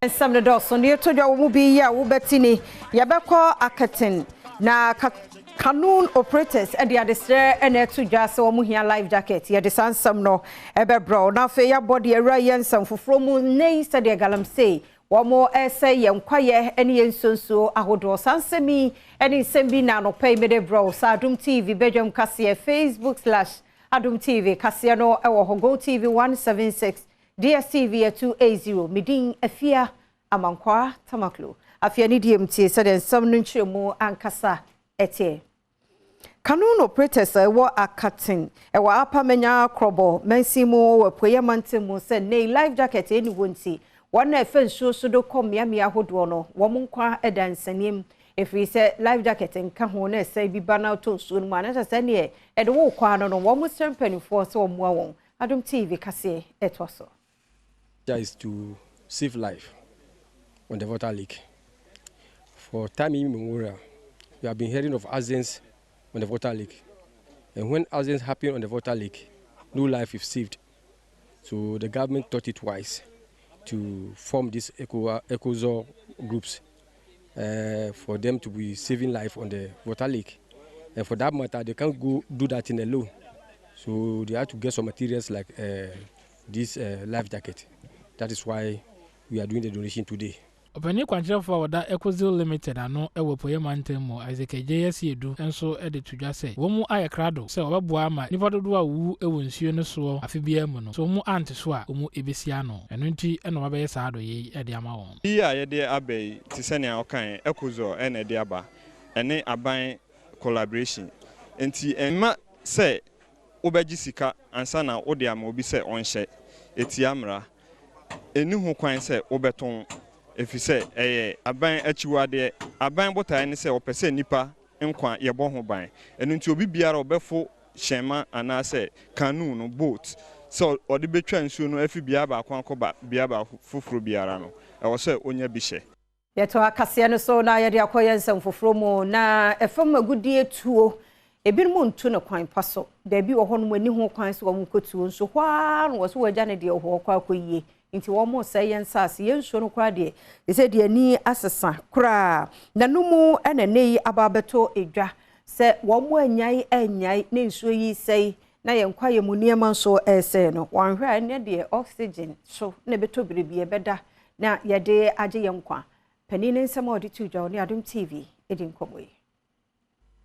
Some the dogs on the to your movie ya Ubertini, Yabako Akatin, na Canoon operators at the other stair and air to just so muhia life jacket. Ya the sun some no ebe bro. Now for your body a Ryan some for from nay study a galam say. One more essay yam quiet any insunso ahodo sansemi any sembi nano pay me de bro. Adom TV Badwam Cassia Facebook / Adom TV Cassiano our Hogo TV 176. DSTV 280 Midin Afia Amankwa Tamaklo Afia ni DMT said some nunchimo ankasa ete Canoon operators wa akatin e wa apamenya krobo mensimo wa poyamantemo said nay life jacket any wonti one efen so do kom ya hodo no wo nkwa edansanim if we say life jacket nka ho na say bi bana to so no na say ne e de wo kwa no wo mo sempanifo so wo mo won Adom TV kase etwaso is to save life on the water leak. For time immemorial, we have been hearing of accidents on the water leak. And when accidents happen on the water leak, no life is saved. So the government thought it wise to form these eco groups for them to be saving life on the water leak. And for that matter, they can't go do that in alone. So they have to get some materials like this life jacket. That is why we are doing the donation today. Openi kwanchira for that Ecozil Limited ano ewo poyamantemo Isaac JS edu enso ede tudwa se wo mu ayekrado se obeboa ma nipa dodo a wu ewo nsuo ne so afebia mu no so mu ante so a mu ebesia no eno nti eno wabeye saado ye ede ama won iya ye de abey ti se ne okan Ecozil ene ede aba ene aban collaboration enti enma se obeji sika ansa na ode ama obi se onhye eti amra eni ho kwan se obeton efise aban achiwade aban botae ne se opese nipa nkwa yebo ho ban enu nti obi biara obefo shema anase canoe no boat so ode betwa nsuo no afi bia ba akwan koba bia ba fufuro biara no ewo se onya bi hye yeto akase no so na yede akoyensam fufuro mu na efam agudie tuo ebinmu ntu no kwan paso da bi wo ho no ani ho kwan so wo mkotuo nso hwa no wo so wagya ne de ho kwa akoyie nti wo mo say yensase yenso no kwa de ese de ani asesa kura nanumu enanei ababeto edwa se wo mo anyai ne nsuo yi sei na yenkwa ye mu niema nso ese no wanhwa ne de oxygen so ne beto birebie beda na yede age yenkwa panini nsema odi tudwa ne Adom TV edin komoyi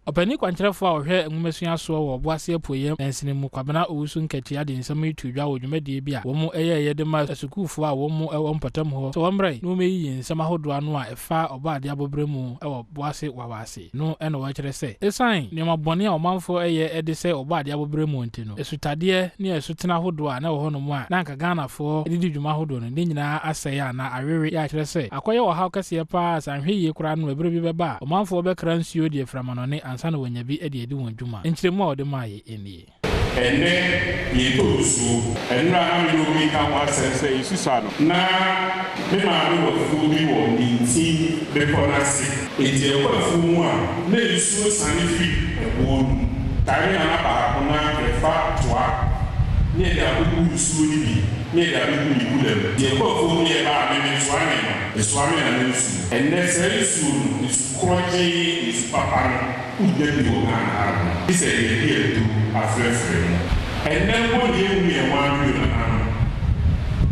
Openi kwanchira for ohwe enwumesua so wo boase apoyem ensene mu kwabena owusu nkati ade nsem itudwa wo dwumade bia wo mu yede ma asukufo a wo mu ewo mpatam ho so womrai no meyi nsem ahodo anu a efa obaade abobre mu ewo boase wawase no ene wo kire se esan ne mabone a omanfo ede se obaade abobre mu ntino esutade ne esutena ahodo a na wo hono mu a na nka Ghana fo edidi dwuma ahodo no ne nyina asaya na awewe ya kire se akoye wo haw kase pa sanhwe kura no ebre bi beba omanfo be kra nsuo die framano ne sana wanya bi ede won dwuma enkyiremu a ode maaye enie ene yetosu enra na mi obi kan wa sense isusa no na me ma mi wo fu bi wo nti be konasi enti e kwa fu mu a na isu sane fi ebo tare na ba ko na ke fa toa ne da bu isu ni bi ne da bu ni kule de kwa fu mu e ba me me toa ne no eswame na nsu enne se isu isu kroje isu papa ujeni ogana ise ye here to afrefre and then what you me one you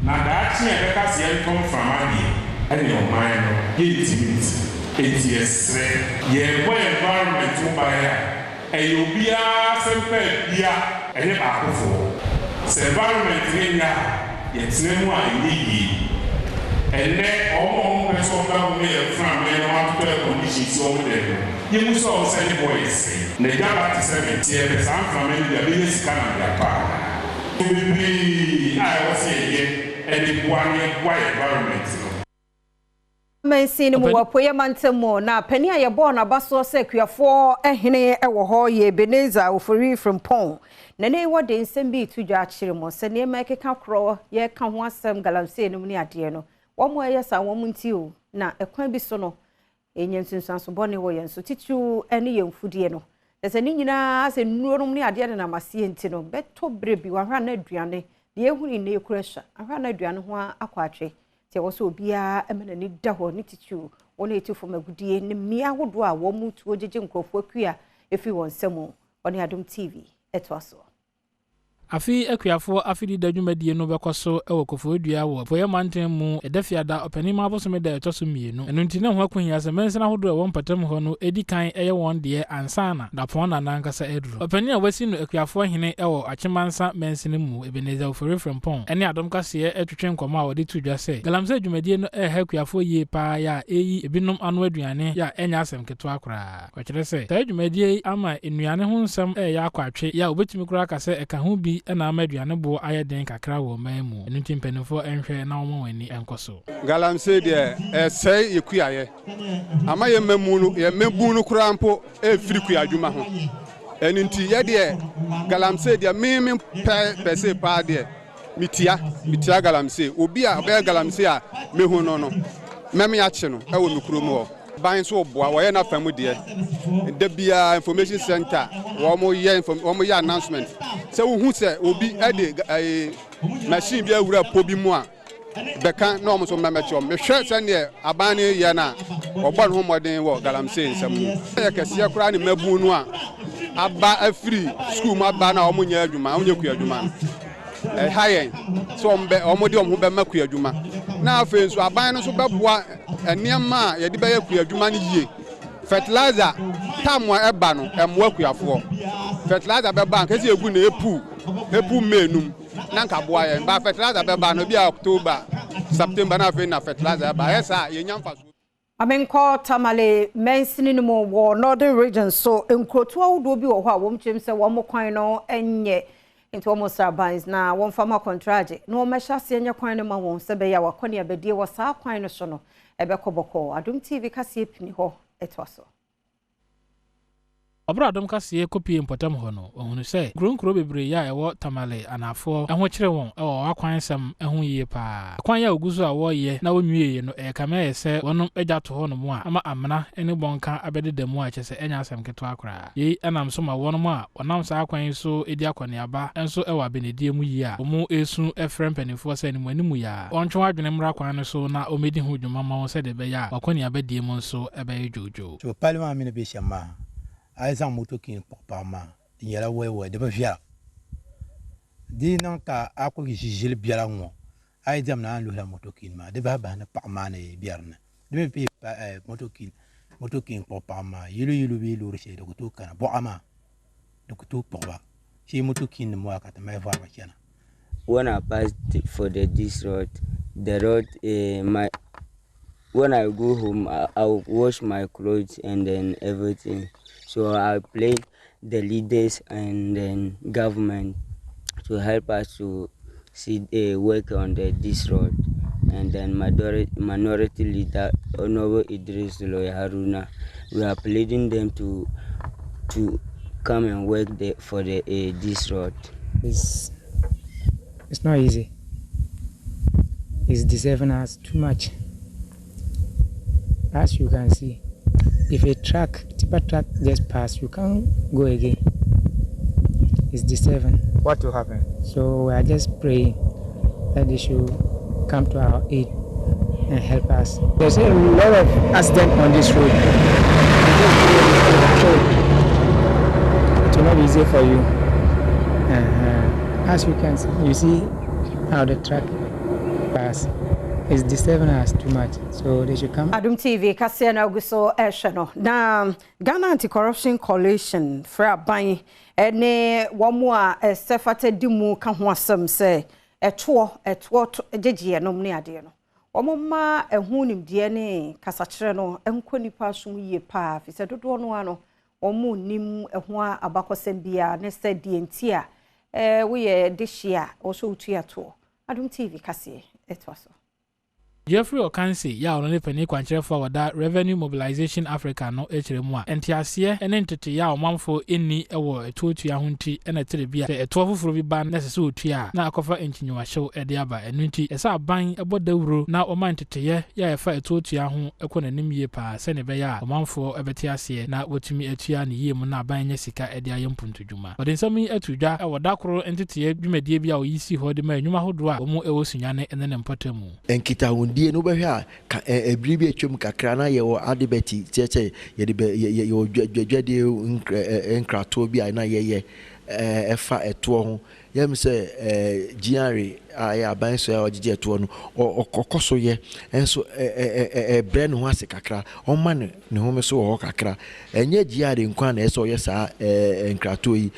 na that here better see come from adi and your mind it is ye boy environment buy e you bia sempe bia e ba akofo environment ni ya ye tinemu a yi and then all person that we from me want to conditions over there you must all say boys ne gaba ti se tie be san from me the business can be pa to be I was say and the one environment Mensi ni mu wapoye mantemo na pani a ye bo na baso se kuafo ehene ewo ho ye Beneza ofori from Pon na ne wo de nsem bi tudwa akire mo se ne ma keka kro ye ka ho asem galamse enum ni ade no wo mo yesa wo mu nti o na ekwan bi so no enyensunsanso bone wo yenso titu ene yemfudie no ese ni nyina ase nuorum ni ade na masie nti no beto brebi wa hwa na aduane de ehuni na ekurehya ahwa na aduane ho akwatwe Ti wo so bia emena ni da ho ni titu wona eti fo magudie ne mmia hodo a wo mu tuo jeje nkrofo akua efi won semu oni Adom TV etwaso. Afi akuafo afidi dadwumadie no bekoso ewo kofodua wo foye manten mu edafiada opanima abosome da etoso mienu eno ntine ho akohia se mensena hodo ewo mpatam ho no edikan eye won de ansana da pon na nankasa eduro opani a wasi no akuafo hene ewo achemansa mensene mu ebeneza ofore from pon ene Adom kase etwetwe nkoma a wode tudwa se galamse adwumadie no ha akuafo yie pa ya eyi ebinom anu aduane ya enya asem keto akora kwakere se ta adwumadie ama enuane ho nsem ya akwatwe ya obetumi kura kase eka ho bi na amaduane bo ayeden kakra wo mamu enu timpenfo enhwe na omo wani enkoso galamse de sei yekuaye ama ye memunu ye mebunu kurampo efiri kuadwuma ho enu nti ye de galamse de mimi pese pa de mitia galamse obi a be galamse a mehu no meme ya che no e wo mikromu ho ban so boa wo ye na famu de bia information center wo mo ye announcement se wo hu se obi ade machine bia wura pobi mu a beka na omo so memecho mehwe se ne aban ne ye na ogbon ho modern wo galamse nsam ye kese kura ne mabu nu a aba afiri school ma ba na omo nya adwuma onye ku adwuma hayen so omo de omo be maku adwuma na afen so aban no so beboa eniema ye de be yaku adwuma ne yie fertilizer tamwa eba no emwa kuafo fertilizer be ba nkesi egu na epu menum na nka boa ye ba fertilizer be ba no bia October September na afen na fertilizer ba yesa ye nyamfa so amenko tamale mensini no wo northern region so enkrotu awdo bi wo ho a wom kyem se wo mo kwan no enye into almost turbines na won farmer contract no mesha se enye kwan no ma won se be ya wakone abedie wo saa kwan no so no ebe koboko Adom TV kase epini ho etwaso Obra Adom kase kopi importam ho no ohunu se gronkro bebre ya ewo tamale anafo eho kire won ewo akwan sam eho yie pa kwan ya oguzu a wo ye na wonwie ye no e kama ye se wonom ejato ho no mu a ama amna ene bonka abedede mu a chese enya asem keto akora ye enam so ma wonom a wonam sa akwan so edi akwane aba enso ewo abenedie mu yie a omu esu efrem penifo se ni mu animu ya ontwe adwene mra kwan no so na omedi ho dwuma ma won se de be ya wakwane abedie mu so ebe jojo so palma mi ne be shama Aizan motokin popama yela wewe de bavia di non ka ako gijil biara ngo aizam na lu la motokin ma de baba na pama na biarna de pe motokin popama yilu bi lu rishe de kutu kana bo ama de kutu poba shi motokin mo akata mai va bakena when I passed for this road when I go home I'll wash my clothes and then everything. So I played the leaders and then government to help us to see work on this road. And then minority leader Honorable Idris Loya Haruna, we are pleading them to come and work for this road. It's not easy. It's deserving us too much. As you can see, if a tipper truck just pass, you can't go again. It's disturbing. What will happen? So we are just praying that they should come to our aid and help us. There's a lot of accidents on this road. So it will not be easy for you. As you can see, you see how the truck pass. It's disturbing us too much, so they should come. Adom TV, kase na oguso eshano. Na Ghana Anti-Corruption Coalition, fra ban, ene wamua sefate dimu kanhuasem se, etuo jeje no mne ade no. Wamuma ehu nimdie ne kasachire no, enko nipa sum yie pa, fi se dodo no ano, wamu nim ehu abakosem bia ne se die ntia, woye deshia, oso utu ato. Adom TV kase etwaso. Jeffrey Okansi ya onone pani kwankyere for wada Revenue Mobilization Africa no echiremu a entiase ene ntete ya omamfo enni ewo etuotua ho nti ene tere bia etuo foforo bi ba na sese otua na akofa enkinwa hyew ede aba enu nti esa aban ebodawuro na oma ntete ya efa etuotua ho ekonanim yie pa se ne be ya omamfo ebete ase na wotumi etua ne yie mu na aban nya sika ede ayempuntudwuma odensam etudwa ewada koro ntete dwumadie bia oyisi ho de ma enwuma hodo a omu ewo sunyane ene ne mpatamu enkita bie no behwa ebiri bi atwam kakra na ye wo adebeti cheche ye de ye dwade nkrato bi na ye efa eto ho yem say giare aya ban so ya ogige eto no okoso ye enso brand ho ase kakra o man ne ho me so ho kakra enye giare nkwa na eso ye sa nkrato yi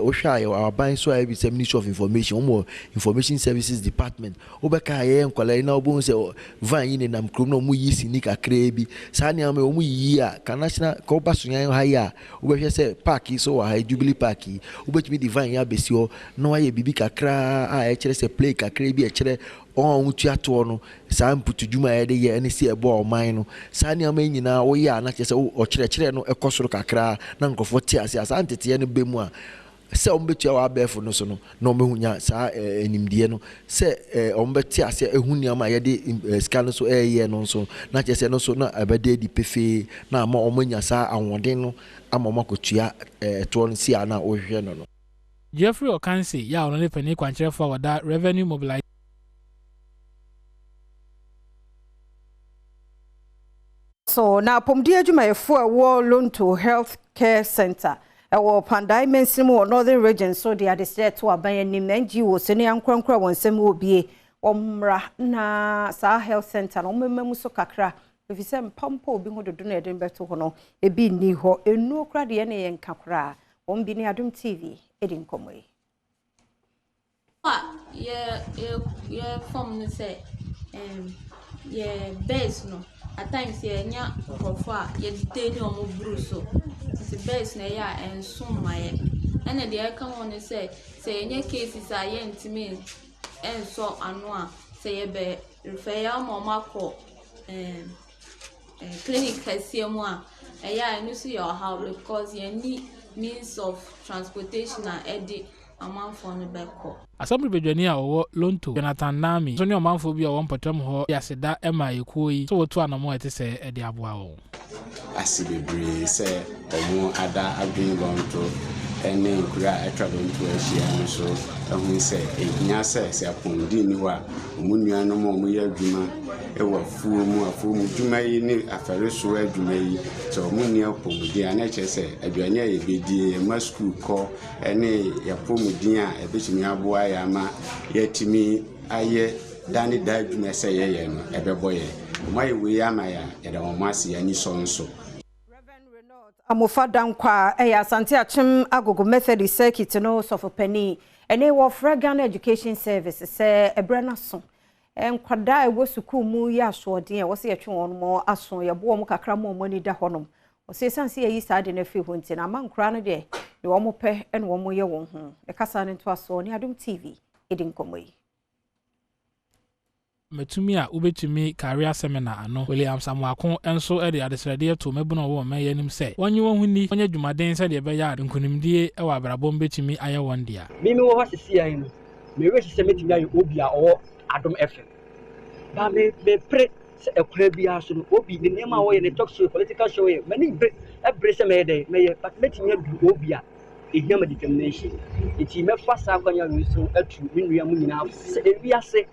o hwa ye aban so ya bi say Ministry of Information mo Information Services Department obeka ye nkwala na obo se van yi ne nam krom no mu yi sini kakra bi sa ne am o mu yi a ka national ko basunyan ha ya obehwe say park so wa Jubilee Park ubetimi divine ya besio no aye bibi kakra a e kire se play kakra bi e kire on tuato no sa mputu djuma ye de ye ne se ebo oman no sa ne am nyina wo ya na kire se o kire no ekosoro kakra na nkofo ti ase asa antete ye no bemu a se ombetua wa abefo no so no na omehunya sa enimdie no se ombeti ase ehuni ama ye de scan so ye no so na kire se no so na abede di pefe na ama omanya sa awodin no ama makotua to no si ana ohwe no no Jeffrey Okansi ya ono ne pani kwankyere for wada revenue mobilization so na pomdi adwumayefo a Lonto Health Care Center ewo Pandai mensimu Northern Region so they are the state to aban anim NGO se ne ankrankra wonsem obie omra na sa health center no mememu so kakra efise mpampo obi hododo na eden beto ho no ebi ni ho enu okra de ne yen kakra ombi ni Adom TV edin komwe yeah form no say yeah base no at times yeah nya profa yeah detain omo bru so the base na yeah and some my and the come on say nya cases are yeah intime and so anwa say yeah be refer ya mama ko clinic kasiemu a yeah no see your how because you need means of transportation and edit amanfo no beko Asambly bedwani a owo Lonto Jonathan Nami so ne omanfo bi a won patam ho yaseda ema ekuo yi so wotu anamo ete se ede aboa wo asibebre se omo ada abin Lonto ene nkura atwa Lonto ahia no so ehun se ehia se apondi ni wa omo nuanom omo ya adwuma ewa afuomu dwuma yi ni afare so adwuma yi so omo ni apomudi ana che se aduane a yebedi ma school ko ene yapomudi a ebetimi aboa ya ma yetimi aye dani da adwuma se ye no ebeboye omo ayewe ya ma ya eda omo ase ya ni so nso amofa dankwa ya asante achim agogo Methodist circuit no sofopani ene wo Ghana Education Service se ebrana so enkwada ewo sukuu mu ya soden wo se yetwe won mo aso ye bo mo kakra mo mani da honom wo se sanse yi saade na fi ho ntina amankura no de wo mo pe ene wo mo ye won ho e kasa ne to aso ni Adom TV edin komoyi metumi a ubetumi career seminar ano William Samuakon enso e de adesrede to mebuno wo man yanim se wonye won huni onye dwumaden se de be ya nkunimdie e wa brabom betumi aye won dia mimi wo hwasisi ayi no me we se metumi ayi obi a o Adom FM ba me pre se ekura bia so no obi ne nema wo ye ne talk show political show ye mani bre se me dey me ye but metumi adu obi a ehia ma determination eti me fa sa kwanya nso atu menua mu nyina se ewia se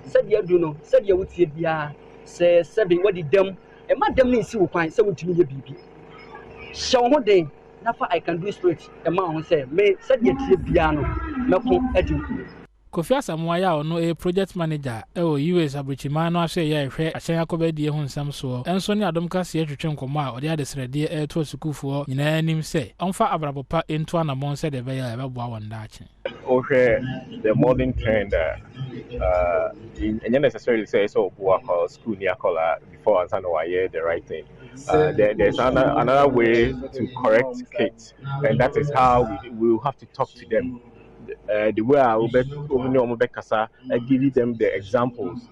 said you do no said you would see bia say seven what did them e ma dem ni si wo kwan say wotumi ye bibi show ho den na fa I can do straight e ma ho say me said you tie bia no meko adi Kofi Asamoah ya ono a project manager e o US abrichima no ahwe ya ehwe ahyen akobadie ho nsam so enso ne Adom kase atwetwe nkomo a ode adesrede e to sukufo nyina nim se onfa abrabopa ento anamon se de be ya ebeboa wonda ache okay the modern trend and necessarily say so work school near color before and no I the right thing there's another way to correct kids and that is how we will have to talk to them the way I will give them the examples.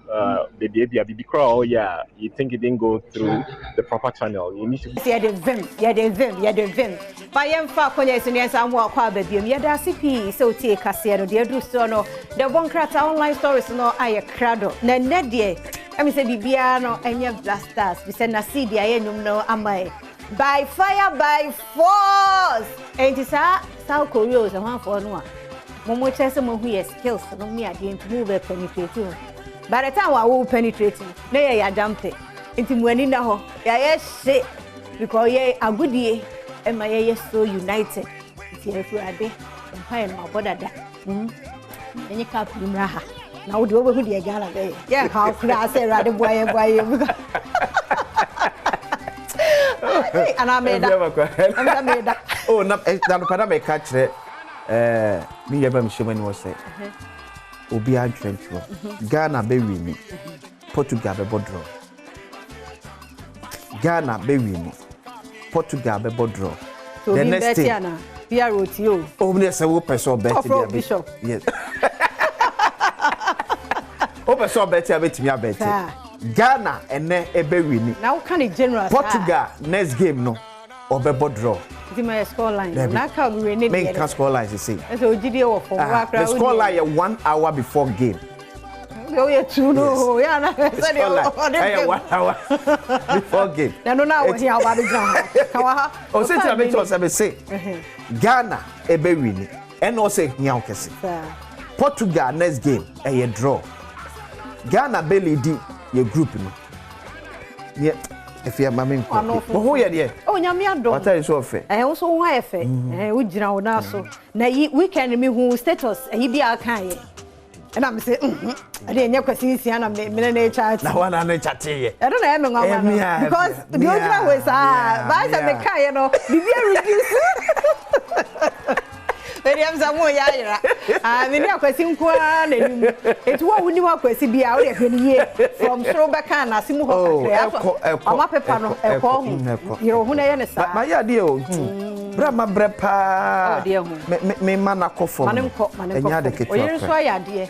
The baby crawl, yeah, you think it didn't go through the proper channel. You need to. Yeah, the vim. By young Falcons and yes, I'm walk out baby. Yeah, the CP so take Cassiano, the Adrustono, the one crater online stories no I crado. Nedia, I mean, say Bibiano and your blasters. We send a CD, I no am I. By fire, by force. And it's South Korea and one for no. Momo chese mo hu skills no me ade ntu mo be penetrate by the time I will penetrate na ya jampe nti muani na ho ya she because ye agudie e ma ye so united nti Awurade empire no abodada enyi ka primra ha na wo de wo hu de gala be ye ka kura say Awurade boye ana meda oh na no pada me ka kire mi yeba mi shema ni wo say obi adwentuo Ghana be wini Portugal be bodro Ghana be wini Portugal be bodro the next day PROTO oh me say wo person bet bishop yes o person bet ya betimi abet Ghana ene ebe wini now can it general Portugal next game no obebo draw my score line na ka we need make can score line say so gidi wo for the score line 1 hour before game yo ye true no ya na say 1 hour before game na no na wo here about the ground ka wa ha o say tell me to say Ghana ebe wini and o say nya okese Portugal next game a draw Ghana be lead your group no yeah if you mama nko who ye de oh nyame adom what are you so fe so who efe wo gina wo na so na weekend me hu status bi aka ye and am say ade nya kwasi sia na me na chat na wana na chat ye I don't know me ngwa because the original was ba sa me kai no bibia reduce Meriam Samu Yara. Many akwasi nkwa na nim. Etu wa wuni wa kwasi bia wo de hweniye from Shrobaka na simu ho kakra. Ama pepa no ekọ hu. Yero hu na ye ne sa. Ma ya de o. Bra ma bre pa. Me mana kofo. Manenko. Enya de ketu. Oyin so ya de.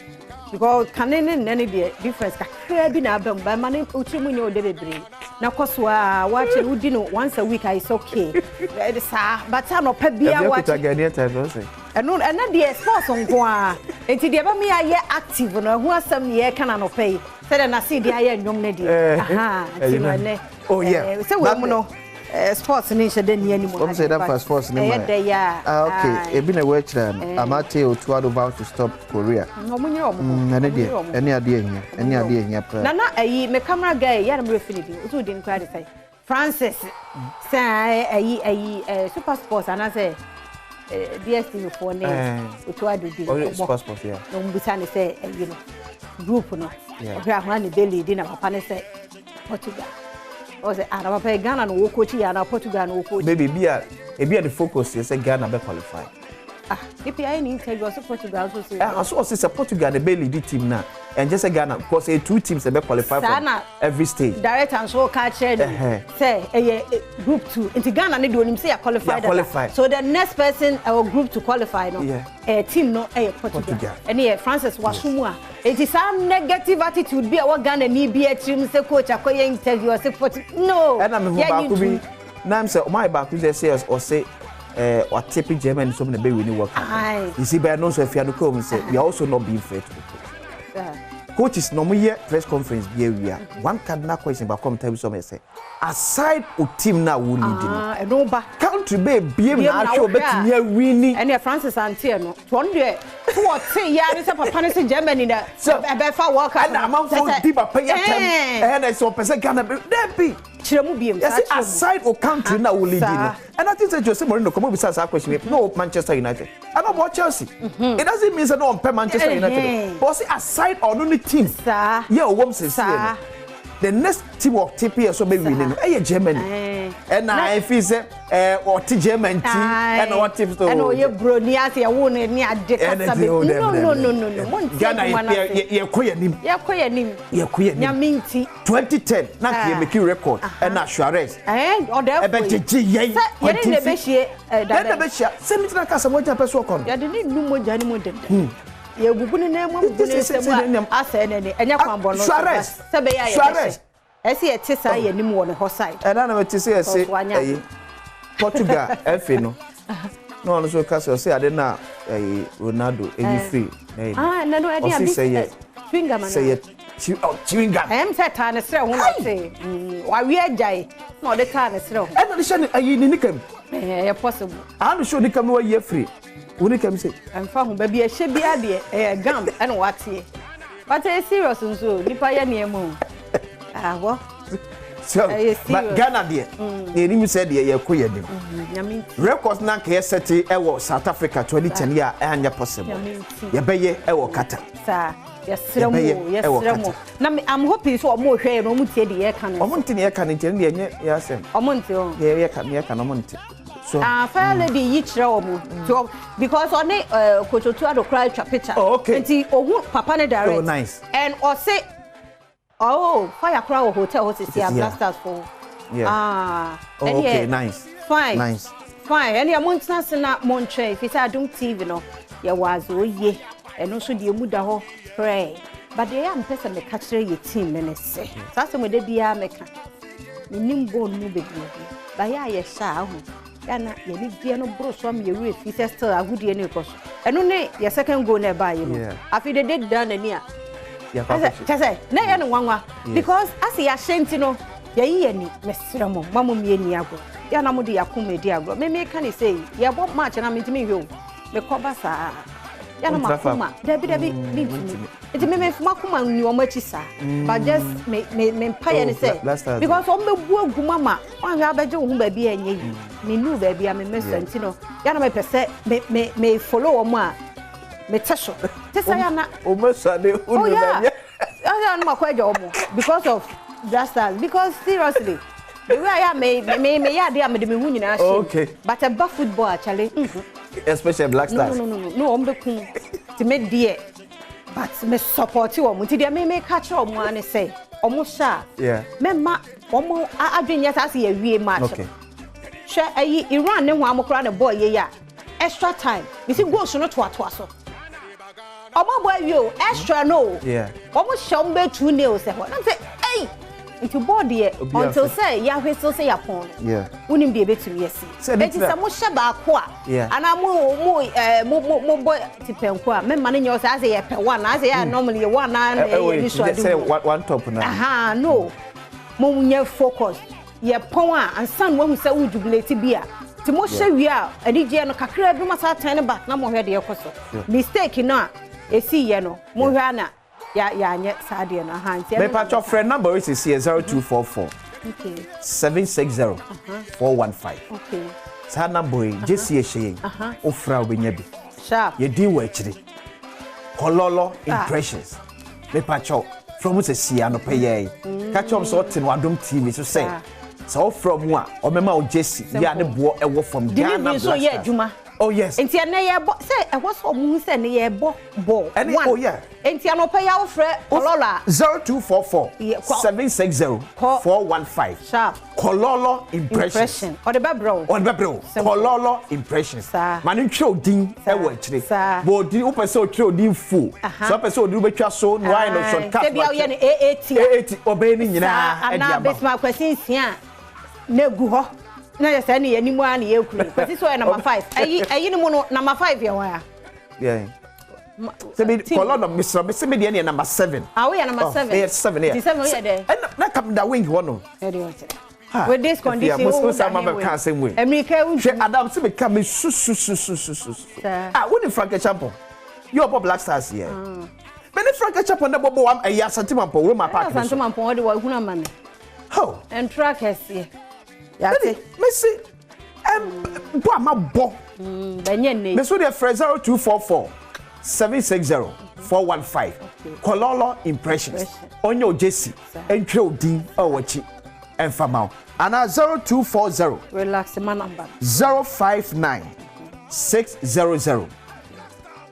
Because kanene nene de difference kakra bi na abam ba manen otrimu nye ode bebre. Na koso a watch wudi no once a week is okay. It is but no pa bia watch. No and the sports nko a enti de ba me aye active no hu asam ye kana no pay say na see de aye nwom ne de aha ti no ne oh yeah say we mu no sports ni she de ni animu I'm say that for sports ni ma okay e bi na we kira amate o to about to stop Korea no munye o na ne de eni ade ehia pra na ayi me camera guy ya na me finidi o to de nkwa de say Francis say ayi super sports ana say DSTV for name to adu di passport yeah no mbusa ne say you know group no obia ho na be lead na papa ne say Portugal o say ara papa Ghana no wo coach ya na Portugal no wo coach baby bia the focus is say Ghana be qualify if I need to go Portugal so say so say Portugal the be lead team na and just say Ghana because two teams be qualify from every stage direct and so catch say group 2 into Ghana need to say qualify so the next person our group to qualify no team no Portugal and Francis Wasumu it is some negative attitude be our Ghana ni be a team say coach akoye interview or say no and I'm back to be now say my back to say or say what typical German so many baby work. You see, by no so if you are come say we are also not being fair to people. Coaches normally here press conference be area. One cardinal question but come tell you something say aside o team na who leading. No ba country be na show bet near winning. And Francis Antier no. 200 40 years papa ne say Germany na be fa work and amount for deep pay time. And so person Ghana be yes, aside o country na who leading. And I think that Jose Mourinho come up with that question. No Manchester United. And about Chelsea. It doesn't mean that no on Manchester United. But aside on only team. Yeah, what say the next team of TPS so be winning. Germany. And I feel say or German team and what team to. And you bronias ya won ni ade kasa be. No. Ghana ye koye nim. Ye koye nim. Nyaminti 2010 na ye make record and na Suarez. Oda be jeje ye. Ye ne be hie da. Ye be hie. Se mi tena kasa mo ja person kon. Ye de ni nu mo ja ni mo dem. Ye gugunu na mo gugunu semu asa ne enya kwambo no se be ya ye ese ye tisa ye nim wo ne ho side e na me tisa ye se Portugal efe no no so kasa se ade na Ronaldo eni free na no ade abi chewing gum na say ye chewing gum say ta ne sere ho na say wa wi ajai na ode ta ne sere ho e no de shane ayi ni nikam ye possible and show nikam no ye free woni kam say amfa ho ba bi e hye bia de gum e no watie But it's serious so nipa ya niemu. Ah wo. So but Ghana there. They said ye koye dem. Records na ka set e wo South Africa 2010 year anya possible. Ye beye e wo kata. Sir, yes remo. Na I'm hoping so omo hwe no mu tie de ye kan. Omo nti ne ye kan nti ne ye asem. Omo nti o. Ye kan omo nti. So fair lady yi kire omo. So because on kototu ado cry picture. Oh, okay. Nti ohu papa ne direct. Oh nice. And or say fire crowd hotel host is here blasters for. Yeah. Oh, okay, nice. Fine. Nice. Fine. And your mountains na Montre if it's Adom TV no. Ya was ye. And also the muda ho pray. But they am person me catch your team and say. That's when they be a meka. Me nimbo no be. Ba ya ye sha ho. Ya na ye ni bia no bro so am ye we fi still agudie ne koso. Eno ne your second goal na ba ye no. Afi they did down ani a. Say, na ya no nwanwa because as ya shenti no ya yi ani mesira mo mamo mi ani ago ya na mo de yakoma di ago me ka ni say ya bo match na mentimi hwe o me koba sa ya na makoma dabi bintimi enti me makoma ni o machi sa but just me empire ni say because o me bu aguma ma wan ga beje wo hu ba bi anye yi me nu ba bi a me mesenti no ya na me pese me follow o ma me tesho tesayana omesane unu na I don't know because of blasters because seriously the way I me ya dey am de me hu nyina she okay but about football actually especially black stars no om be kun ti me dey but me support you om ti dey me catch om an say om sha yeah me ma om adwenya sa se ya wie match okay she ayi Iran ne hu amokra na boy ye ya extra time we see goals no to so omo boy you extra no yeah omo shom be 2 nails e say hey into board here until say ya whistle say ya pon yeah unim de betumi yesi eti say mo hye ba ko a ana mo boy tipenko a me man nyo say ye pe one as ye normally ye one na ye so adu say one top na no mo nya focus ye pon a ansan wo hu say wo jubilate bia ti mo hye wi a adige no kakra bi ma sa tan ba na mo hwe de yekoso mistake no esi ye no mo hwa na ya anye sade no ha ntia me patch of friend number is 0244 okay 760 415 okay sa number jesi ehye ofra obenya bi sharp ye din wa akire kololo impressions me patch from us sia no peye catch up so tin Adom TV so say so from a o mema o jesi ya ne bo e wo from Ghana so ye adwuma. Oh yes. Enti na ye bo say e was omu say na ye bo ball. Oh yeah. Enti no pay ya ofre kololo 0244 760 415. Sharp. Kololo impression. O de bebro. Kololo impressions. Manu tro din e wo akire. Bo di o pese o tro din full. So pese o di betwa so no I no shortcut. Say bia o ye ni AAT obey ni nyina e dia ba. Na besma kwasi sia na gu ho. Na ya say ni animu an ye kuru kwasi so number 5 ayi ni mu no number 5 ye wa yeah se be kololo misra be se be dey number 7 we are number 7 yeah 7 yeah 7 we there na come da wing one with this condition we some am can same way America we Adam se be come su when Frank Champion you up Black Stars here many Frank Champion na bobo am ayi Asante Mampo we ma park Asante Mampo we dey wa huna mame how and trackers here yate Messi bo amabo benye ne me so dey 0244 760 415 Kololo impressions onyo Jesse entwe odin awachi enfamao ana 0240 relax my number 059 600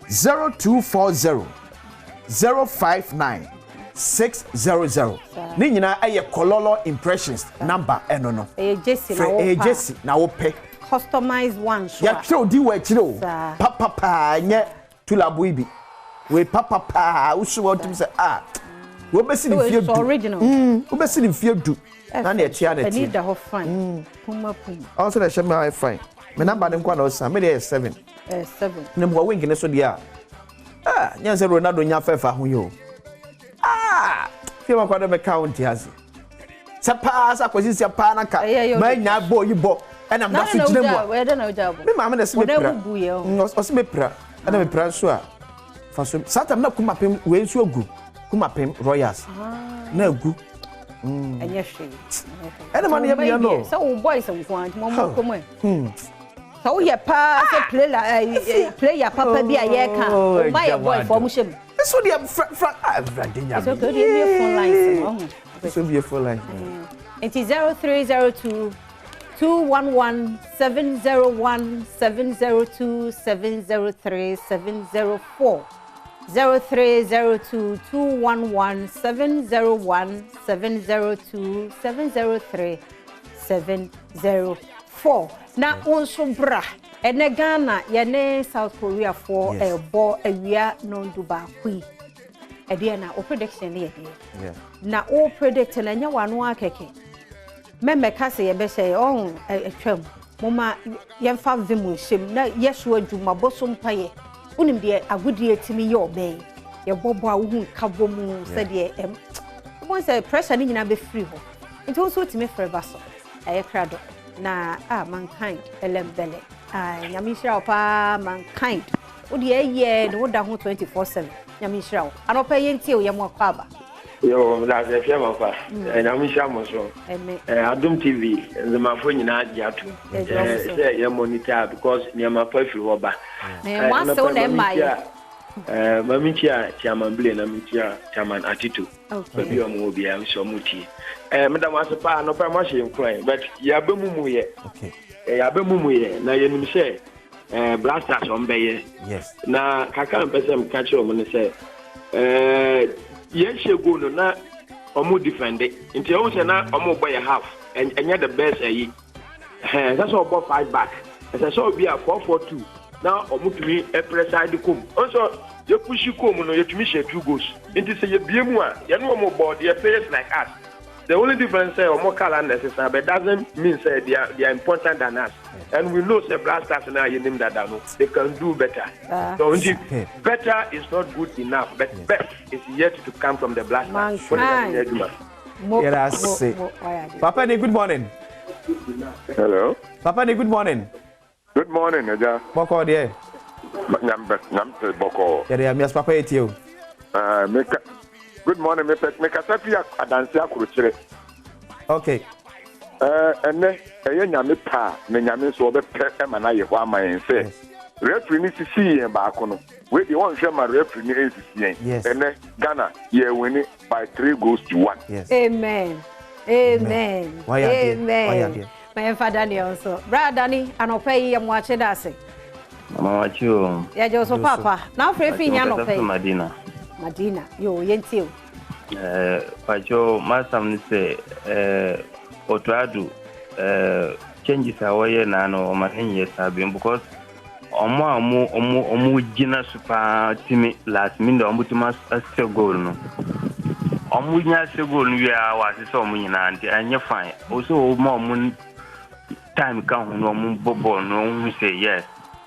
0240 059 600 ni nyina eye Kololo impressions number eno no Jesse na wo pe customize one so ya tro di wa chire o papa nye tulabo ibi we papa usu wo tum say wo besi ni fie du wo besi ni fie du na na etia na need the fine puma also na shema I fine me number dem kwa na osa me dey 7 ne mo wing ne so dia nyanse Ronaldo nya fefa ho yo fie ma kwa de me count hazi sapa sa kwesi sapa na ka ma nya bo yibo and I'm not switching them. We don't know job. Me mama na se me pra. O se me pra. Ana me pra so a. Fa so. Satan na kuma pem we nso agu. Kumapem Royals. No good. And yes, she. And the money you know. So boys and want more come. So your pa play your papa be a year can buy a boy for Mushim. That's what they are so good be phone line. This will be a full line. It is 0302 211 701 702 703 704 0302 211 701 702 703 704. Now also bra ene Ghana yene South Korea for a bo awia non duba hui e dia na o prediction ne dia na o predict na nya wano akeke meme ka se ye be say on atwam moma yemfa vemu shem na yeso adwuma bosom paye unim de agudie timi ye obey ye bobo a wo hu kabomu se de mo say pressure ni nyina be free ho nti so timi forever so e krado na mankind elembele nyamishira pa mankind odi eye no da ho 24/7 nyamishira anopa yenti o yemo kwaba yo la se fiama pa nyamishira mo so Adom TV the mafo nyina agiatu say ye monitor because nyama pa fi ho ba one so na mai mamichia chairman Blay na michia chairman Atito baby omo obi am so muti madam asepa no pa ma she nkran but ya be mumu ye ya be mumu ye na ye nim say blasters on be yes na kaka mpesem ka che omo ne say ye shego no na omo defend nti o say na omo boy half enya the best ayi that's all about 5 back as I saw be a 4-4-2 now omutumi preside kom also you push kom no you tumi share 2 goals into say you biemu a you know more board they face like us the only difference say more calendar but doesn't mean say they are important than us and we know say blasters now you name that no they can do better so better is not good enough but best is yet to come from the blasters Papa ni good morning. Hello Papa ni good morning. Good morning, Aja. Boko there. Nyampe boko. Yeah, mias papa etio. Good morning, me kasafi adansi akuruchire. Okay. Ene nyame pa, me nyame so be pe e mana ye ho aman se. Referee ni sisi yen ba ko no. We dey won hwe ma referee ni sisi yen. Ene Ghana ye win by 3-1. Yes. Amen. Amen. Amen. My father Daniel so. Brother Danny, anope ye mo ache dase. Mama wacho. Ya jo so papa. Na frefi nya no pe. Madina. Yo yentio. Wacho masam ni se otuadu changes awaye na no maninye sabi because omo jina super team last minute omo tuma ase goal no. Omo nya ase goal no wi a wa se so omo nyina anti anya fine. Also omo time can no bobo no say yes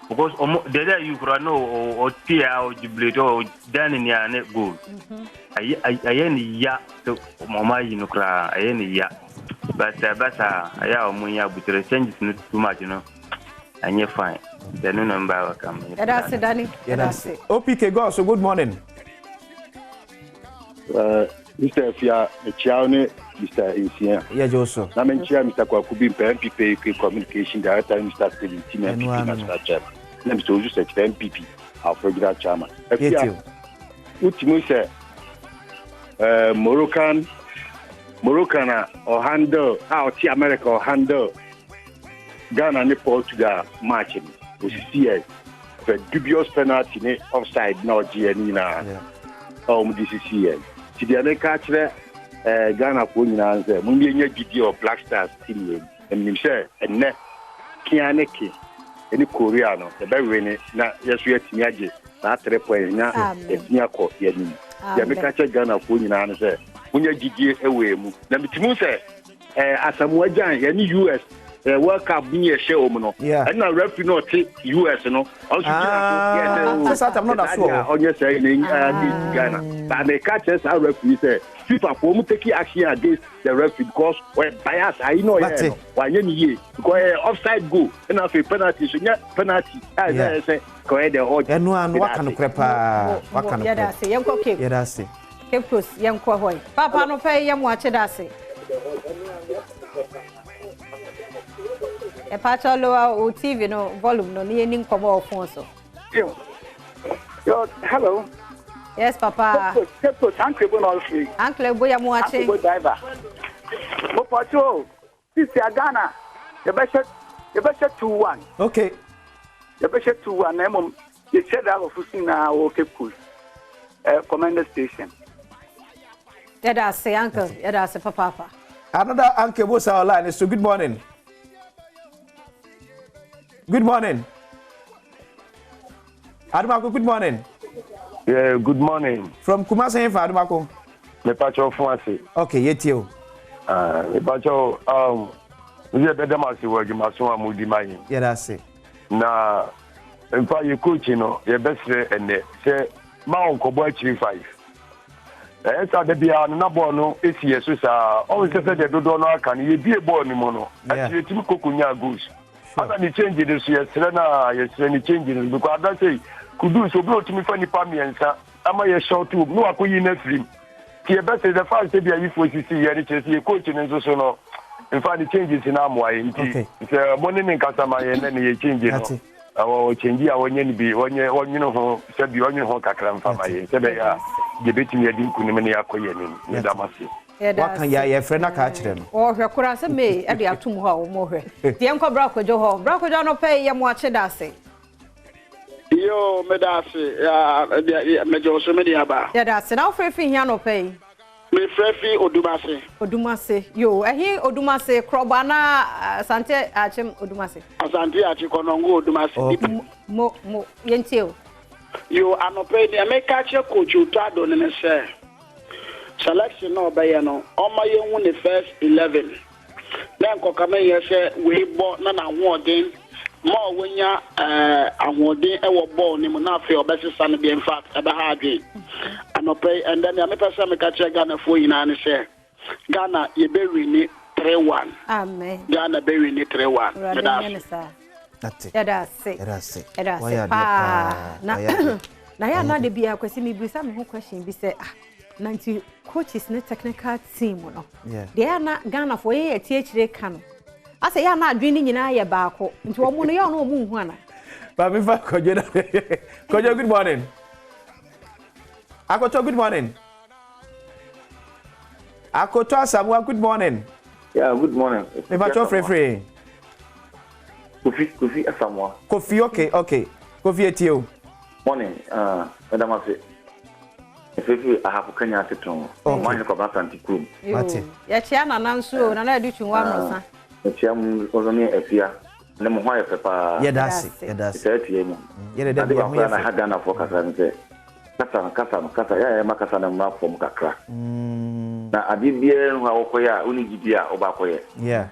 because there you can know or tia or jubilate or done in your net goal. I ya to mama you cry ya but better I munya but the changes not too much and you're fine the new number will come. That's it, Danny. That's it. OPK go so good morning. Mr. Fia Chiaone, Mr. Insia. Yeah, Joso. Na menchia Mr. Kwakubi MPP Communication Director, Mr. Steven MPP National Chairman. Na Mr. Oju Secretary MPP, our Federal Chairman. Fia, ultimo say Moroccan or handle out America or handle Ghana and Portugal matching. We see a dubious penalty offside now GNina. This is here. Si the other catch Ghana for you answer. Mungi nye GD or Black Stars team. And him say and ne kianeki any Koreano. The very winning na yes we are timiaje. Na 3 points na etinya ko yeni. The me catch Ghana for you answer. Mungi GD away mu. Na mitimu say Asamoah Gyan yani US World Cup being a show, and now referee not US, also, yes, I'm not sure on your saying Ghana, but the catches are referee say, FIFA for taking action against the referee because when bias, I know why any because offside goal and after penalty, so yeah, penalty, as I say, go ahead, and what can crepa, what can you say? Cape Coast yenko hoy papa no pay yam wache dase e pacho lo o TV no volume no ni eni nkomo ofon so yo hello yes papa Cape Coast uncle bo no free uncle bo yam wache uncle driver mo pacho sisi Ghana you better 2-1 okay you better 2-1 na mom you said that of na o Cape Coast commander station. That's say uncle. That's papa. Another uncle was our line. So good morning. Good morning. Adumako, good morning. Yeah, good morning. From Kumasi, Adumako. Me pacho Fumasi. Okay, yetio. Me pacho we better masi work maso amudi mai. Yeah, that's it. Na in fact you coach no, your best friend say ma onko boy 35. Esa de bia na ball no esi yeso sa always say the dodo no aka ni bie ball ni mo no ati etimi kokunya goals ata ni change de so yesre na yesre ni change ni because that say kudu so bi otimi fa ni pa miensa ama ye short tube no akoyi na film ti e best the fact say bia if we see ye ni chesi coach ni so no in fact the changes in am why nti se money ni kasama ye na ni ye change no awo change a wonye ni bi wonye no ho se bi wonye ho kakra mfa ma ye se be ya de betimi adi nkunim ne akoye ni damase wakan ya friend aka akire no o hwe kura se me e de atum ho o mo hwe de enko bra kojo no pay ye mo ache dase yo me dase ya me jo so me dia ba ya dase na ofrefi hia no pay me frefi odumase yo ehi odumase kroba na asante achem odumase asante achi konongo odumase mo yentio yo anope ni ameka che coach utado ne se selection no be no oma yenwu ne first 11 na nkoka me ye se we bo na ahoden ma wonya ahoden e wo ball ni mo na afi obesesa no be in fact ebe ha adwe anope and then ameka se ameka che Ghana fo yina ne se Ghana ye be win 3-1 amen Ghana be win 3-1 that's it. That's it. Na ya na de bia kwesi mi bisa me ho question bi say 90 coaches ne technical team no. They na Ghana for ye tie chire ka no. Asa ya na adwini nyina ye baako. Nti wo mu no ya no mu hu ana. Ba mi fa kojo good morning. Akoto good morning. Akoto Asamoah good morning. Yeah, good morning. Me ba cho free. Kofi Asamoah. Kofi, okay. Kofi etio. Morning, Madam Afi. If I have Kenya to turn, mine ko basanti kum. Ya chia na nansu na edu twunwa mrosa. Ya chia mu ozoni afia. Na mo hwa pepa. Ya dasi. Se tie mu. Ya de ya mu ya na haga na for kasa nse. Kasa ya makasa na ma form kakra. Na adibie ho awokoya oni gibia obakoye. Yeah.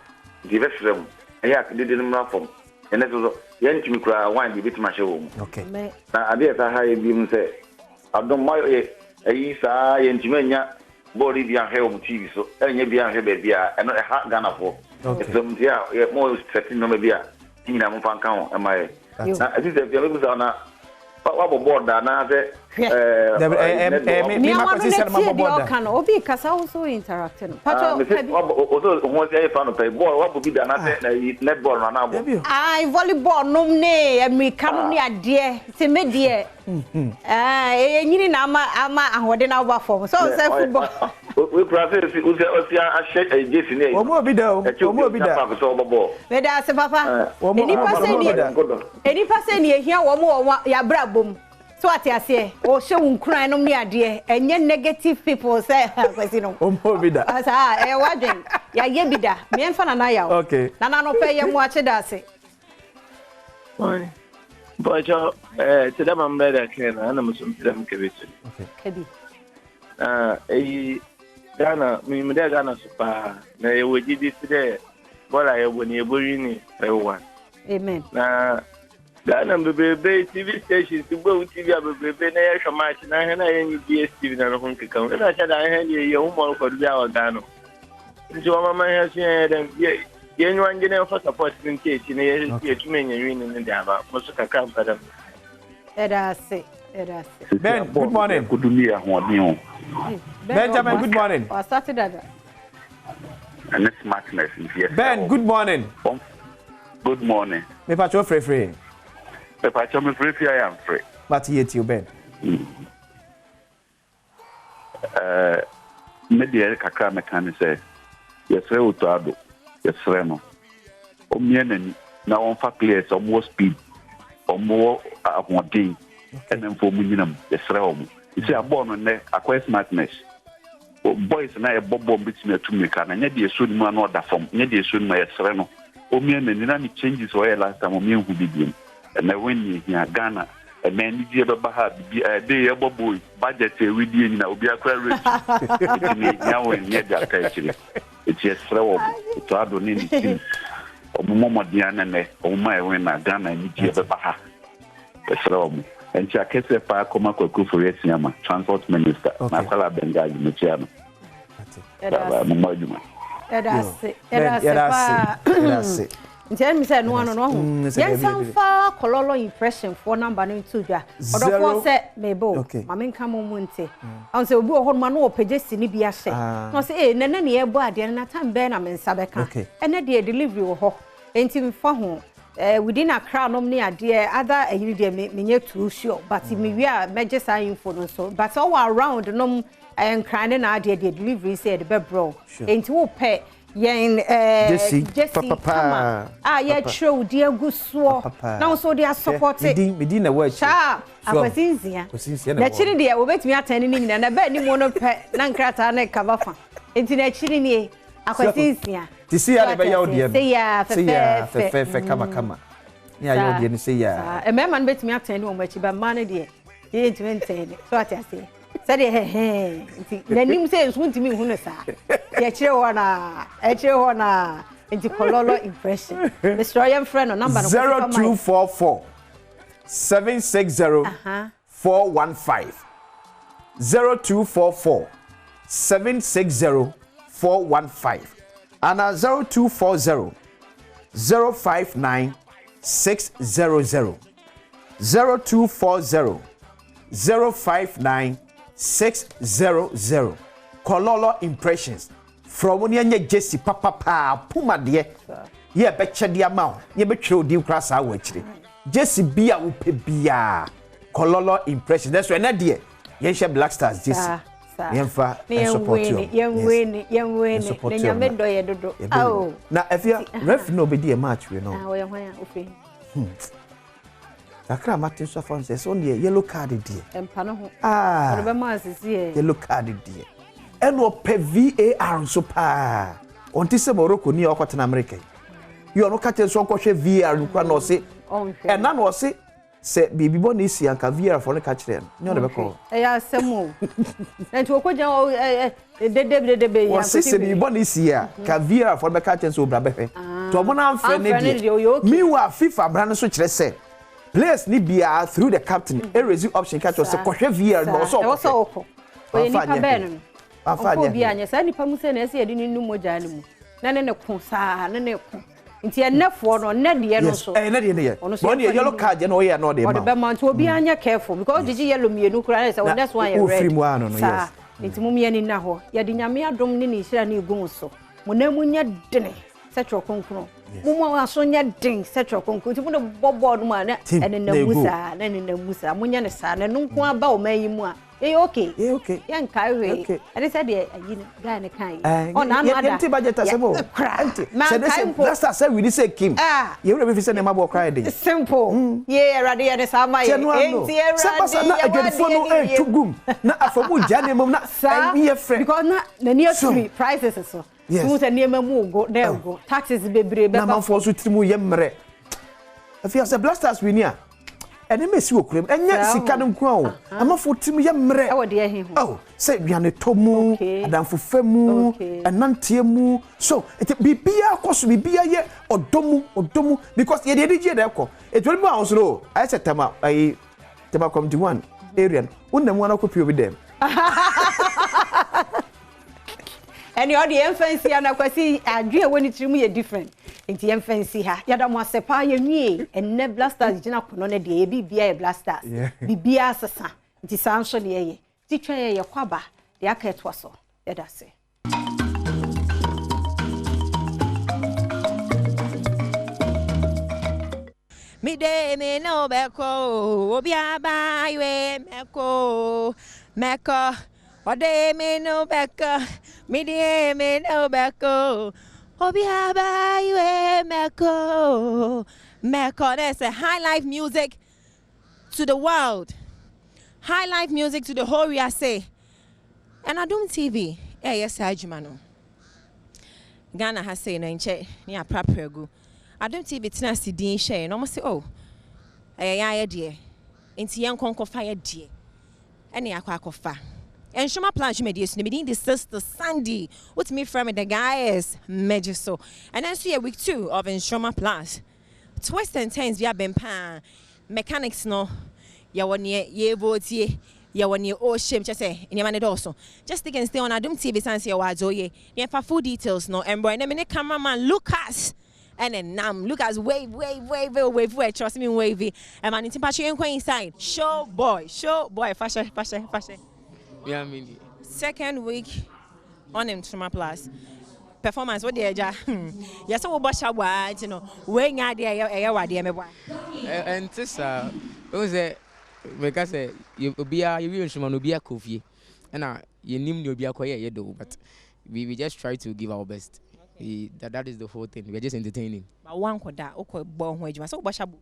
Divesrem. Ya dide no ma form. Ene so yen timi kura wan bi bitima hye wo mu. Okay. Na ade ta ha ye bi mu se Adom mayo e sa yen timi anya body bi ahwe wo TV so enya bi ahwe be bia eno e ha Ghana fo. Okay. So mtia ye mo setting no me bia nyina mo fan kan o ma ye. Na adi se bia me bu za na wa board da na se me ma ko se ma board da obi kasa also interacting pato also won say fan no play ball wa bi da na se netball na bo volleyball no ne America no ne ade se me de nyini na ama ahode na over form so say football we process we a share jesi ne o mo bi da me da se papa eni pase ni ehia wo mo ya brabom so atiase o hye wunkran no me ade enye negative people say kwesi no o mo bi da asa wadwen ya ye bi da me enfa na ya okay na no pe ye mu ache da se oi bojo today my brother can na musum film kebetu okay kebi Ghana mi me Ghana super na ye woji di today bola ye woni e bori ni 1 amen na Ghana bebe TV stations go TV bebe na ye show match na he na ye ni DSTV na no nkeka na cha da he ye hu mo ko bia wa Ghana nti wa mama he so ye dem ye nyu anje na for support ni ke chi na ye tumi nya wi ni ndi aba mo so kakra mpadam era se Ben, good morning. Benjamin, good morning. And it's smartness. Ben, good morning. Good morning. Me pacho free. Me pacho me free, I am free. But yet you, Ben. Me dear kakra mechanic say, yes, Utado, yes, Reno. Omieneni, now on fact players or more speed, or more one day, and then for minimum, yes, Reno. You see, a born on there, acquire smartness. Boys and I bob between two make and yet the soon man order from yet the soon my Sereno. Omian and changes where last time Omian who begin. And I win here Ghana. And then the other Bahad be a day a boy budget with you now be a query rich. Now and yet that actually. It's just slow to add on anything. Or Mama Diana or my win at Ghana and the other Bahad. That's wrong. And Chakese pa koma kwa kufuri sinyama transport minister nakala bengaji mchiano mumajuma edase ntiyani misa no ano no ho yensamfa kololo impression for number no ntudwa odofo se mebo mamenka momunte on se obi ohon ma no opagesi ni bia hye no se nene ne ebo ade na tambe na mensa beka ene de delivery wo ho enti mfa ho within a crown of near dear other a unity me too sure, but me are major info so but all around no and crying and idea the delivery said bebro into pay yen Jesse papa yeah true dear good swore now so they are supporting within a word sharp I was easier the chili dear will bet me attending and I bet you want to pay nankrata and cover fan into the chili I was easier. To see how they are there. Say yeah, kama. Yeah, you say yeah. A man bet me attend one which by money dear. He ain't maintain. So what I say. Said hey. The name says won't me who knows. Echewana. Into Kololo impression. Mr. Royal friend or number 0244 760 415. 0244 760 415 and 0240 059 600 0240 059 600 Kololo impressions from Onyanya Jesse papa puma de ye beche de amount ye betwe odi krasa awachire Jesse bia upe bia Kololo impressions that's why na de ye share Black Stars Jesse Yemfa support you. Oh. Now if you ref no be the match we know. Akra Martin so far says only yellow card there. Empa no ho. Yellow card there. And no pe VAR so pa. Onti se Morocco ni okota na America. You no catch so kwhwe VAR no kwa no say. And na no say se bibi bo na isi anka VAR for no catch them. Ni o de be call. Ya asemo. Na ti okoja de ya. Se bibi bo na isi ya ka VAR for be catch them so bra be hwe. To mo na amfre ne die. Me wa FIFA bra no so kire se. Players ni bia through the captain a resume option catch us kwhwe VAR no so. E so oko. We ni pa be no. Afanya. Obi anya sa ni pa mu se na ese yedi ni nu moja ni mu. Na ne ko sa na ne ko. Nti enefo no ne de no so. Na de ne ye. One yellow card je no ye no de ma. O de be man to obi anya careful because digi yellow mienu kura na say well that's why you red. O free mu ano no yes. Nti mu mieni na ho. Ye de nyame adom ni ni hira na egun so. Mo na mu nya dene. Setro konkron. Mo mo aso nya den setro konkron. Nti mo de bobo no ma na ene na musa na na musa. Mo nya ne sa na nko aba o man yi mu a. Okay. Yeah, okay. Yan kai we. And said the guy ne kai. Oh na no ada. Empty budget asemo. Empty. That's say we say Kim. You will be say na mabo cry dey. Simple. Yeah, ready and say am I. Empty ready. Say na adwefo no to gum. Na afamu jane mom na me friend. Because na near three prices so. You say near mu go there go. Taxes bebre be. Na man for so trimu yemre. Afia say blasters we near. And mesi okrem enya sika no nko o amafo tim ye mre e wode ahi ho oh say biane tomu adamfo famu anantie mu so it bibia akoso bibia ye odomu because ye dey je dey ko it will be house no I said tema come to one area unna mu anako pio bi dem and your the emphasis na kwasi adwe woni trimu ye different nti yem fancy ha yada mo asepa yenwie enne blasters gina kono ne de bibia e blasters bibia asesa nti sanso ne ye ti twa ye kwaba de aka etwa so yada se mi de me no beko obi aba iwe meko ode me no beko mi de me no beko obi aba iwe meko that's a high life music to the world, high life music to the whole USA. And Adom TV yes ajumano Ghana has say no nche ni aprapregu Adom TV tina si din share no mo say oh ya de enti yen konkofa ya de ene akwa and Shoma Plan she made yes to me the sister Sandy what me from the guys Mejiso and then see week 2 of Shoma Plus twist and turns we have been pan mechanics no ya won ye vote ya won ye oh shame just say in your also just stick and stay on Adom TV sans your words oh ye for full details no and boy me cameraman Lucas and then Lucas wave trust me wavy and man inside show boy fashion yeah mean second week on him Shoma Plus performance what dey ja yes we bosh agba you know we nya dey wa dey me boy and this we say because you obia you Shoma no bia kofie and you nim no bia koye do but we just try to give our best. That is the whole thing. We are just entertaining. But one koda oko bo ho adwuma so bosh agbo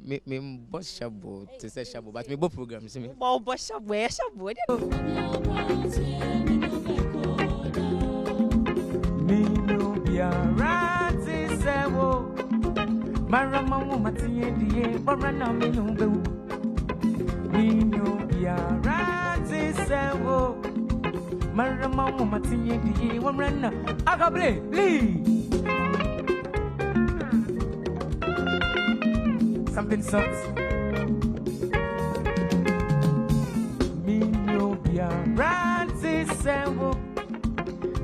me bosh agbo to say shabo but me bo program see me bo bosh agbo e shabo Rati sewo marama wo matie die borana me no be we no bia rati sewo marama wo matie die borana agable something sucks me no bia rati sewo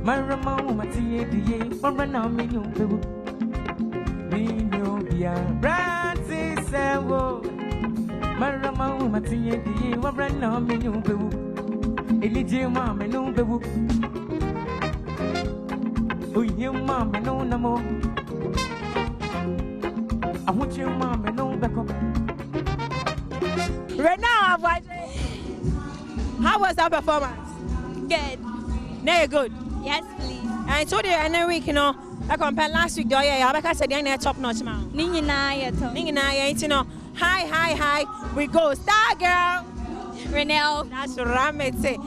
marama wo matie die borana me no be we no bia rati sewo marama wo matie die borana me no be elije ma me no be oye ma me no namo ahuche ma me no beko right now how was our performance? Good. No good. Yes, please. I told you every week, you know, I compared last week, I said, you're top notch, man. You know, hi, we go, star girl. Renelle. That's Ramete.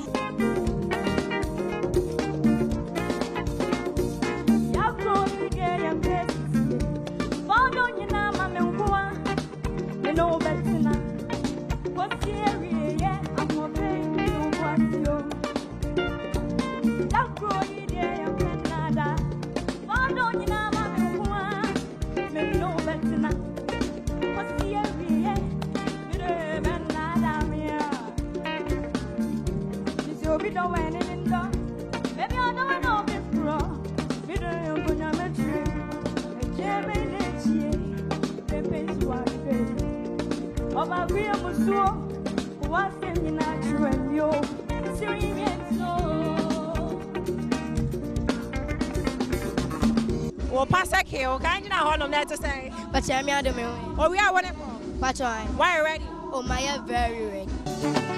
Well, Pastor K, can you not hold on there to say? But I'm here to me. Oh, we are one of them. Why are you ready? Oh, my, very ready. Yeah.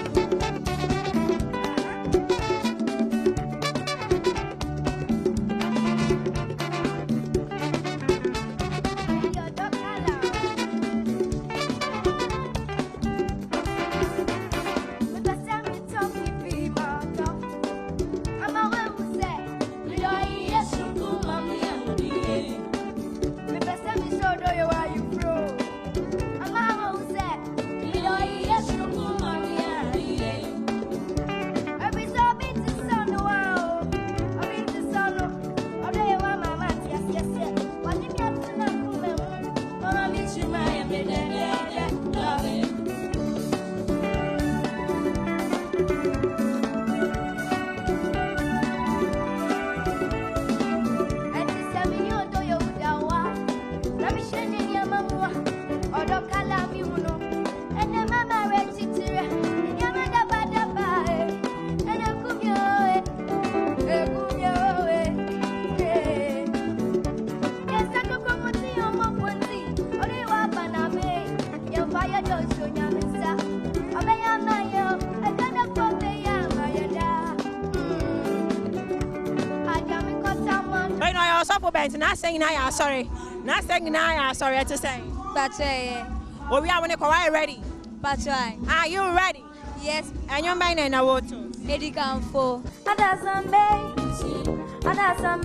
When I was up for bent, not saying I am sorry. Not saying I am sorry to say. But oh, we are when you ready. But are you ready? Yes. And your mind and I want to. Eddie come for. And as a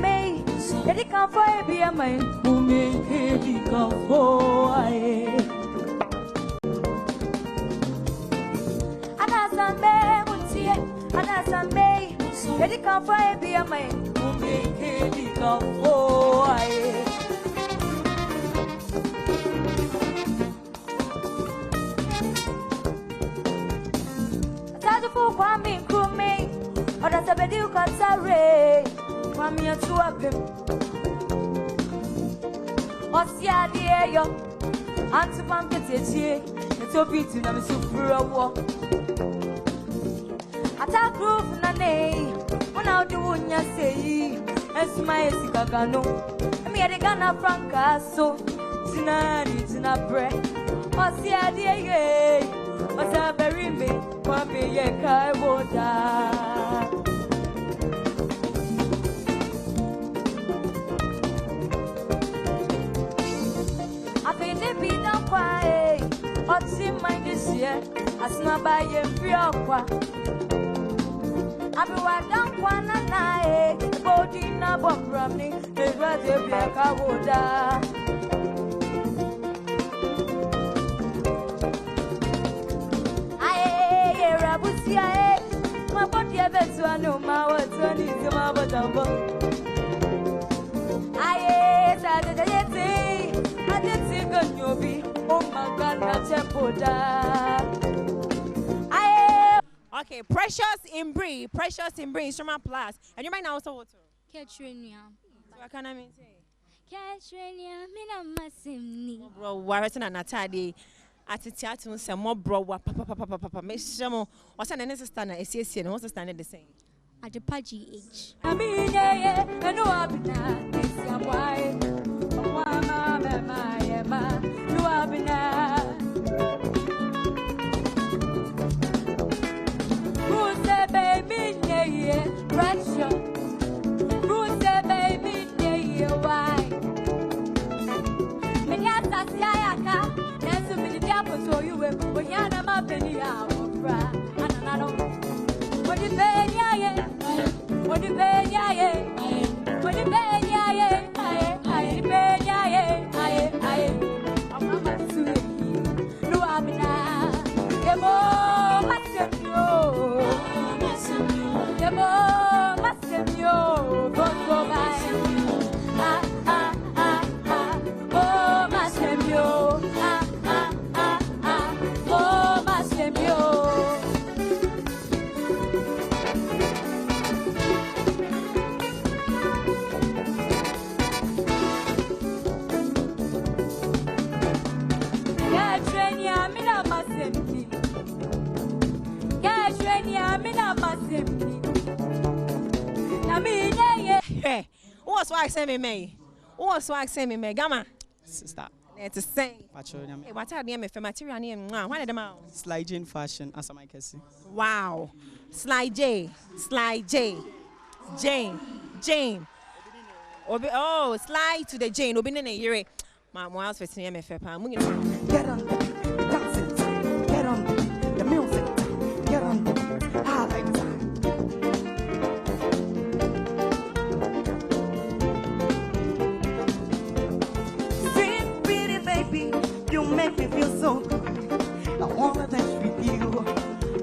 May. Eddie come for a beer man. Who make Eddie come for. And as a May, what's here? And as a May. Eddie come for a beer man. Who make Eddie come for. Kwame Kume, or that's a bedu Katsare, Kwame to a pim. Osia dear yo, Auntie Pampet, it's so pretty, I'm super a walk. Attack roof Nane, when I'll do one ya say, and smile Sikagano, and me at the Ghana Franca, so Tina bread. Osia dear ye, what's a very big. Papi ye kai woda. I been the beat up by what's in my this year. As my buy ye free aqua. I be what down one and I body na bomb from me. They rather be a kawoda. My body ever to a no more, turn into my bottom. I didn't think on your be. Oh my God, not tempo da. Okay, precious in Bree, instrument plus. And you might now also water. Katrina. What can I mean? Katrina, Mina Massimni. Bro, Warren and Natadi. At the theatre, some more bro, papa, Miss Shamo, or send an assistant, a CSC, and also standing the same. At the Pudgy age. I mean, yeah, I know I'm not. It's your wife. Oh, my, no, I'm not. Who's the baby? Yeah, pressure. Who's the baby? Yeah, why? And yes, I see I can't. So you were when you're not penny out of cry. And I don't what you pay, yeah, what you pay, yeah, what you pay, yeah, I mama to no, I'm not. The more must the more must don't go by. Oh, must Hey, what's why send me? What's why send me, Gamma? Sister. It's the same. Hey, what are the material name? One of them out. Sly Jane fashion, as I can see. Wow. Sly J. Jane. Oh, Sly to the Jane. Obi na yere. My house for me MFP. Get on the dancing, get on the music, get on the highlight time. Sweet pretty baby, you make me feel so good. I wanna dance with you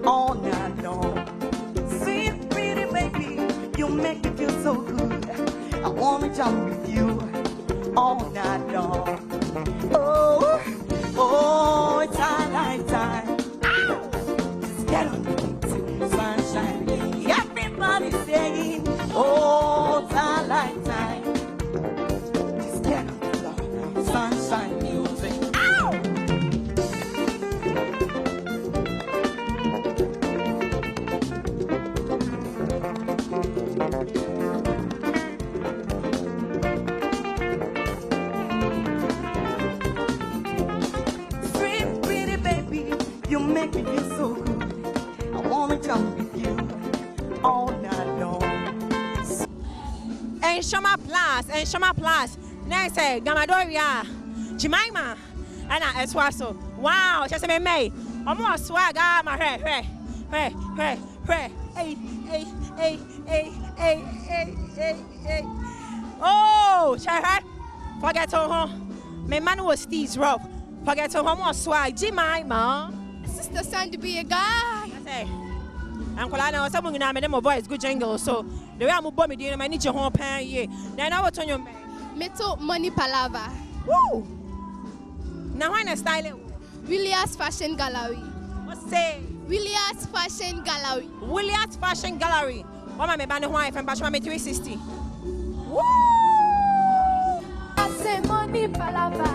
all night long. Sweet pretty baby, you make me feel so good. I wanna jump with you all night long. Oh, it's highlight time. Just get on the sunshine. Everybody's saying, oh, it's highlight time. Just get on the sunshine music. You make me feel so good. I wanna jump with you all night long. and Shoma Plus. Next, Gamadoria, Jemima, and Eswaso. Wow, just a May. Almost swag, my hair. Hey. Oh, Shahad, forget home. My man was Steve's rough. Forget home or swag, Jemima. Sister Sandy be a guy. Uncle Anna or someone in my voice, good jingle. So the way I'm a bomb, I need your home pan ye. Then I will turn your Metal money palava. Woo! Now I'm style Williams Fashion Gallery. What's say? Williams Fashion Gallery. Williams Fashion Gallery. Mama me band wife and Bashma me 360. Woo! I say money palava.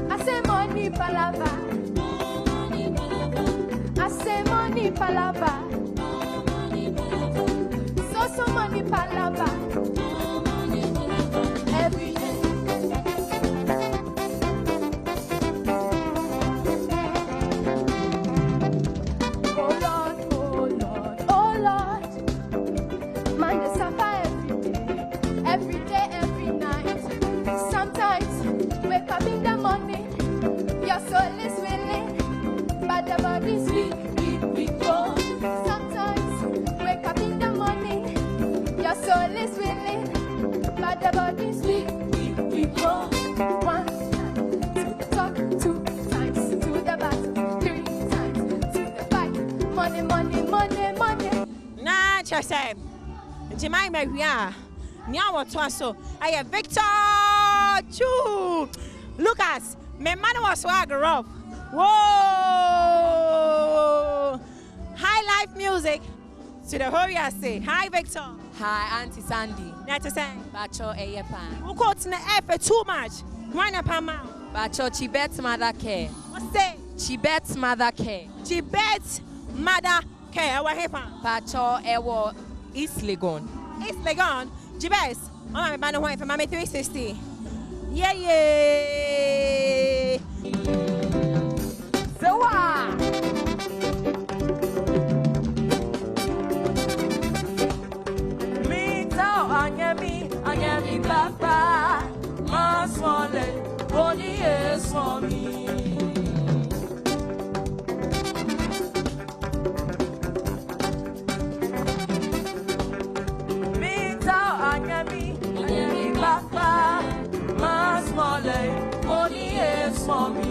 I say money palava. I say money palava. So money palava. Every day. Oh Lord, man they suffer every day, every night. Sometimes wake up in the morning, your soul is willing, but the body's weak. Sometimes wake up in the morning, your soul is willing, but the body's weak. One time to the top, 2 times to the back, 3 times to the fight. Money. Nah, just say, Jemima, we are. Now what was so? I am Victor. Choo. Lucas, my man was swagger up. Whoa! High life music. To the hurry, I say. Hi, Victor. Hi, Auntie Sandy. That's say. Bacho Eyepan. Who caught in the air for too much? Why not Pama? Bacho Chibet Mother Care. What's say? Chibet Mother Care. Chibet Mother Care. What happened? Bacho Ewo East Legon. East Legon. Chibet. I'm a band wife for Mammy 360. Yeah. So what? Anyami papa, my swale, only is for me. Anyami papa, my swale, only is for me.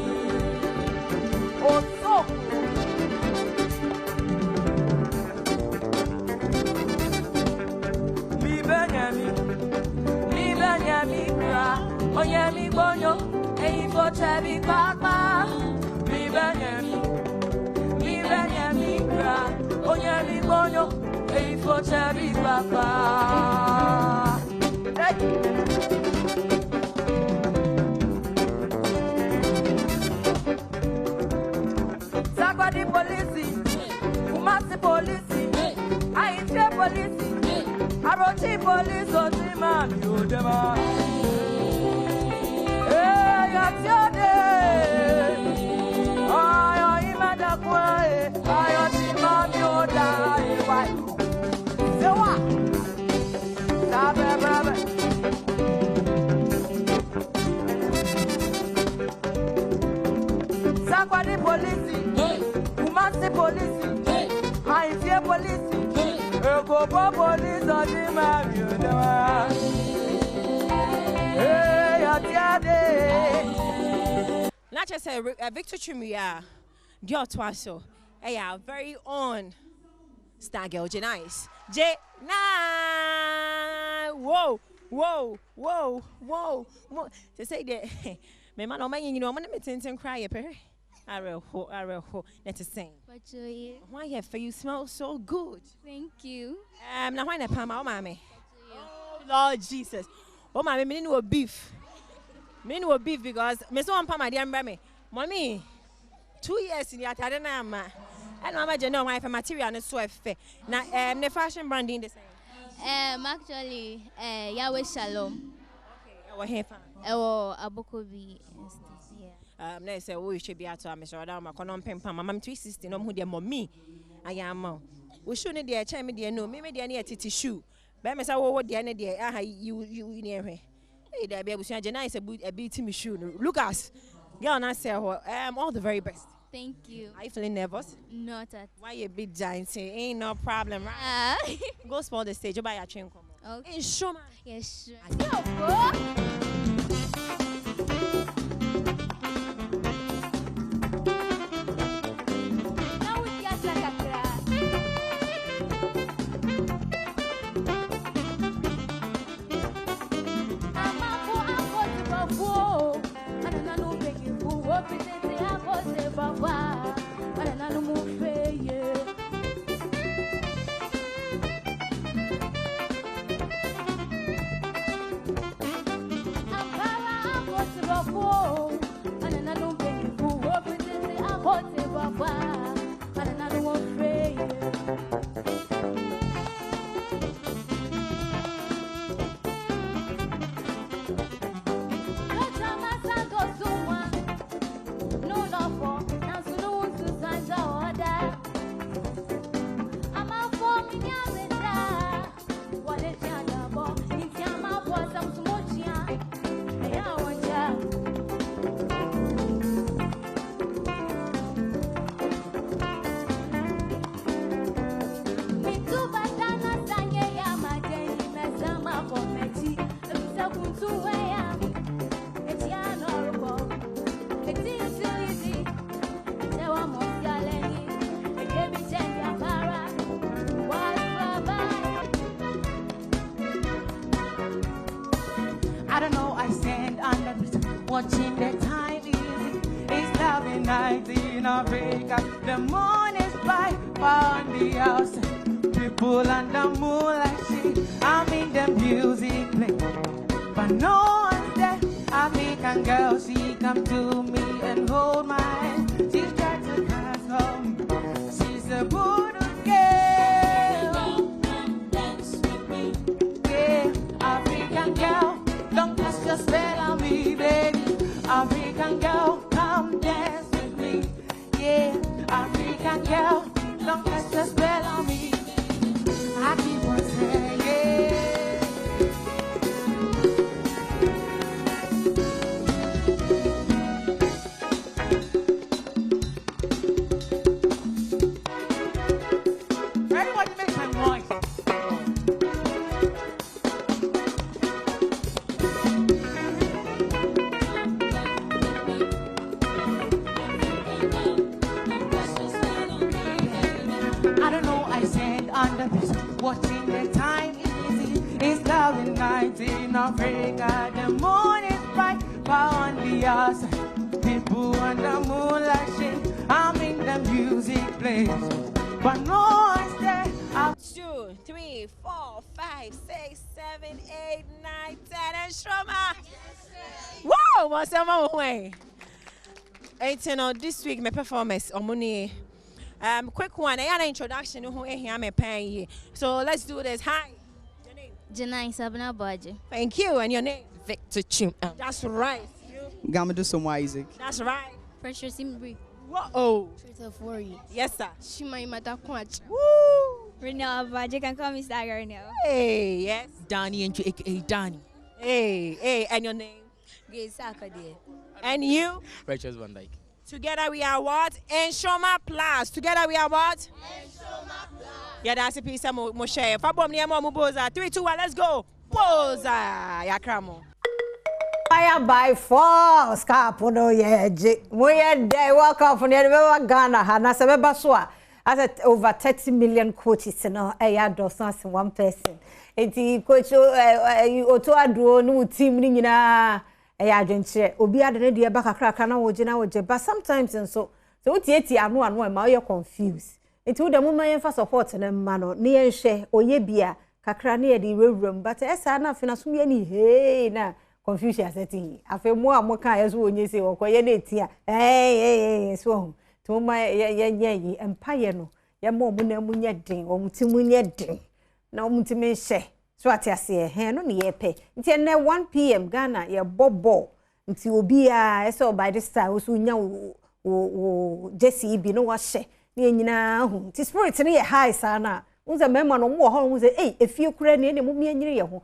Oh, so. Onyemi bonyo, eifo chebi papa. Mi benyemi gra. Onyemi bonyo, eifo chebi papa. Sakwadi polisi, Kumasi polisi, Aiche polisi, Arochi polisi, Otima mi odema. Sakwadi polisi, Kumasi polisi, Haiti polisi, Ekopo polisi, Odima Miodema. Hey, Atiade. Not just say Victor Chimia, Dio Twaso, our very own star girl, Janice. Whoa. To say that, my man, oh man, you know, I'm gonna make him cry a pair. I will ho. That's the same. Why you for you smell so good? Thank you. Now why not Pama, mommy? Oh Lord Jesus. Oh mommy, me no beef. Me no beef because me so on Pama dear me. Mommy, 2 years in the Atadana ma. And mama just know why for material and so fair. Now the fashion branding the same. Actually, Yahweh Shalom. Okay, our hair fan. Abokobi. They say we should be out to Mr. Adama, Conon Pempa, Mamma 360, no, who dear mommy. I am. We shouldn't dear chime dear no, maybe dear near Titi shoe. me say wo de na de aha you near here. Hey, there be abusuan je na is a bit me shoe. Lucas, girl na say all the very best. Thank you. Are you feeling nervous? Not at. Why you big giant? Ain't no problem, right? Go spoil the stage. Buy your train come. Okay. Hey, sure, man. Yes, sure. I don't know, I stand under this, watching the time it's 11:90 in Africa. The moon is bright on the outside. People under moonlight shade. I'm in the music play, but no one's there. African girl, she come to me and hold my hand. She's got to pass home. She's a Buddha girl. Dance with me. Yeah, African girl. Don't cast your spell on me, baby. African girl, come dance with me. Yeah, African girl, don't cast your spell on me. I keep on saying, everybody make some noise. I don't know, I stand under this, watching the time easy. It's 11:19 Africa. The moon is bright, but on the outside, people under moonlight shade. I'm in the music place, but no one's there. 2, 3, 4, 5, 6, 7, 8, 9, 10, and Shroma. Wow, what's the way? 18 this week, my performance on money. Quick one, I had an introduction who I'm paying. So let's do this. Hi. Your name? Janai Sabina Baji. Thank you. And your name? Victor Chim. That's right. Gamadu Somo Isaac. That's right. Pressure Simbri. Whoa. Truth of worry. Yes, sir. Shima Mata Quach. Woo. Renal Baji can call me Stagger now. Hey, yes. Danny and you, aka Danny. Hey, and your name? Gay Saka dear. And you? Precious Van Dyke. Together we are what? Enshoma Plus. Together we are what? Enshoma Plus. Yeah, that's a piece of Moshe. Fabom niya mo muboza. 3, 2, 1, let's go. Boza. Yakramo. Fire by force. Kapono yeje. Moye day welcome from the Ghana. Hana sebeba soa. As over 30 million coaches no. Eya dosan one person. Eti coach oto adwo no team ni nyina. Eya adwenche obi adene de ba kakra na woje na woje but sometimes so utieti anu e ma you confused enti wo de mo man fa support na ma no ne yen hwe oye bia kakra na ye de rewuram but esa na afina so me ni hey na confusion aseti afa mu amoka yeso onye se okoye na etia so to ma ye empire no ye mo mu na mu nye den o muti mu nye den na o muti me hwe so atiase he no ne ye pe nti ene 1 PM Ghana ye bobo nti obi a eso by this time so nya wo Jesse bi no wa hye ne nyina hu nti spirit ne ye high sana unza mema no mo ho unza efie kura ne mu mianyire ye ho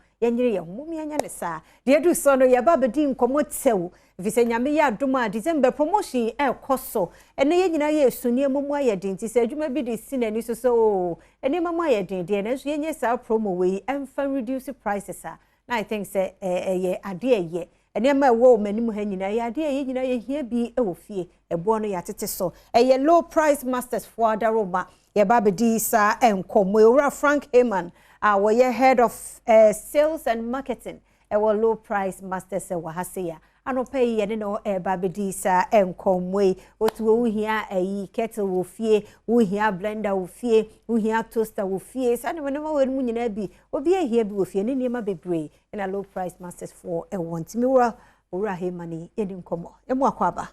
mu mianya ne saa de edu so no ye ba bedi nkomo tsew vise nyame ya adoma December promotion koso ene ye nyina ye suni emu ayedin ti se adwuma bi de sinani so ene mamu ayedin de na so ye nye saa promo we emfa reduce prices na I think say ye ade ye ene ma wo manimu ha nyina ye ade ye nyina ye hia bi wo fie ebo no ya tete so ye low price masters for adaroma ye ba bedi sa enkomo ewura Frank Heyman we ye head of sales and marketing we low price masters wa haseya anope ye ne no ba bedi sa enkomwe otu wo hia kettle wo fie wo hia blender wo fie wo hia toaster wo fie sa ne ma wo nyina bi obi ehia bi wo fie ne niema bebre na low price masters for want me wura he mani yedi nkomo emu akwaba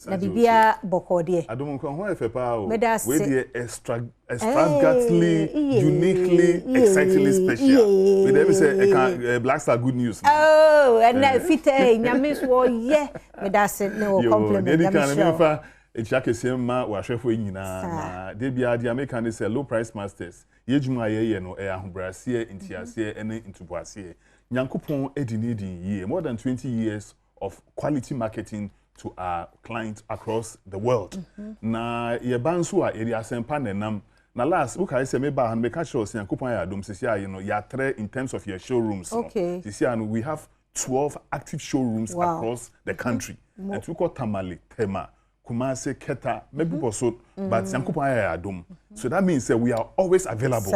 na bibia bokode Adom nko ho efepa o we dey extravagantly uniquely excitingly special we dey say Black Star good news and na fite nyame so ye me da se no compliment nyame fa echakese ma wa hwefo nyina na de bia de American say low price masters yejuma ye no ahobrase intiase ene intubuase nyankopon edinidi ye more than 20 years of quality marketing to our clients across the world. Na ye banso a area sempa nenam na last we kai say me ba han me catch us Yankopon ya Adom sisi you know ya three in terms of your showrooms. Okay. Sisi and we have 12 active showrooms across the country. And we call Tamale, Tema, Kumase, Keta, maybe Boso, but Yankopon ya Adom. So that means that we are always available.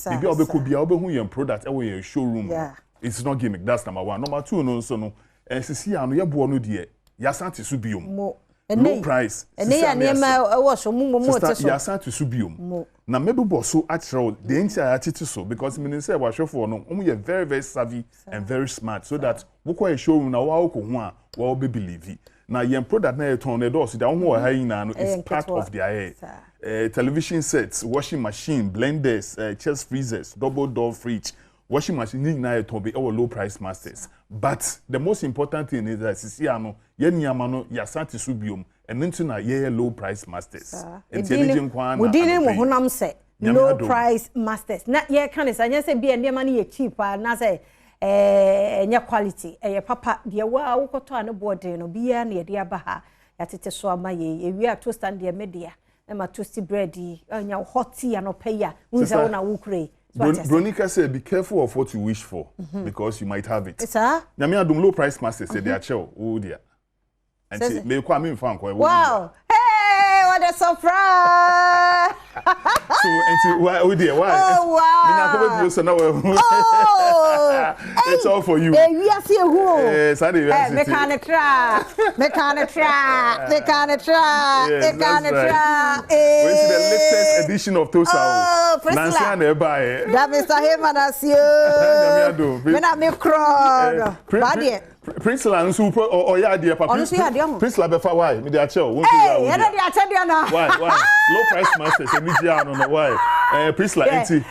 Maybe obe could be obe who your product or your showroom. Yeah. It's not gimmick. That's number one. Number two, no so no. Sisi and ya buonu die. Yasanti subium. Low price. Ene ya niema wo so mu te so. Yasanti subium. Na maybe boso actual the entire attitude so because meaning say wa shofo no you very very savvy and very smart so that woko e showroom na wa ko ho a wa be believe. Na yen product na e turn the door so that ho ha yin na no is part of their television sets, washing machine, blenders, chest freezers, double door fridge. Washing machine need na to be our low price masters. But the most important thing is that sisi ano ye niamano ya santi subium and into na ye low price masters. Intelligent kwana. We dealing with honam say low price masters. Na ye kan say anya say be ndema na ye cheap na say nya quality ye papa de wa wokoto an board no bia na ye de aba ha ya tete so ama ye wi a toast and de media e ma toasty bread anya hot tea anopeya unza wona wukure. Bronica said, be careful of what you wish for because you might have it. Sir? Nyame adom low price masters say they are chill. Oh dear. And me kwa me fan kwa. Wow. Hey, what a surprise! So why oh dear why? Oh wow. Oh. It's all for you. We are see who. Yes, I do. Me can try. When see the latest edition of Tosa. Oh, Nancy and Ebae. That Mr. Heyman as you. Me na me crowd. Bad Prince Lan super or ya dear papa. Prince La befa why? Me dey achel. Hey, you dey achel there now. Why? Low price masters media no why. Prince La enti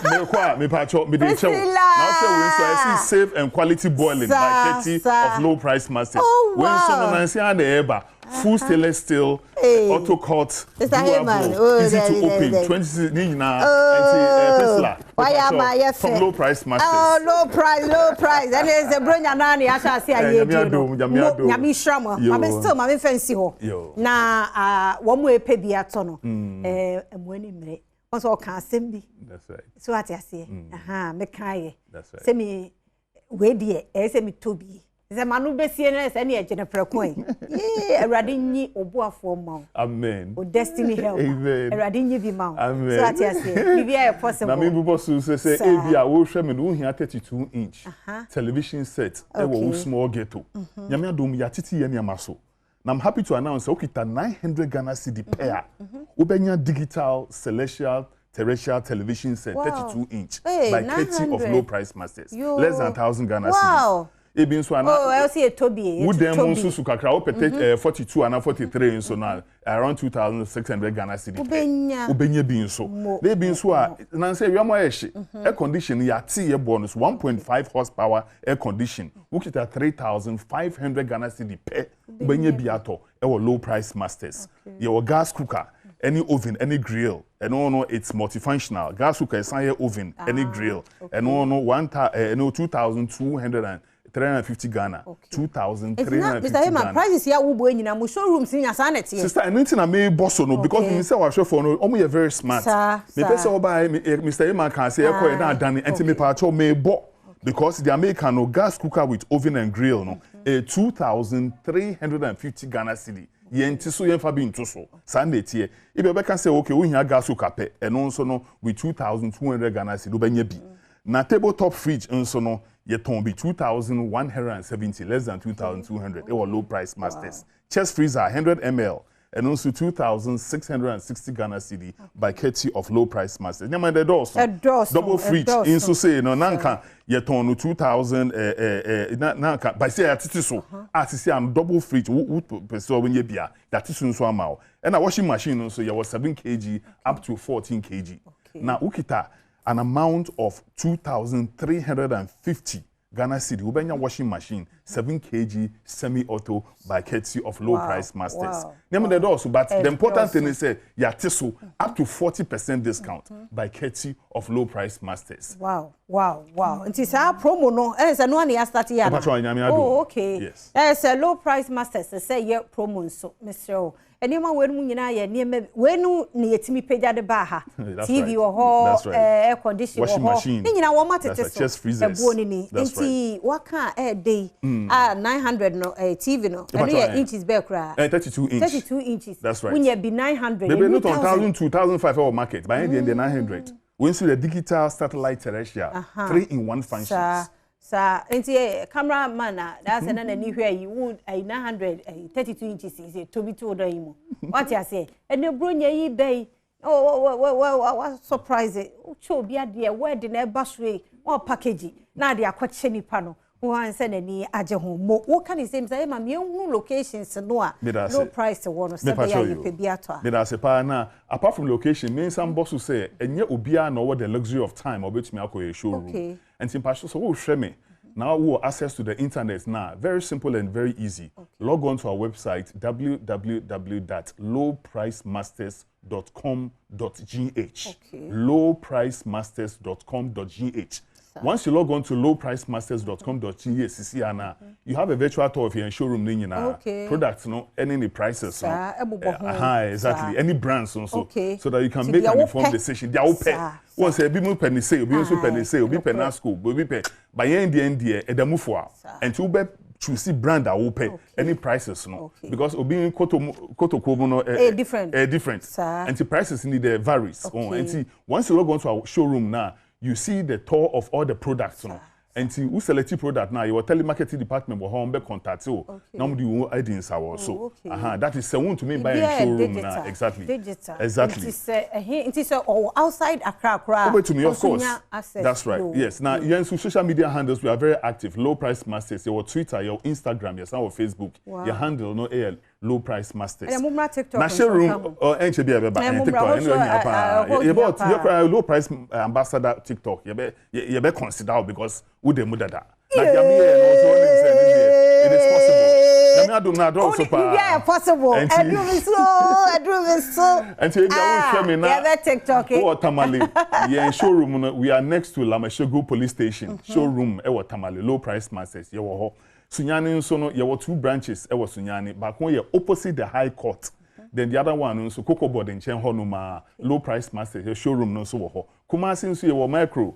me kwa me pacho me dey achel. Now say we so I see safe and quality boiling by 30 of low price masters. When so no Nancy and Eba full stainless steel auto cut easy to open 20 nina Tesla from low price masters. Oh, low price that is the bronya nani asa see aye nyami shramo mami fancy ho na wo mo epe bi ato no emwani mre onso ka asem bi that's right so ati ase me kaye se me we die se me tobi ze manu besie na se na ejene prekon Awurade nyi obuafo ma amen o destiny help amen Awurade nyi bi ma amen so ati ase bibia possible na me bubo so say e bia wo hwe me no hia 32 inch television set e wo small ghetto nyame adom ya titi ye niam so na I'm happy to announce okita 900 Ghana cedi pair ubenya digital celestial terrestrial television set 32 inch by 30 of low price masters less than 1,000 Ghana cedis. Ebi nso ana I see a Toby. Would them nso su kakra o pete 42 and 43 nso na around 2,600 Ghana cedi. Ubenya bi nso. They bi nso a na say we am ahye air condition ya ti ye bonus 1.5 horsepower air condition. Ukita 3,500 Ghana cedi per ubenya bi ato e wo low price masters. Your gas cooker any oven, any grill. And no, it's multifunctional. Gas cooker is oven, any grill. And no, 2,250 Ghana. 2,350 Ghana. Prices here will be in a showroom seeing a sanity. Sister, and anything I may boss no because you say show for no, you're very smart. Me person by Mr. Emma can say I done and me pacho may bo because the American no gas cooker with oven and grill no a 2,350 Ghana cedi. Yenti so yen fa bi nto so Sunday tie e be can say okay we here gas cooker pe and also no with 2,200 Ghana cedi obenya bi na tabletop fridge nso no ye ton bi 2,170 less than 2,200 it was low price masters. Chest freezer 100 ml and also 2,660 Ghana cedi by courtesy of low price masters. Nyama the doors double fridge in so say no nanka ye ton no 2,000 nanka by say atiti so atisi am double fridge wo person when ye bia that is so amount and a washing machine so ye was 7 kg up to 14 kg. Now ukita an amount of 2,350 Ghana cedi ubenya washing machine 7 kg semi-auto by courtesy of low price masters. Name the also, but the important thing is say yatiso up to 40% discount by courtesy of low price masters. Wow. It is our promo no. It's a no one here starting here. Oh, okay. Yes. It's a low price masters. Say yeah promo so, Mr. Anyone when you na ye near me when you yetimi page the baha TV or air conditioner washing machine. You know what matter just freezers. Inti what can a day 900 no TV no and yeah inches back 32 inches. That's right. When you be 900 maybe not 1,000 2,500 our market by the 900 when see the digital satellite terrestrial 3-in-1 functions. Sir, cameraman, that's another new where you would a 932 inches is a to be told him. What I say, and you bring ye bay. Oh, surprise! Show be a dear wedding a busway or packaging. Now they are quite shiny panel. Who send any aja home. What can you say? I'm a new locations and no price to one of the apart from location, means some boss who say, and yet Ubia know what the luxury of time or which me a showroom. Okay. And some passion so share me. Now we have access to the internet now. Very simple and very easy. Okay. Log on to our website www.lowpricemasters.com.gh. Okay. Lowpricemasters.com.gh. Once you log on to lowpricemasters.com.gh, you have a virtual tour of your showroom. Products, any prices. Exactly. Any brands also. So that you can make an informed decision. They are open. Once a bit penny sale, be also penny sale, be penasco, be pay. By India, a demufua. And to be choose brand that will pay any prices. Because being koto different. And the prices need varies. And see, once you log on to our showroom now, you see the tour of all the products, and see who select product now. Your telemarketing department will home contact you. Now do you ideas also. That is someone to me by a showroom now. Exactly. Exactly. It is outside Accra. Over to me, of course. That's right. Yes. Now, your social media handles we are very active. Low Price Masters. Your Twitter, your Instagram, your Facebook. Your handle no AL. Low Price Masters. Na showroom or NCB TikTok. Your Low Price Ambassador TikTok. You be consider because we dem mudada. It is possible. Yeah, possible. I do so. And so yeah, TikTok. Tamale. Yeah, showroom. We are next to Lamashego Police Station. Showroom. Tamale. Low Price Masters. Sunyani nso there were 2 branches Sunyani back one opposite the High Court. Then the other one nso Cocoa Board in Chenhonuma Low Price Masters showroom no so ho. Kumasi nso ye micro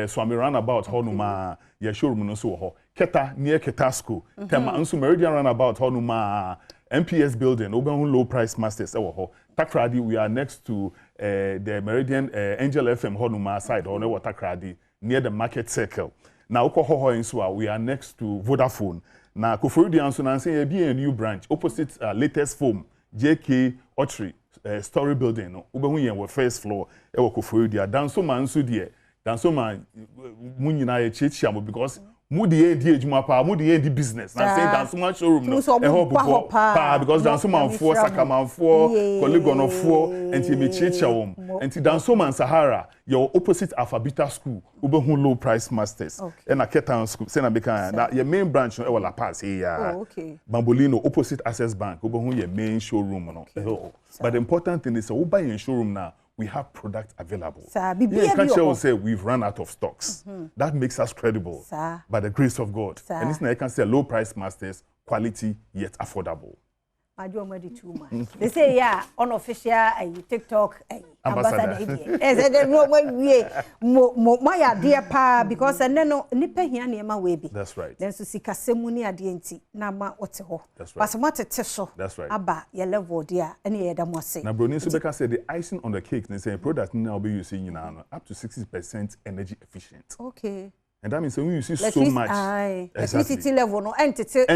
Swami roundabout honuma ye showroom no so ho. Keta near Keta School. Tema nso Meridian roundabout honuma MPS building Oben Low Price Masters ho. Takradi we are next to the Meridian Angel FM honuma side or no Takradi near the Market Circle. Now, we are next to Vodafone. Now, Koforidian Sunanse be a new branch opposite latest foam, JK Otri Story Building. No, Ubehuyen first floor. Koforidia. Dansoma Ansudie. Dansoma Munina Chichiamo because Mudi endi ejuma pa, mudi endi business. Na say dance man showroom no. Help pa because dance man for Sakaman for Polygon for enti me checha wom. Enti dance man Sahara your opposite Alphabeta school ube hu low price masters. And a Ketan school say na beka that your main branch no e wala pass here. Bambolino opposite Access Bank ube hu your main showroom no. But the important thing is we buy in showroom now. We have product available. Can't say we've run out of stocks. That makes us credible by the grace of God. And this I can say low price masters, quality yet affordable. They say yeah, unofficial TikTok ambassador. My idea pa because no nipa hia na ma we bi. That's right. Then so sika semuni ade enti na ma ote ho. That's right. But mate so. That's right. Aba your level there any yeda mo say. Na broni so beka say the icing on the cake they say product now be using up to 60% energy efficient. Okay. And that means when you see so much electricity level no entity up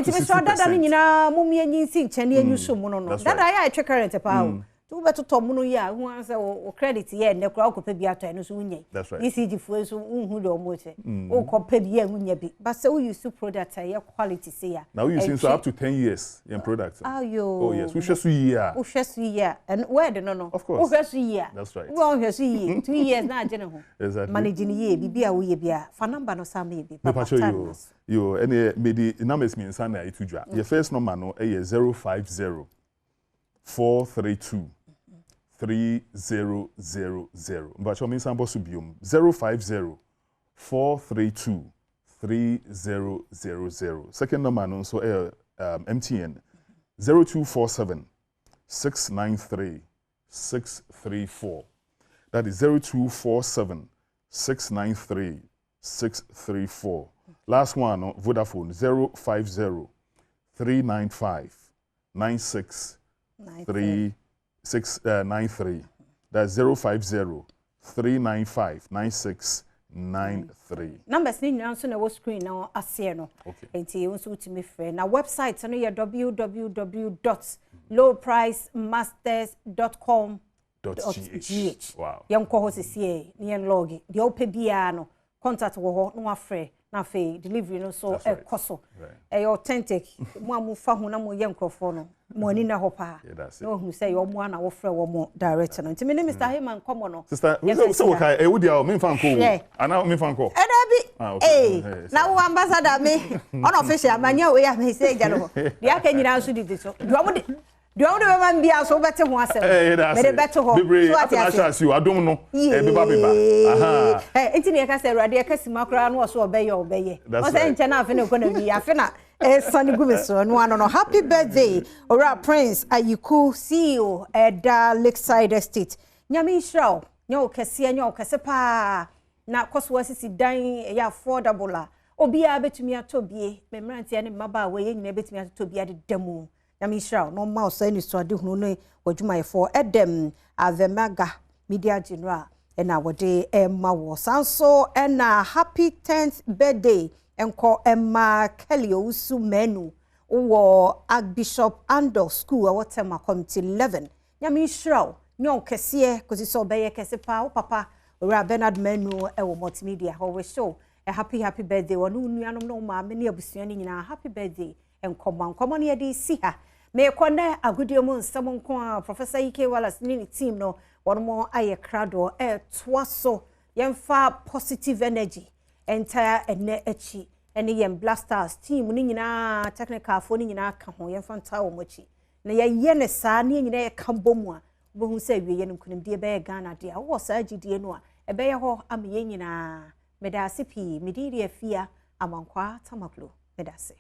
to 60%. Dada ni nyina mumie nyinsi nchene enyu so mu no. Dada ya etwe current pa tu beto to mu no ya hu an say o credit ye ne kura okopa bi ato eno so unye. ECG fo so unhu do mo che. O kopa bi ya unye bi. But say we use product ya quality say ya. Now we using so up to 10 years in product. Oh yes, we should see year. We should see year. And where no. Of course. We should see year. That's right. We on see year. 2 years na agene ho. Exactly. Managing year bibia we bia. Fa number no sa me bi. Papa you any maybe numbers me inside na itudwa. Your first number no e 050 432 3000. But you mean sample subium 050 432 3000. Second number no so MTN 0247 693 634. That is 0247 693 634. Last one no, Vodafone 050 395 9693. 693. That's 050 395 9693. Numbers ni nyina so na wo screen na ase no. Enti won so utimi frɛ na website no ye www.lowpricemasters.com.gh. Wow. Yem ko ho sesie ni en log. De opɛ bia no contact wo ho no afrɛ na fe delivery no so e koso. Authentic. Mo amufa ho na mo ye nkrofo no. Money na hopa. No who say your mo na wo frɛ wo mo director no. Nti me Mr. Heyman komo no. Sister, so okay, e wudi a me fan ko. Ana me fan ko. E da bi. Na wo ambassador me unofficial manya we ya me say jalo. Dia ka nyina so di so. Do you want to be so better who asem? Me de better ho. So at you adom no. Beba. Aha. Enti ne ka say rade ka sima kra no so obeye. O say nche na afi ne ko na bi afi na Sunny Gumiso no ano no. Happy birthday Ora Prince Ayiku CEO Eda Lakeside Estate. Nyame Israel. Nya okese nya okese pa. Na koso asisi dan ya affordable. Obi a betumi atobie. Me mrantie ne maba we ye nyina betumi atobie de demu. Nyame Israel no ma osa ni so ade hunu no wadwumayefo Edem Avemaga Media General ena wode emma wo sanso ena happy 10th birthday enko Emma Kelly Ousu Menu wo Archbishop Ando School awotema committee 11. Nyame Israel nyon kese kosi so beye kese pa papa Ora Bernard Menu ewo multimedia ho we show a happy birthday wonu nuanom no ma me ne abusuani nyina happy birthday enkomo ne yedi si ha me kone agudie mu nsam nko Professor Ike Wallace ni team no wono aye krado twaso yemfa positive energy entire ene echi ene yem blasters team ni nyina technical fo ni nyina ka ho yemfa nta wo mochi na ye ne saa ni nyina ye ka bomu a bo hu se wie ye nkunim de be Ghana de a wo saa gidie no a ebe ye ho am ye nyina medase pi mediri afia amankwa tamaklo medase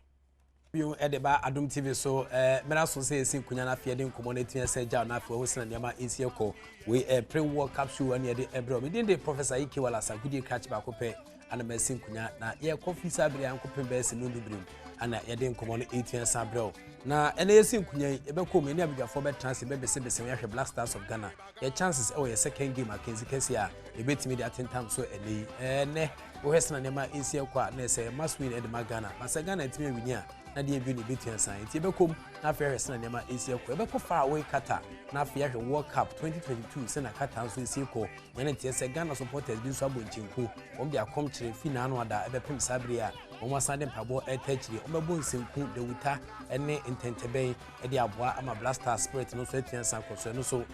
you edeba Adom TV so mera so say sin kunya na fie de community say ja na afo ho sena niama esie ko we pre-world capsule and de ebro me de Professor Ike Wallace agudie catch ba ko pe ana mesin kunya na ye coffee sabire an ko pe be se no dubrim ana yɛde nkɔmɔ no 18 sabrɛw na ɛna yɛsi nkunya ɛbɛkɔ mu ne abidwafo bɛtrans bɛbɛsebɛsɛ yɛhwɛ Black Stars of Ghana yɛ chances ɛwɔ yɛ second game akenzi kɛse a yɛbɛtumi de atentam so ɛnɛ ɛnɛ wo hɛsena nɛma ɛsi ɛkɔ a na ɛsɛ must win ɛde ma Ghana basa Ghana ɛtumi awini a na de ebi ne betua san nti ɛbɛkɔ na afɛ hɛsena nɛma ɛsi ɛkɔ ɛbɛkɔ far away Qatar na afɛ yɛhwɛ World Cup 2022 sɛ na Qatar nso ɛsi ɛkɔ yɛne nti ɛsɛ Ghana supporters bi nso abɔ nkyɛnku wɔn de akɔm kyerɛ fi na ano ada ɛbɛpem sabere a wɔn asande mpabɔ ɛtɛkyire wɔn bɛbɔ nsenku dawuta ɛne ntɛntɛbɛn ɛde aboa ama Blaster Spirit no so atua san kɔ so no so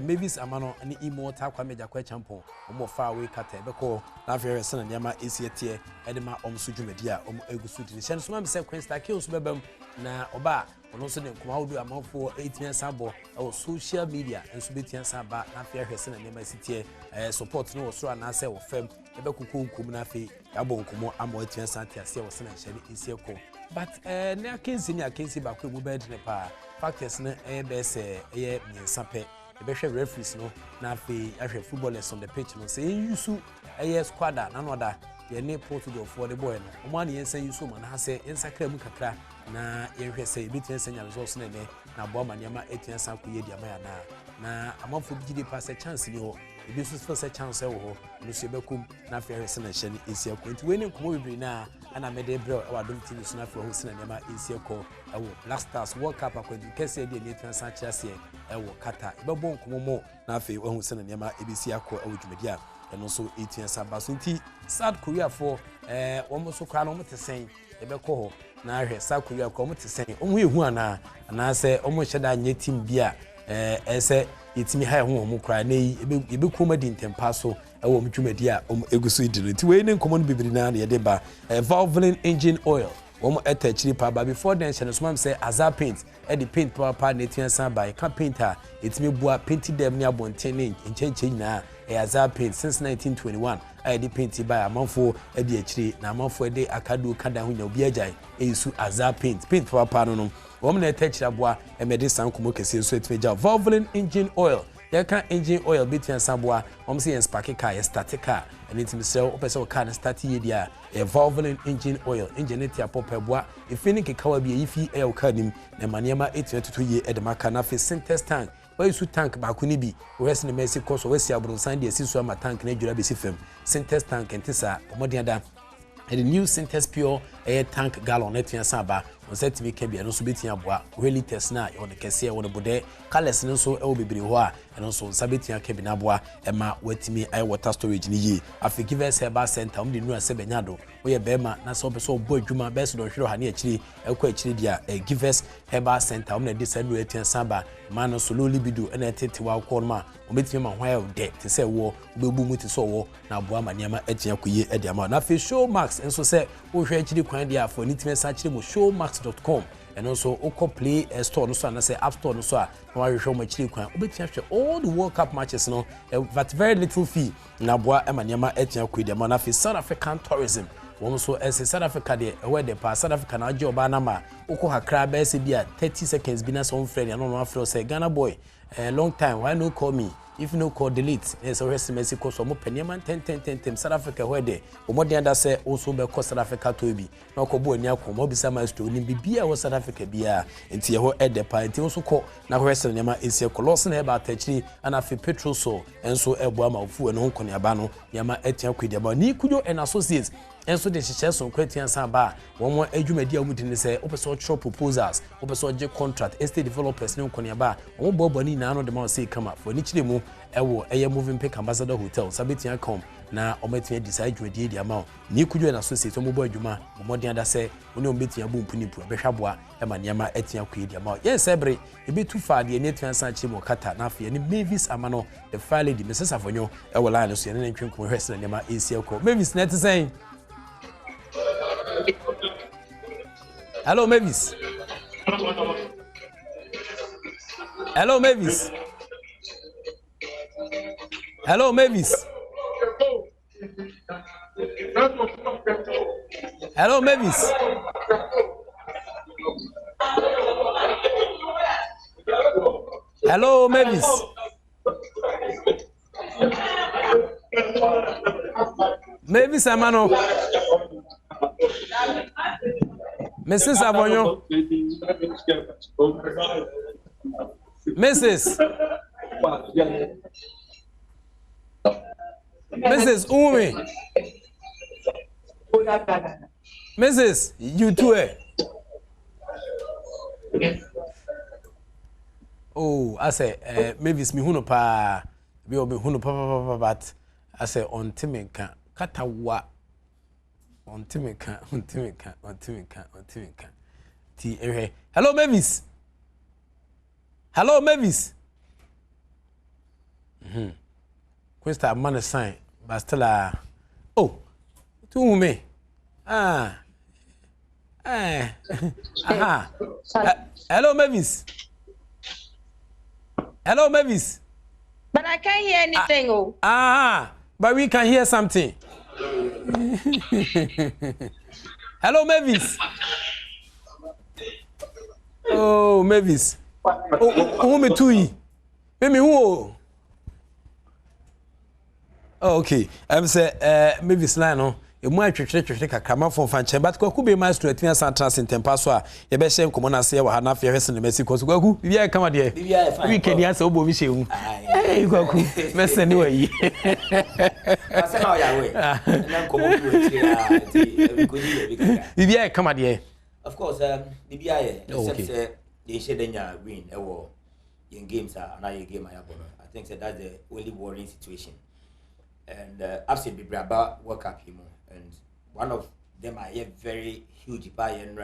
Mavis Amano ne Immortal Kwame Jakwa Champon wɔn far away Qatar ɛbɛkɔ na afɛ hɛsena nɛma ɛsi ɛteɛ ɛde ma wɔn so dwumadi a wɔn egu so di hyɛn so ma sɛ Quinsta Kills bɛbɛm na ɔba ɔno nso de nkɔmɔ ahodoɔ amanfoɔ ɛtia san bɔ ɛwɔ social media nso bɛtia san ba na afɛ hɛsena nɛma ɛsi teɛ support no wɔ soro anaasɛ wɔ fam ɛbɛkɔkɔ nkom na afɛ yabɔ nkɔmɔ ama ɛtia san te aseɛ wɔ sena nhyɛn ɛsi ɛkɔ but ne akensi ne akensi baako emu bɛɛ dene paa factors no ɛyɛ bɛɛ sɛ ɛyɛ mmiɛnsa pɛ ɛbɛhwɛ referees no na afɛ ahwɛ footballers on the pitch no sɛ yɛnyusu ɛyɛ squad a nanoɔda yɛne Portugal for the boy no ɔmo ani yɛnsa yusu ma na ha sɛ yɛnsakra mu kakra na yɛhwɛ sɛ yɛbɛtua sɛ nya results no ɛnɛ na aboa ma nneɛma ɛtua san kɔ yɛ di ama yɛ na amanfoɔ bi gye de pa sɛ chance ni hɔ ebi nso feel sɛ chance ɛwɔ hɔ no so yɛbɛkɔm na afei ahwɛ sɛ na hyɛ no ɛsi akɔ nti wei ne nkɔmmɔ bebree no a ana mede brɛ ɛwɔ Adom TV so na afei hɔ sɛ na nneɛma ɛsi akɔ ɛwɔ Black Stars World Cup akwantu kɛseɛ deɛ ne ɛtua san kyerɛ aseɛ ɛwɔ Qatar ɛbɛbɔ nkɔmmɔ mɔ na afei wahu sɛ na nneɛma ɛbɛsi akɔ ɛwɔ dwumadi a ɛno nso ɛtua san ba so nti South Korea for wɔn nso koraa no wɔn te sɛn ɛbɛkɔ hɔ na ahwɛ South Korea kɔ wɔn te sɛn wɔn yɛ hu anaasɛ wɔn hyɛ da nyɛ team bi a ɛsɛ yɛtumi ha ho wɔn koraa na yɛbɛkɔ mu adi ntɛmpa so ɛwɔ wɔn dwumadi a wɔn egu so di no nti wei ne nkɔmɔ no bebree na yɛde ba Valvoline engine oil wɔn ɛtɛ akyiri pa ba before then hyɛ no so mam sɛ Azar paint ɛde paint papa na etua san ba ɛka paint a yɛtumi bua paint dɛm ne abɔnten ne nkyɛnkyɛn nyinaa Azar paint since 1921 a yɛde paint by amanfo ɛde akyiri na amanfo ɛde akado kada ho nya obi agyan ɛyisu Azar paint papa no wɔn na ɛtɛ akyiri aboa ɛmɛde san komo kɛse so ɛtumi gya Valvoline engine oil yɛka engine oil betua san boa wɔn sɛ yɛn spark car yɛ start car ɛne ntumi sɛ wopɛ sɛ car no start yɛ dia Valvoline engine oil engine te apɔpɛ boa efi ne kekawa bi efi ɛyɛ car nim na maniema etua tutu yɛ ɛde maka na fe synthesis tank wayisu tank baako ni bi wɔhɛs ne mɛsi kɔ so wɔsi abronsan de asi so ama tank na adwura besi fam synthesis tank ente sa ɔmɔden ada the new synthesis pure air tank gallon etua san ba on set me kebia no so betia boa really test na on the kese on the bode colors no so e wo bebre ho a eno so nsa betia kebi na boa e ma watimi air water storage ni yi afi give us herbal center um de nu ase benya do wo ye bema na so be so bo adwuma be so do hwero ha na akiri e kwa akiri dia give us herbal center um na de sanu etua san ba ma no so loli bido na tete wa ko ma o betimi ma hwan e de te se wo bebu mu te so wo na boa ma niam etia koye e dia ma na fi show max enso se wo hwe akiri kwan dia for nitime sa akiri mo showmax.com and also Oko Play Store no so and say App Store no so na wa hwehwe mo akiri kwan obetia hwe all the World Cup matches no at very little fee na boa e ma niam etia koye dia ma na fi South African tourism wɔn so ɛsɛ South Africa de ɛwɔ de pa South Africa na agye ɔba na ma okɔ hakra bɛsɛ bi a 30 seconds bi na so friend ya no no afro say Ghana boy long time why no call me if no call delete yes or SMS ko so mo paniaman 10 South Africa where de omodi anda say also be ko South Africa to bi na ko bo ani akoma obisa master ni bibia wo South Africa bia enti ho ede pa enti so ko na ko hwese nyama esi ko loss na e ba tachiri ana fi petrol so enso ebo ama ofu no nkone aba no nyama etia kwedi aba ni kujo and associates enso de hyehyɛ so kwatian san ba wɔn adwumadi a wɔmudi ne sɛ opɛ sɛ proposals opɛ sɛ ɔgye contract estate developers ne nkone aba wɔn bɔbɔ ni na no de ma say kama for ni kyire mu ɛwɔ ɛyɛ moving pick ambassador hotel sabetia com na ɔmɛtia decide dwumadi di ama ni kujo and associates wɔn bɔ adwuma wɔn de ada sɛ wɔn ne ɔmɛtia bu mpunipu ɛbɛhwɛ boa ɛma nneɛma ɛtia kɔ di ama yɛn sɛbre ebi tu fa de ne tia san kyire mu kata na afei ne Mavis Amano the file lady Mrs. Afonyo ɛwɔ line so yɛn ne ntwe nkɔmɔ hwɛ sɛ nneɛma ɛsi akɔ Mavis net saying hello Mavis. Hello Mavis. Hello Mavis. Hello Mavis. Hello Mavis. Mavis Amano. Mrs. Abonyo. Mrs. Umi. Mrs. You too. Oh, I say, maybe it's me who no pa, be obi who no pa, but I say on Timinka, Katawa, on Timinka. Hello, Mavis. Hello, Mavis. Questa man sign, but still oh, to me. Hello, Mavis. Hello, Mavis. But I can't hear anything. But we can hear something. Hello, Mavis. Oh, Mavis. Oh, me too. Me who? Oh, okay. I'm say Mavis line no. E mu atwetwe kakama fon fan chen but kwaku be master atia santra sentempa so a ye be hye nkomo na se ye wa ha na fe hwese ne mesi koso kwaku bibia kama de weekend ya se obo mi hye hu kwaku mese ni wayi ase na ya we na nkomo bi wetia bibia kama de of course bibia ye except say they share denya win ewo in games na ye game ayabono I think that's the only worrying situation and absent bibraba work up him and one of them are a very huge buy and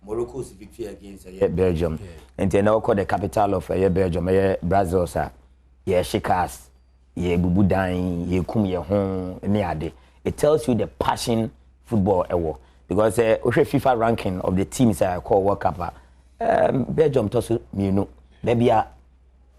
Morocco's victory against Belgium. And they now call the capital of Belgium, Brazil, sir. Yeah, Shikas, yeah, Bubu Dine, yeah, Kum, yeah, home, near. It tells you the passion football ever. Because FIFA ranking of the teams I call World Cup, Belgium, Tosu, you know, there be a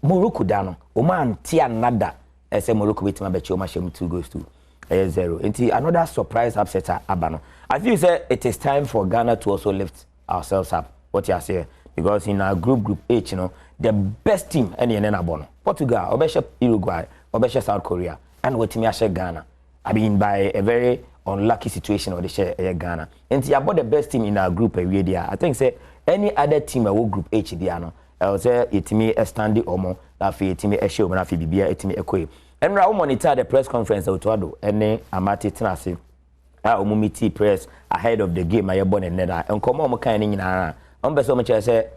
Morocco down, Oman, Tia Nada, as a Morocco with my Betchoma, 2-0. Another surprise upsetter Abano. I feel say it is time for Ghana to also lift ourselves up. What you are saying? Because in our group H, you know, the best team any in Abono. Portugal, Obesha Uruguay, Obesha South Korea, and what me share Ghana. I mean by a very unlucky situation of the share Ghana. And see about the best team in our group I think say any other team will group H diano. I will say it me a standing omo, that fe it me a show, na fe bibia it me a kwe. And I monitor the press conference of Tuado and Amati Tenasi. I meet press ahead of the game. I born in Neda and come on kind in Ara. So much I say,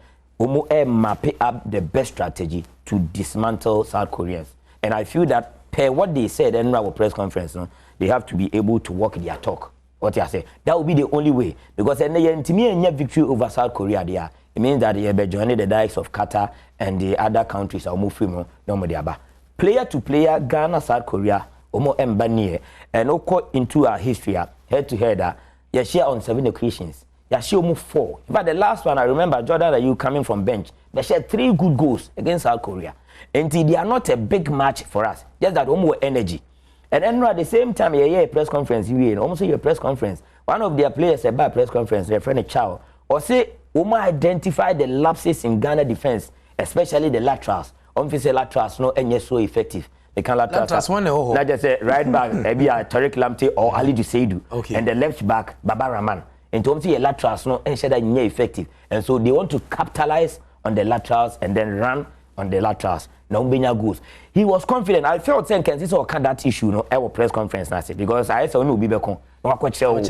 map up the best strategy to dismantle South Koreans. And I feel that per what they said in our press conference, no, they have to be able to walk their talk. What I say, that will be the only way because to me any victory over South Korea there. It means that they be joining the dikes of Qatar and the other countries are moving no more. Player to player, Ghana, South Korea, Omo Mbanie, and Oko into our history, head to head, you share on 7 occasions. You share almost 4. In fact, the last one, I remember, Jordan, that you coming from bench, they shared 3 good goals against South Korea. And they are not a big match for us, just that Omo energy. And then at the same time, a press conference, almost a press conference. One of their players said by press conference, their friend Chow, or say, Omo identify the lapses in Ghana defense, especially the laterals. Say laterals no any so effective. They can laterals one not just a right back maybe a Tariq Lamptey or Ali Juseidu. Okay. And the left back Baba Rahman. And to say laterals no any that effective. And so they want to capitalize on the laterals and then run on the laterals. Now Umbenya goes. He was confident. I felt saying can this or can that issue no our press conference na say because I saw no be become what you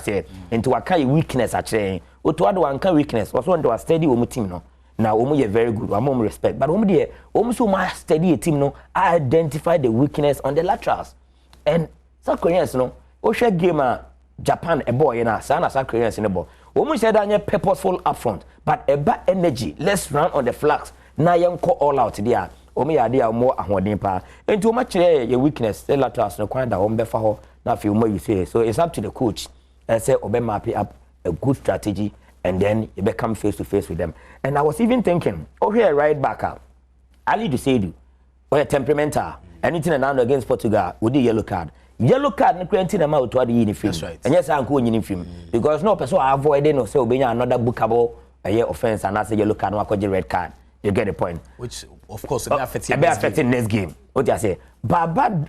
say into a kind weakness actually. Oto do one kind weakness was one to a steady team no. Now, omo very good. I'm respect, but omo so much steady a team. No, I identify the weakness on the laterals, and South Koreans no. Osha game Japan a boy na sana South Koreans in the ball. Omo said that purposeful up front, but a bad energy. Let's run on the flags. Na young call all out there. Omo ya there more ahwadin pa. And too much your weakness. The laterals no kind of ombe for her. Now feel more you say. So it's up to the coach. And say obe map up a good strategy. And then you become face to face with them. And I was even thinking, here right back up, Ali Juseidu, or a temperamental, anything around against Portugal with the yellow card. Yellow card, no creating amount to the uniform. That's right. And yes, I'm going uniform because no person avoiding or say obeying another bookable offense and that's a yellow card, no red card. You get the point. Which of course will be affecting next game. What I say, Baba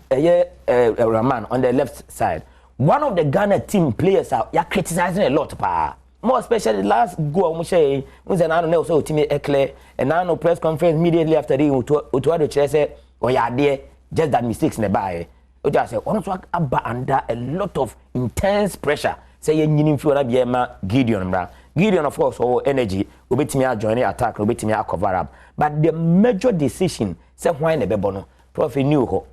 Rahman on the left side. One of the Ghana team players are criticizing a lot, pa. more especially last go omo share we say na no so timi clear and now press conference immediately after the Otuado chair say oya there just that mistakes na buy o just say ono so aba under a lot of intense pressure say ye nyini mfi ora bia ma Gideon of course or energy obetimi join the attack obetimi cover up but the major decision say why na bebo no prof new ho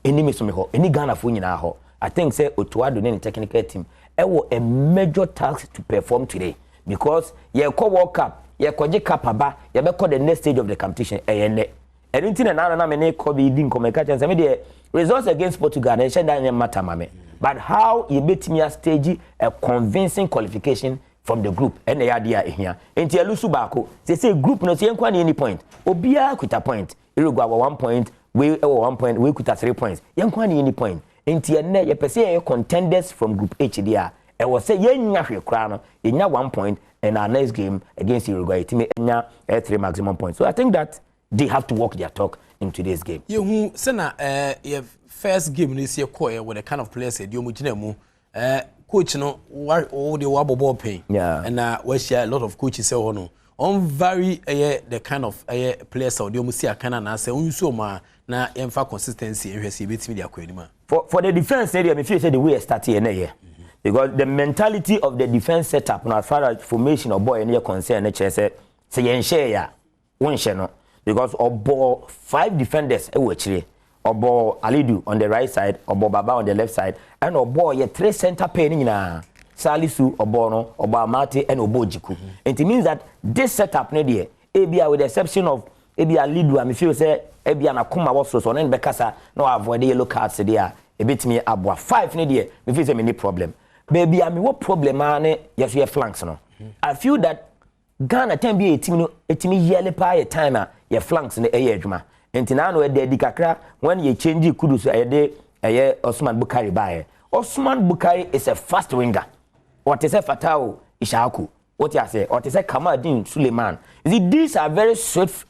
enimi so me ho eni Ghana fo nyina ho I think say Otuado ne technical team a major task to perform today because ye call World Cup ye koje cup aba ye be call the next stage of the competition ene anything na me ne ko be din communication chance me the results against Portugal e sheda na matter mame but how ye betimi a stage a convincing qualification from the group and the idea here enti elusu baako say group no say enkwani any point obia quita point Uruguay 1 point we 1 point we quita 3 points enkwani any point enti ene ye pese ye contenders from group H there e was say ye nya hwe kra no ye nya 1 point and our next game against Uruguay timi nya 3 maximum points so I think that they have to walk their talk in today's game you who say na your first game this year call with the kind of players e mu gina mu coach no all the ball pay and we share a lot of coaches say no on very the kind of players or the musi akana na say on so ma na emfa consistency and see betimi dia kwanima for the defense area me feel say the way start here na here because the mentality of the defense setup as far as formation of boy any concern na say yen share ya won share no because obo 5 defenders e wo chire obo Alidu on the right side obo Baba on the left side and obo ye 3 center pair nyina Salisu obo no obo Amate and obo Jiku it means that this setup ne there ebia with the exception of ebia Alidu I feel say ebia na kuma wo so no be kasa no avoid the yellow cards there ebetimi aboa 5 ne there me feel say me need problem baby I mean what problem ane yes your flanks no I feel that Ghana can be a team no etimi yele pa a time your flanks ne eye adwuma entina no e de kakra when you change Kudus eye Osman Bukari bae Osman Bukari is a fast winger what is a Fatao Ishaku what you say what is a Kamadin Suleiman these are very swift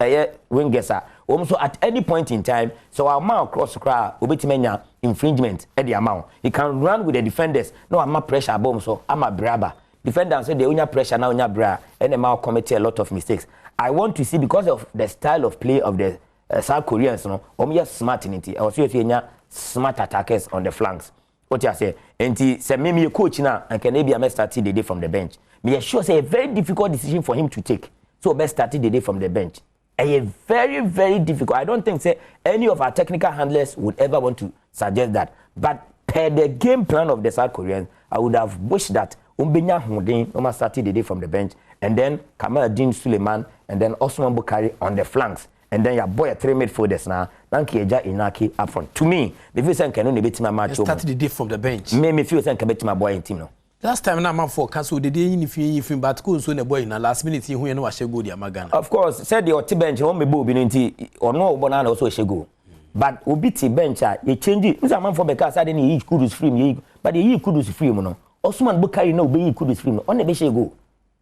wingers also at any point in time so our man cross cra obetimenya infringement at the amount he can run with the defenders no I'm pressure bomb so I'm a braba defenders say they onya pressure now onya bra and the man commit a lot of mistakes I want to see because of the style of play of the South Koreans no smart in it also you smart attackers on the flanks what you say enti say me coach na and can maybe I start the day from the bench me sure say a very difficult decision for him to take so best start the day from the bench a very very difficult I don't think say any of our technical handlers would ever want to suggest that but per the game plan of the South Koreans I would have wished that Umbenya Hundin almost started the day from the bench and then Kamal Suleiman and then Osman Bukari on the flanks and then your boy 3 midfielders now Nanki Eja Inaki up front to me the feel say can only beat my match started the day from the bench me feel say can beat my boy in team no last time na man for cancel the day if you but go so na boy na last minute hu no wa shego dia magana of course said the oti bench won me bo bi no nti ono obo na also shego but obi ti bench a ye change nza man for because ade ni Kudus free me but ye Kudus free mu no Osman Bukari na obi Kudus free no on e be shego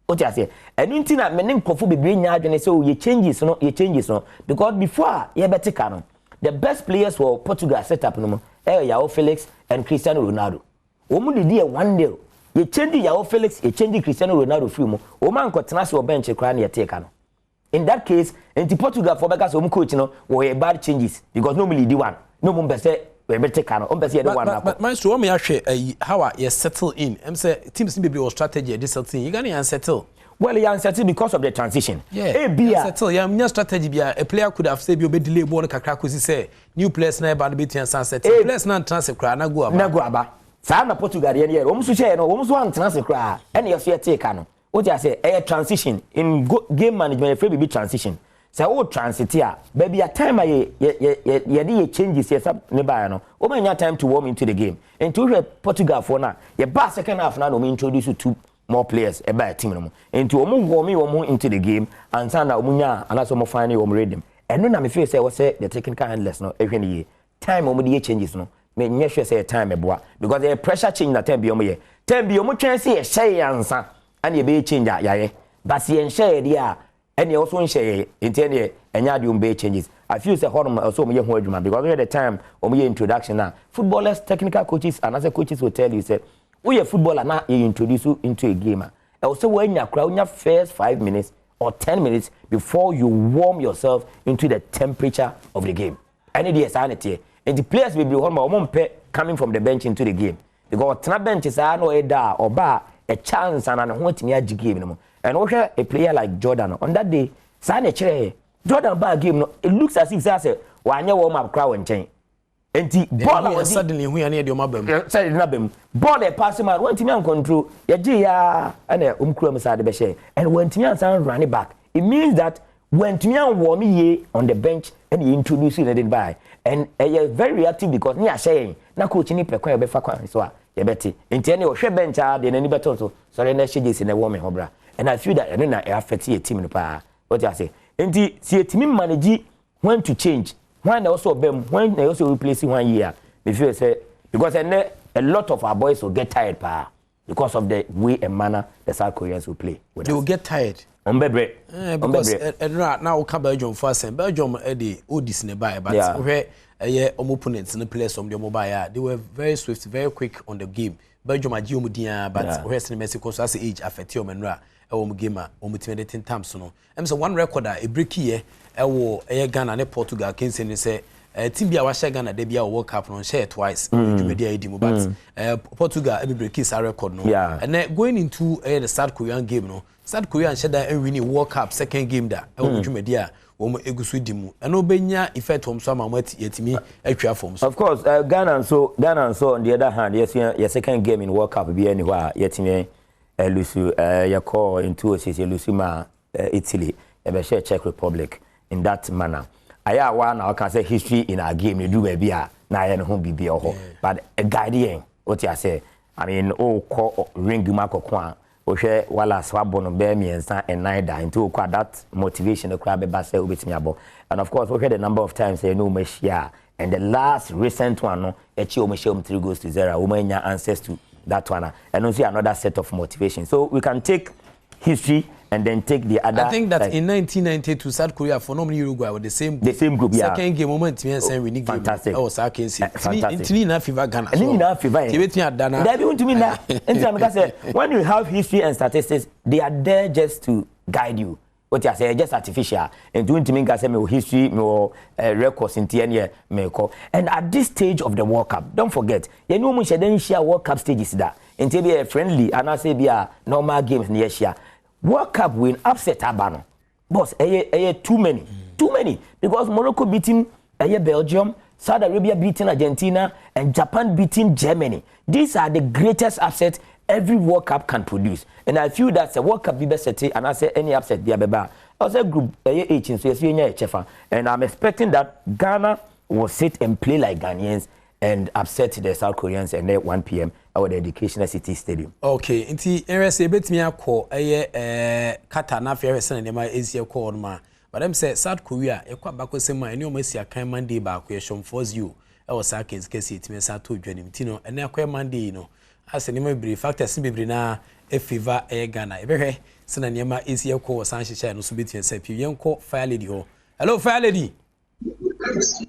what you say enu nti na me ne nkofo bebre nya adwene say ye changes no because before ye betika no the best players for Portugal setup no Yao Felix and Cristiano Ronaldo omu didi 1-0 ye change Yao Felix ye change Cristiano Ronaldo free mo o man ko tena se o bench kra na ye take no in that case enti Portugal for because o coach no we bad changes because normally the one no mo be say we be take no o be say the one but maestro o me ahwe how you settle in em say teams be or strategy this settle in you gonna unsettle well you unsettle because of the transition settle yeah strategy bia a player could have said be delay ball kakra kosi say new players na ba be ten sunset players na transfer kra na go aba sa na Portugal ye no so share no so an transfer kra and you fear take no what you say a transition in game management free be transition say o transit here baby a time ye changes yes ne ba no o manya time to warm into the game and to Portugal for na ye ba second half na no me introduce you to more players about team no into omo warm into the game and say na omunya and so mo find omo ready and no na me feel say what say the technical handlers no ehwe ne time omo dey changes no me nye sure say time eboa because the pressure change na time bi omo ye time bi omo twen say share yansa and ye be change ya but ye share dia and ye also share intend enya de be changes I feel say hormone also omo ye ho adwuma because at the time omo ye introduction na footballers technical coaches and as coaches will tell you say we a footballer na you introduce you into a game Also when you crowd your first 5 minutes or 10 minutes before you warm yourself into the temperature of the game. And it is sanity. And the players will be one coming from the bench into the game. Because tena bench is no eda or bar a chance and an want me game. And also a player like Jordan on that day, Jordan bar game, it looks as if that's a one year warm up crowd and chain. And the ball suddenly we are near the mabem. Suddenly, ball a passing man, one team control, ya and a side the beshe. And when Tian running back, it means that when Tian warm ye on the bench and he introduce you let by. And very reactive because near saying, na coach ni pekwa be fakwa so ya beti. Intene o hwe bench a de nani beto so sorry na shege si na woman hobra. And I feel that and na affect a team no pa. What you say? Enti si a team manage when to change. When also when they also replacing 1 year, they feel say because a lot of our boys will get tired because of the way and manner the South Koreans will play. They will get tired. Because now we come Belgium first and Belgium the Odis nearby, but where opponents in the players from the mobile they were very swift, very quick on the game. Belgium are Mudia, but West in Mexico so as age affect your menra. Gamer, 10 times so no. So one recorder a break here. Ghana and Portugal can say team be our Ghana they be our World Cup on share twice. But Portugal every break is a record no. And then going into the South Korean game no. South Korea and Sheda and winning World Cup second game that media woman egusu dimu. And obenya effect from some amount yetimi etwa forms. Of course, Ghana and so on the other hand, yes, your second game in World Cup be anywhere yetimi Lusu Yako into Lusima Italy, Czech Republic. In that manner, I can say history in our game. You do baby, na home be but a guardian. What you say? I mean, call ring Marco Kwan. Oshe wala swabono bear me and neither into that motivation the crowd be with me about. And of course, we had a number of times say no Meshia. And the last recent one, no, Echio Meshia 3 goes to 0. Woman answers to that one, and also another set of motivation. So we can take history and then take the other. I think that in 1992 South Korea for normally Uruguay were the same group. Second game moment me say we need fantastic. Oh, so I can see. Fantastic. Na fever Ghana. And na fever. You bet me Adana. They be to me na. When you have history and statistics, they are there just to guide you. What you say just artificial. And doing to me say me history, me records in TN me call. And at this stage of the World Cup, don't forget, you know we shouldn't share World Cup stages that. And to be a friendly and I say be a normal games near share. World Cup win upset Abano. Boss, too many. Because Morocco beating Belgium, Saudi Arabia beating Argentina, and Japan beating Germany. These are the greatest upsets every World Cup can produce. And I feel that's a World Cup be best and I say any upset be beba. I was a group 18, so yes, and I'm expecting that Ghana will sit and play like Ghanaians and upset the South Koreans and at 1 p.m. at the Educational City Stadium. Okay, inti RSA betimi akọ Qatar na fe RSA na ma Asia call ma. But them say South Korea e kwa bakose ma eni o ma sia kan Monday ba ko shom force you. E was sakens kesi itime sa to dwanim ti no ene akwa Monday no. Ase ne ma bri factors bibri na e favor Ghana. E behwe se na ne ma Asia call san hyehyɛ no so betimi say pi yenko Fire Lady ho. Hello Fire Lady.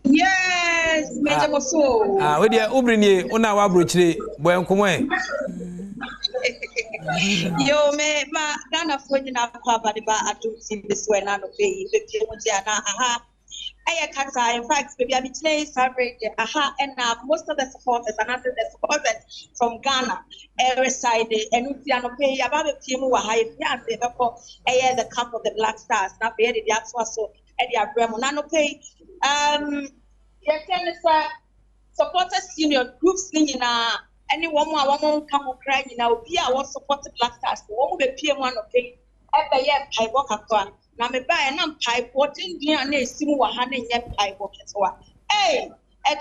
Yes, Major Boso. We dey ubrini una wa brochire boy nkomo e. Yo me ma Ghana for na kwa ba Adom TV this way na no pay be mo dia na aha. Kata, in fact, maybe I'm today celebrate and most of the supporters and after the supporters from Ghana reside and we are not pay about the team who are high the camp of the Black Stars. Now pay the actual so Eddie Abramo no pay supporters union groups in anyone who come cry be our supported Black Stars won't be PM one pay every year I walk across. Na me buy na pipe watin dia na esimu wa ha na nya pipe ketewa eh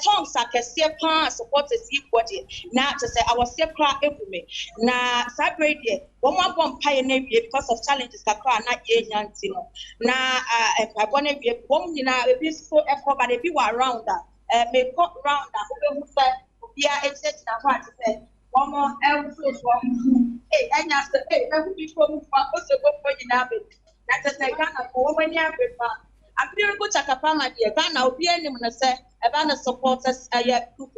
tongues akese pa supporters body na to say I was say kra ebume na sabre dia wo mo abom paye na wie because of challenges kakra na ye nyanti no na pipe na wie wo nyina ebi so effort but ebi wa around that me go round that we who say bia exit na what say one more elso anya say na who be from fa o se go for nyina be. That is like Ghana for when you have Apirigo Chakapama dear Ghana will be any say Ghana supporters group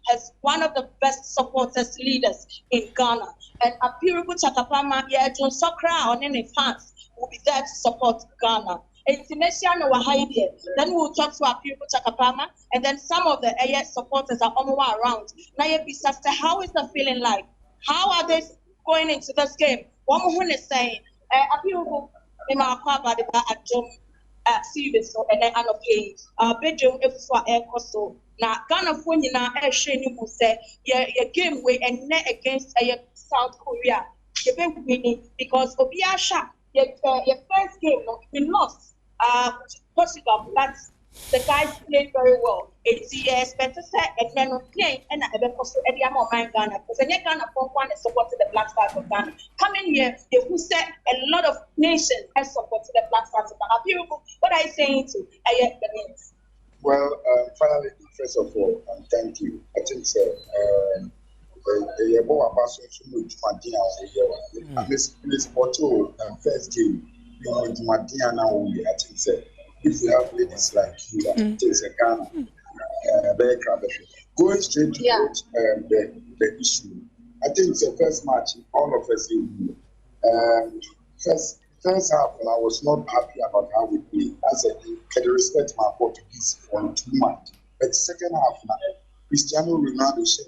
has one of the best supporters leaders in Ghana. And Apirigo Chakapama John Sokra on any fans will be there to support Ghana. Then we'll talk to Apirigo Chakapama, and then some of the supporters are all around. Now how is the feeling like? How are they going into this game? One who is saying Apirigo Adom series and then pay bedroom if for air costo. Now Ghana for you now you say your game way and net against South Korea. You've been winning because Obiasha your first game we lost Portugal, but the guys played very well. It's expected and then playing and I have also Eddie Ghana because Ghana for one supported the Black Stars of Ghana. Coming here, they who said a lot of nations have supported the Black Stars of Ghana. What are you saying to the names? Well, finally, first of all, thank you. I think so. First game, I think so. If we have ladies like you, that takes a Ghana, very crowded. Going straight to the issue, I think it's the first match, all of us in first half, I was not happy about how we played. I said, can you respect my Portuguese for 2 months? But second half, Cristiano Ronaldo said,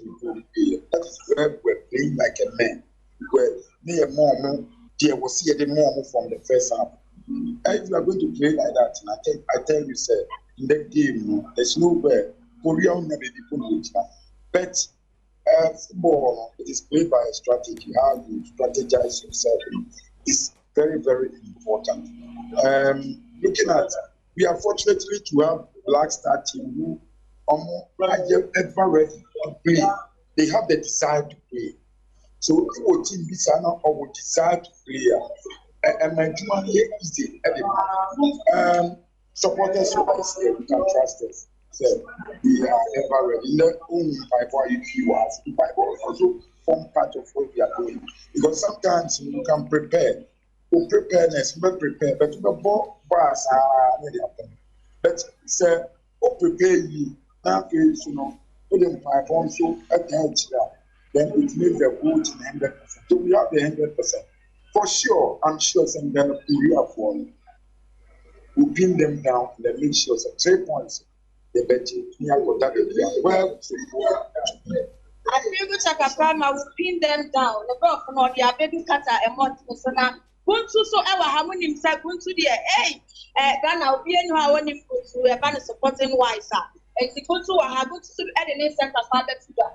that is where we're playing like a man. Where near more, there was here the more from the first half. If you are going to play like that, and I tell you, sir, in that game, there's nowhere Korea will never be put with that. But football, it is played by a strategy. How you strategize yourself is very, very important. Looking at, we are fortunate to have Black Star team who are ever ready to play. They have the desire to play. So if our team is not our desire to play, and my Juma here easy. Supporters who are here, we can trust us. So we are ever ready. Not only by what you was, by also form part of what we are doing. Because sometimes you can prepare. For preparedness, we prepare, but the ball bars are really happen. But sir, prepare you now, you know, put them by form so at the edge then it makes the vote 100%. So we have the 100%. For sure, I'm sure some kind of area for we pin them down and then make sure some 3 points. The betting here will that well. I feel good Chakapama will pin them down. The girl from all the baby cutter and month so now. Buntu so ever harmony himself buntu there. Hey, Ghana will be any how only to a banner supporting wiser. And the buntu will have buntu to add the name center father to that.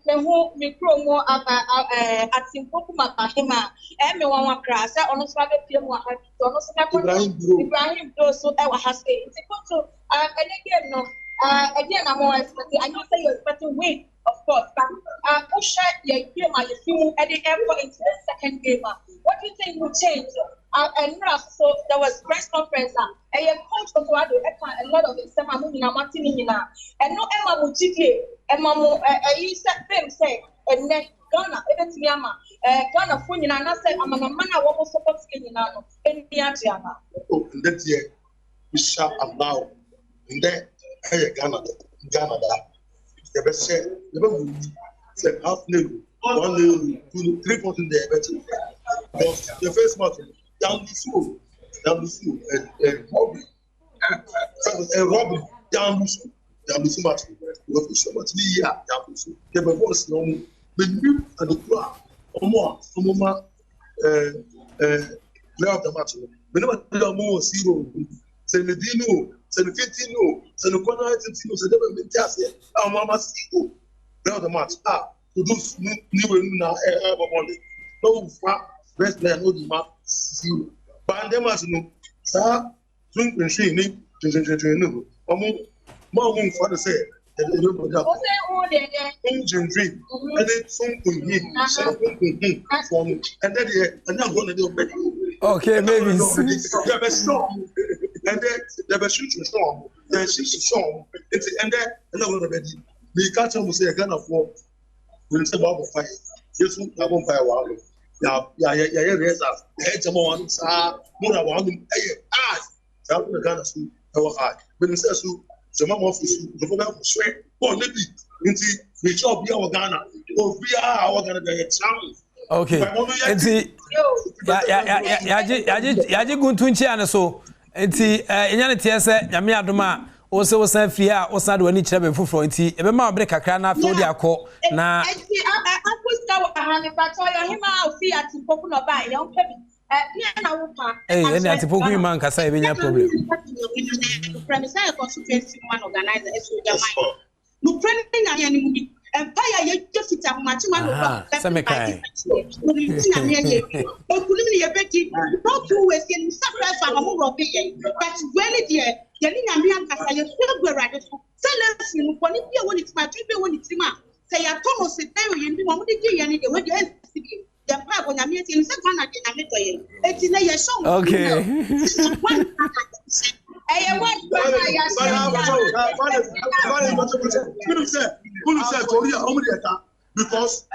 The whole micro more at Simpokuma Bahima, and me one crass, I almost have a few more Ibrahim so ever has it's equal to and again no again I'm more expecting I know say you're expecting win, of course, but push your game and you feel at the airport into the second game. What do you think will change? And so there was press conference and your coach of a lot of it, and no Emma Mujiki, Emma say, and then Ghana, even Tiama, Ghana Funin, and I said, I'm a man I want to support Skinino in Tiama. Oh, that year we shall allow in there, Ghana, the best said, never said half level, 1 level, 2, 3 points in there, because the first match down the field, and Robin down the field match. Because we so much here down the field. The boss no when and the crowd more play of the match. Whenever the more 0, say the Dino, say the 15 no, say the corner 15 no, say the mentas here. Our mama see play of the match. To those new now no best player no the map 0. But them as no sir swing machine no more for the say engine dream and then something and then I'm gonna do better. Okay, maybe they were strong and then they were shooting strong, they shoot strong and then I'm gonna be the catch up say Ghana for will say about fire. Yes, we have on fire wow. Yeah, reza. The head of one, more about him. that we Ghana so our hard. When say so some of us the problem swear or maybe into the job be our Ghana or we are our Ghana the chance. Okay. Enti yaji guntunchi ane so enti enyane tie se nyame adoma o se wo san fie a o san de wani kire be fufuro enti ebe ma obre kakra na afro de akọ na enti akusta wa hane pato yo hima ofi ati poku no ba ye on pebi na wo pa eni ati poku hima nkasa ebe nya problem premise ya consultancy man organizer eso jamai no training na yani mu empire ye just it am match man over semekai okuni ye beti not two ways in sacrifice am mo robe ye but really there ye ni nyame akasa ye so gwerade so self ni ko ni bia woni tima bia woni tima say ya tono se tayo ye ndi mo de ye ni de we de SCB ya pa ko nyame ti ni se kwa na de nyame to ye eti na ye show okay because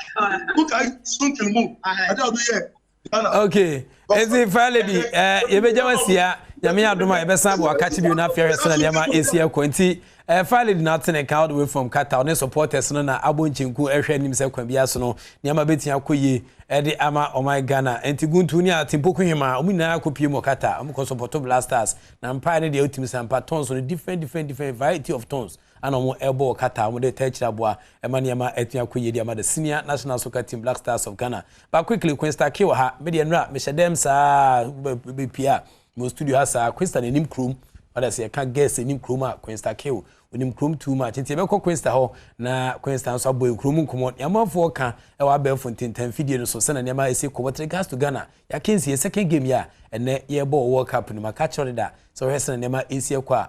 okay ezi finally ye be jawasia nyame adoma ye be san bo akachi bi na afia hwese na nyama esia kwenti finally nothing account away from Qatar ne supporters no na abonchinku ehwe nim se kwa bia so no nyama betia koye edi ama oh my Ghana enti guntu ni atimpoku hima omina akopie mo Qatar amko support Blasters na mpa ne de ultimate sampa tons on different variety of tons ana mo ebo Qatar mo de techra boa ema nyama etia koye di ama the senior national soccer team Black Stars of Ghana but quickly Queen Star Kiwa ha media nra me shedem sa bpia mo studio hasa Queen Star nim krum wada se ka guess nim krum a Queen Star Kiwa onim krum too much nti be ko Queen Star ho na Queen Star so boy krum nkomo yamafo ka e wa be fontintan video no so se na nyama ese ko with regards to Ghana ya kensi second game ya ene ye ball World Cup no maka chore da so hese na nyama ese kwa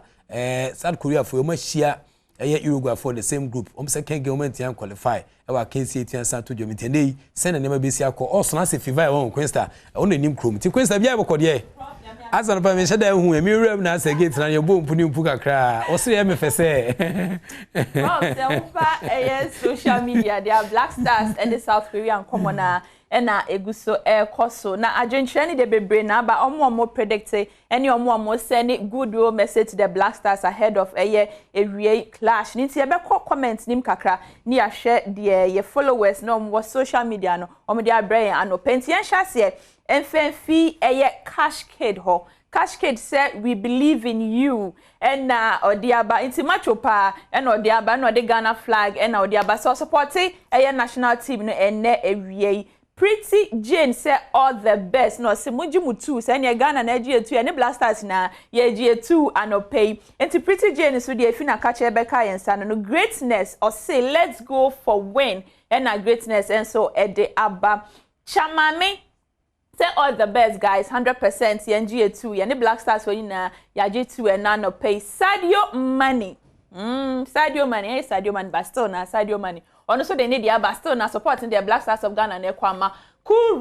South Korea for ma hia Uruguay for the same group second game moment yan qualify e wa kensi etian san to jomi tendei se na nyama be sia ko also na se fever won Queen Star ono nim krum ti Queen Star bia be ko de Azan pa me sheda hu emi rem na se gate na ye bom puni mpu kakra o se ye me fese se upa social media they are Black Stars and the South Korean commoner na eguso koso na adwentreni de bebre na ba omo predict any omo send goodwill message to the Black Stars ahead of ewie clash ni ti e be comment nim kakra ni ya share the ye followers no omo social media no omo dia brain ano pentien hase enfenfi cash kid ho cash kid said we believe in you and odiaba intimacho pa and odiaba no the Ghana flag and odiaba so supporting national team no enne ewie Pretty Jane said all the best no se muji mutu say ne Ghana na GA2 and Black Stars na ye GA2 anopay enti Pretty Jane so dey fina catch Rebecca yensa no greatness or say let's go for win and greatness and so ede aba chamame say all the best guys 100% GA2 ye ne Black Stars for na ya GA2 and anopay Sadio Mane Sadio Mane Sadio Mane Bastona Sadio Mane ono so they need their Bastona na supporting the Black Stars of Ghana na kwama Cool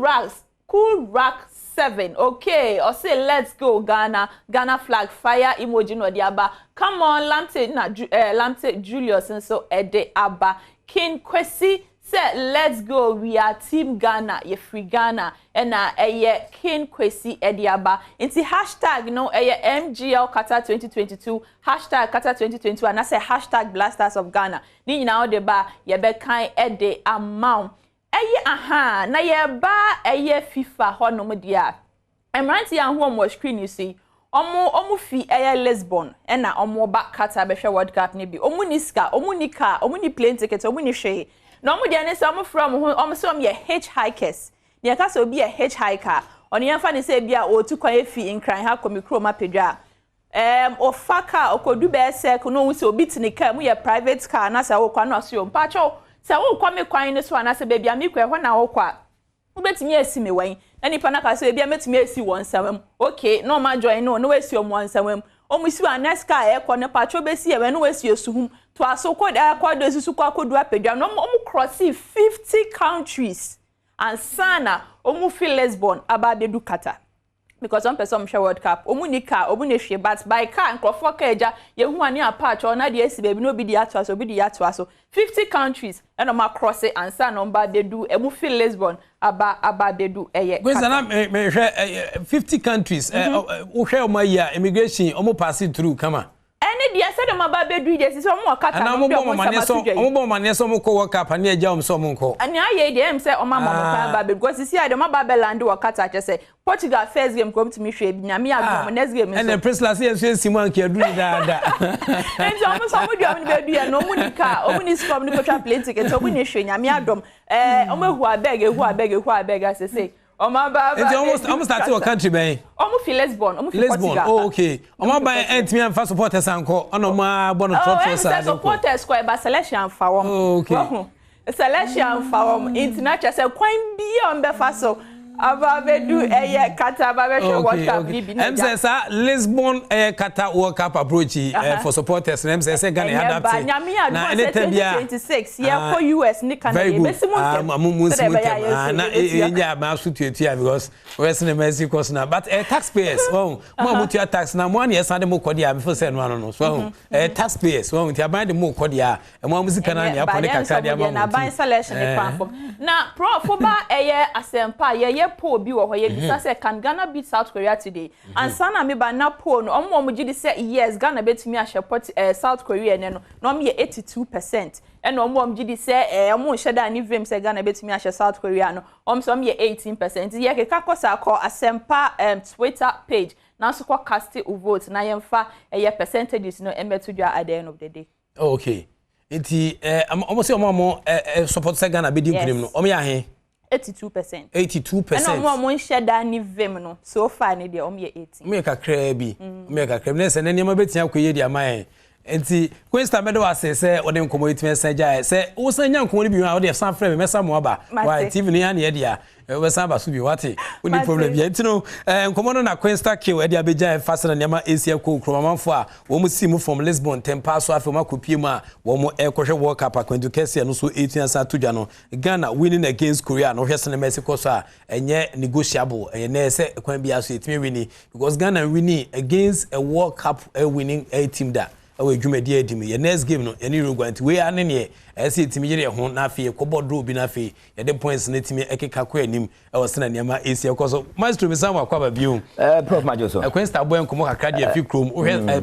Rock 7 okay or say let's go Ghana flag fire emoji no diaba come on Lamte Julius and so ede aba King Kwesi say let's go we are team Ghana ye free Ghana and King Kwesi ediaba inti hashtag no MGL Qatar 2022 hashtag Qatar 2022 and I say hashtag Black Stars of Ghana ni nyina o de ba ye be kan ede amount aha na ye ba FIFA ho no dia emranti an ho mo screen you see omo fi Lisbon na omo ba Qatar be hwe World Cup ni bi omo ni ska omo ni car omo ni plane ticket omo ni hwe no mo dia ne some from omo so me hitchhikers ne ka so bi a hitchhiker oni yan fa ne say bia o tu kwan efi nkran ha komikro ma pedwa ofaka okodu be se ko no so bit ne car mu ye private car na sa wo kwa na so mpa cho sa wo kwa me kwan ne so na se be bia me kwa ho na wo kwa ubetimi esi me wan ani pa na ka so bia metimi esi won samam okay no ma join no we esi omo samam omo si wa next car e ko ne pa cho be si e we no we esi osuhum to aso ko da kwa do susu kwa kodu apedwa no omo cross 50 countries and sana omo fi Lisbon aba bedu Qatar because on person share World Cup omunika omunehwe but by car nkrofo ka eja yehu ani apart na de esi baby no be the ato so be the ato so 50 countries and ma cross it and sa number they do emu feel Lisbon aba they do eye because na me 50 countries o hwe o ma ya immigration o mo pass through kama any dia said o ma ba be do dey so mo kata mo bo mane so mo ko World Cup na eja o so mo nko ani aye dey em say o ma mo ba be because see I dey ma ba be land o kata che say Portugal first game come to me hwe bi na me agbo next game so and the Prince last year Simon ke adu da and so mo do am be do ya no mo ni car o mo ni scrum ni ko try plane ticket so mo ni hwe nya me adom o ma hu abeg as say Oma ba it's almost start your country ben. Omo fi Lisbon, Portugal. Oh okay. Oma ba entimi am fa supporters anko. Ono ma bono trot so supporters ko e ba selection fa wom. Oh okay. Selection fa wom international say kwan bi on be fa so. Aba be do eye kata ba be show World Cup bi na. Em say sa Lisbon kata World Cup approach for supporters. Em say Ghana adapt. Na anytime bia 26 year for US ni Canada be simu. Na enya ba so tuatua because Western Mexico na but taxpayers mo amutua tax na mo na yesade mo kodi am for say no so taxpayers mo ntia ban de mo kodi a mo amuzika na ya pone kakra dia mo na ban selection ni platform na prof ba eye asempa ye po bi wo hoye bisa say can Ghana beat South Korea today and sana me ba na po no omo gidi say yes Ghana betumi a support South Korea ne no no me 82% and omo gidi say omo sheda ni vim say Ghana betumi a South Korea no so me 18% ye ke kakosa ko asempa Twitter page na so ko cast vote na yemfa percentages no emetudwa at the end of the day. Okay. Enti omo say omo support say Ghana be di nkrim no omo ya he 82%. 82%. And no more share ni vim no. So far ni de o me 18. Me kakra bi. Me kakra. Na se na niam betia koye di amaye. Enti Queensta medo ase se o de nkomo etime sanja se wo sanja nkomo ni bi wa o de san frɛ me mesa mo aba. Wa TV ni ya na ye dia. We san ba so bi wate. Oni problem bi. Enti no nkomo no na Queensta kill e dia beja fast na niam Asia ko kromamfo a wo mu si mu from Lisbon tempa so afi ma kopie mu a wo mu ekohwe World Cup akwantu kese no so 18 sa tudwa no Ghana winning against Korea no hwese na Mexico so a enye negotiable enye se kwan bia so etime winning because Ghana winning against a World Cup winning a team that we dwumadi adimi ye next game no any Uruguay we ane ne ese etimi yire ho na afi kobo draw bi na afi ye de points na etimi ekeka ko anim e wosena niam Asia koso maestro mi sanwa kwa ba biu prof majoso Queensta boy nkomo kakra de afi krom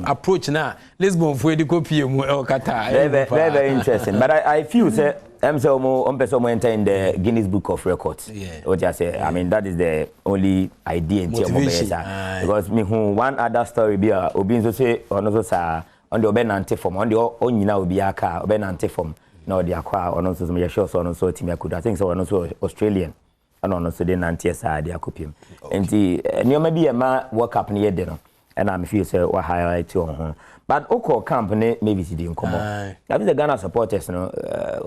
approach na Lisbon fo edi kopie mu e kata very interesting but I feel say on person enter in the Guinness Book of Records. What you say? I mean that is the only idea in because me one other story be obi so say ono so on the obenante form on the onyina obi aka obenante form na odi akwa ono so me sure so ono so timi akuda I think so ono so Australian and ono so the nante sa de akopim enti nioma bi e ma World Cup ne yede no and I feel say what highlight on but oko camp ne maybe see the nkomo I be the Ghana supporters no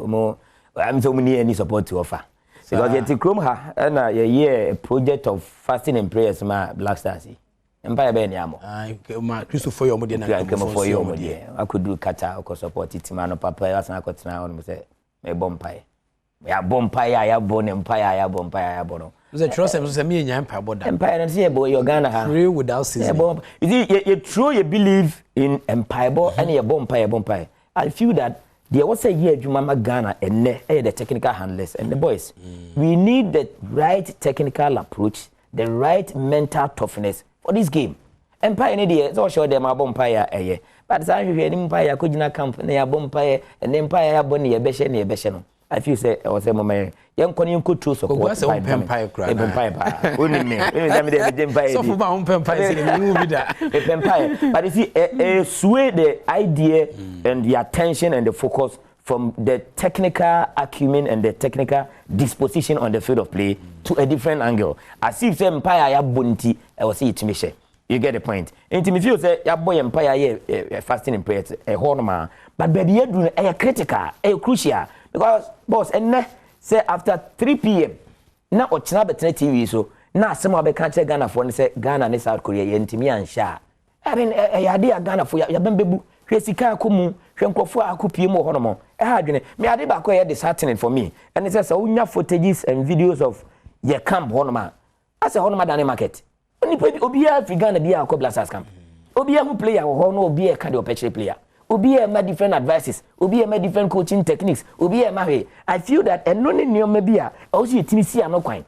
mo I'm so many any support to offer because yet Chrome ha na ye project of fasting and prayers ma Black Stars empire be ni amo ma Christopher yo mo de na come for yo mo de I could do kata ko support it man no papa ya san akotena on me say me bompire ya bompire ya bon empire ya bompire ya bono the trust them say me nya empire boda empire and say boy your Ghana ha pray without ceasing you see you true you believe in empire bo and your bompire I feel that there was a year Jumama Ghana and the technical handlers and the boys. We need the right technical approach, the right mental toughness for this game. Empire in the it's all sure them are bompire but as I hear empire kujina camp na bompire and empire boni ye beshe no. I feel say I was a moment young konin could true support empire only me empire so for empire movie that empire but you see sway the idea and the attention and the focus from the technical acumen and the technical disposition on the field of play to a different angle as if say empire ya bonti I was see it me share you get the point and me feel say ya boy empire here fasting and prayers hornoma but baby you do critical crucial because boss and say after 3 p.m. na ochina betene TV so na asema be kan che Ghana for say Ghana ne South Korea ye ntimi ansha I mean ya de Ghana for ya bembebu hwe sika akomu hwe nkofo akopie mu honomo ha adwene me ade ba ko ye disheartening for me and it says unya footages and videos of ye camp honoma as a honoma dane market Only Obia Frigana be a Blasters camp. Obia who player or no be a cardio petri player. Obia my different advices. Obia my different coaching techniques. Obia my I feel that and none in your maybe also team see no quine.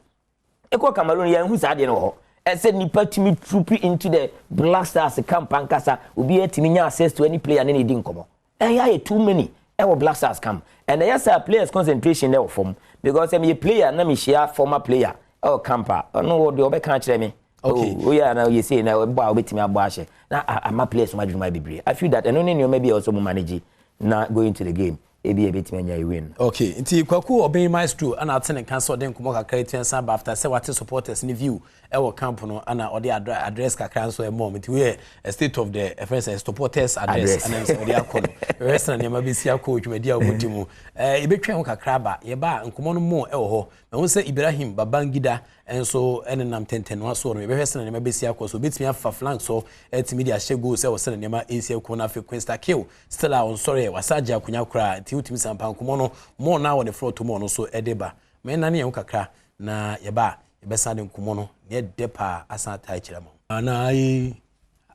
Eko Cameroonian who's adding no. I said nipa timi troop into the Blasters camp and casa Obia timinya access to any player and any didn't come. And I too many. Our Blasters come. And yes, our players concentration there form because I'm a player, na me share former player. Oh, camper. Oh no, the other can't me. Okay. Oh yeah, now you say now boy wait me abash. Now I'm a player so much my be. I feel that and only you maybe also manage now going to the game. A bit me win. Okay. Nti kwaku obey maestro and attend cancel den komo kakra tian after say what supporters ni view e wo camp no ana odi address kakra so e mom nti we a state of the first supporters address and say odi akọ no rest na nyama bi si akọ dwumadi agodi mu e betwa ho kakra ba ye ba nkomo no mo e wo ho na won say Ibrahim Babangida enso enenam tenten wa so no be rest na nyama bi si akọ so betimi afa flank so etimi dia shego say wo se na nyama esi akọ na fe Queen Star Kill still on sorry wasaja akunya kra nti utimi sampa nkomo no mo na wo the floor to mo no so edeba me na ne kakra na ye ba yebesa de nkomo no ne depa asanta akira mo anai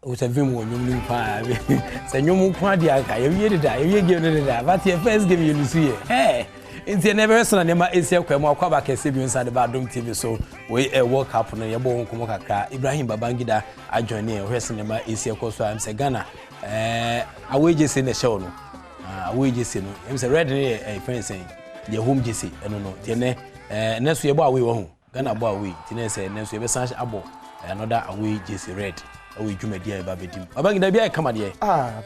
o se vim wo nyum nim pa se nyum kwa dia aka ye wie deda ye wie game no deda but your first game you lose here eh nti ne be so na ne ma esi akwa mo akwa ba kese bi inside Badom TV so we World Cup no ye bo nkomo kakra Ibrahim Babangida ajoin ne hwese ne ma esi akwa so am se Ghana aweje se ne show no aweje se no em se red ne friend saying the home jesse no no te ne neso ye bo awe wo ho Ghana bo away tine say nenso be san abo another away jesse red away dwumadi e ba bedim Babangida bia e kama de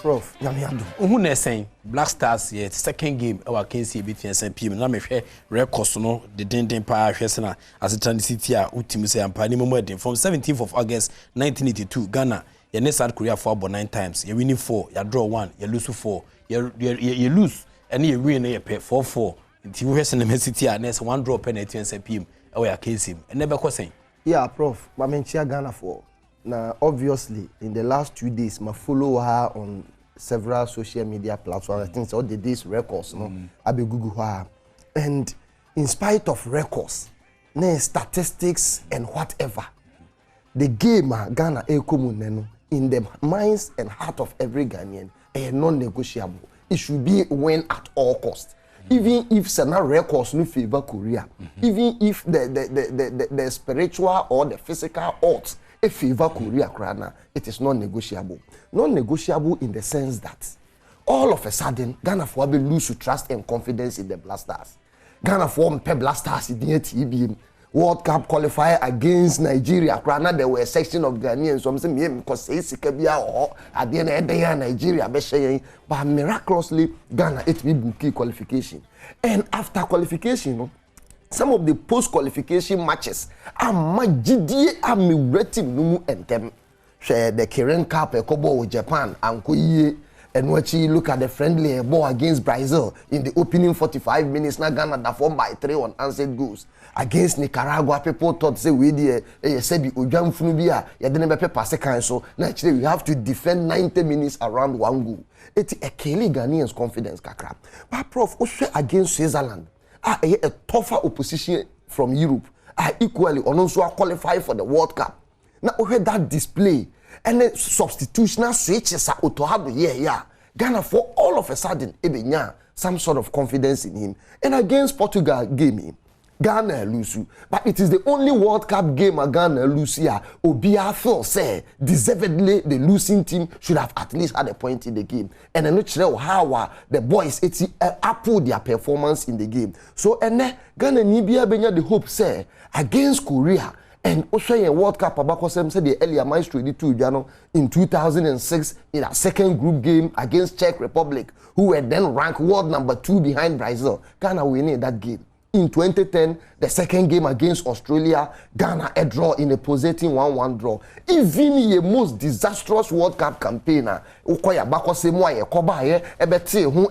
prof nyame ado ohu na sen Black Stars ye second game e wa kensi e betien san pm na me hwe records no de den pa hwe se na Asetan City a utim say ampa ni mo den from 17th of August 1982 Ghana ye ne South Korea for about 9 times ye winning 4 ya draw 1 ye lose 4 ye lose and ye win ye pay 4-4 nti hwe se na City a na 1 draw penalty and pm we are case him and never question. Yeah, prof. I mean, Ghana for now. Obviously, in the last 2 days, I follow her on several social media platforms. I think all the days records, no, I be Google her, and in spite of records, statistics and whatever, the game Ghana in the minds and heart of every Ghanaian is non-negotiable. It should be win at all costs. Even if Sana records no favor Korea, even if the spiritual or the physical odds favor Korea, it is non-negotiable. Non-negotiable in the sense that all of a sudden Ghana for be lose trust and confidence in the Blasters. Ghana for Blasters in the TBM World Cup qualifier against Nigeria. There were a section of Ghanaians. So I'm saying because say Sikabia or at the end of the day Nigeria be saying, but miraculously Ghana it will book qualification. And after qualification, some of the post-qualification matches are majidi am rating numu entem. Share the Kirin Cup Kobo with Japan and Koye. And when you look at the friendly ball against Brazil in the opening 45 minutes, now Ghana that formed by 3 unanswered goals. Against Nicaragua, people thought say we said Ujam Funubia, you didn't have pass second, so naturally we have to defend 90 minutes around 1 goal. It's a Kelly Ghanaians confidence kakra. But prof, also against Switzerland, a tougher opposition from Europe, equally also qualify for the World Cup. Now we had that display. And then substitutional switches are autohado yeah. Ghana for all of a sudden some sort of confidence in him. And against Portugal game, Ghana lose. But it is the only World Cup game Ghana lose here. Obia feel say deservedly the losing team should have at least had a point in the game. And I'm not sure how the boys uphold their performance in the game. So and then Ghana Nibia Benya the hope say against Korea. And also in World Cup, Abakosem said the earlier maestro in 2006 in a second group game against Czech Republic, who were then ranked world number 2 behind Brazil. Ghana winning that game. In 2010, the second game against Australia, Ghana a draw in a possessing 1-1 draw. Even the most disastrous World Cup campaigner, Okoya Bakosemo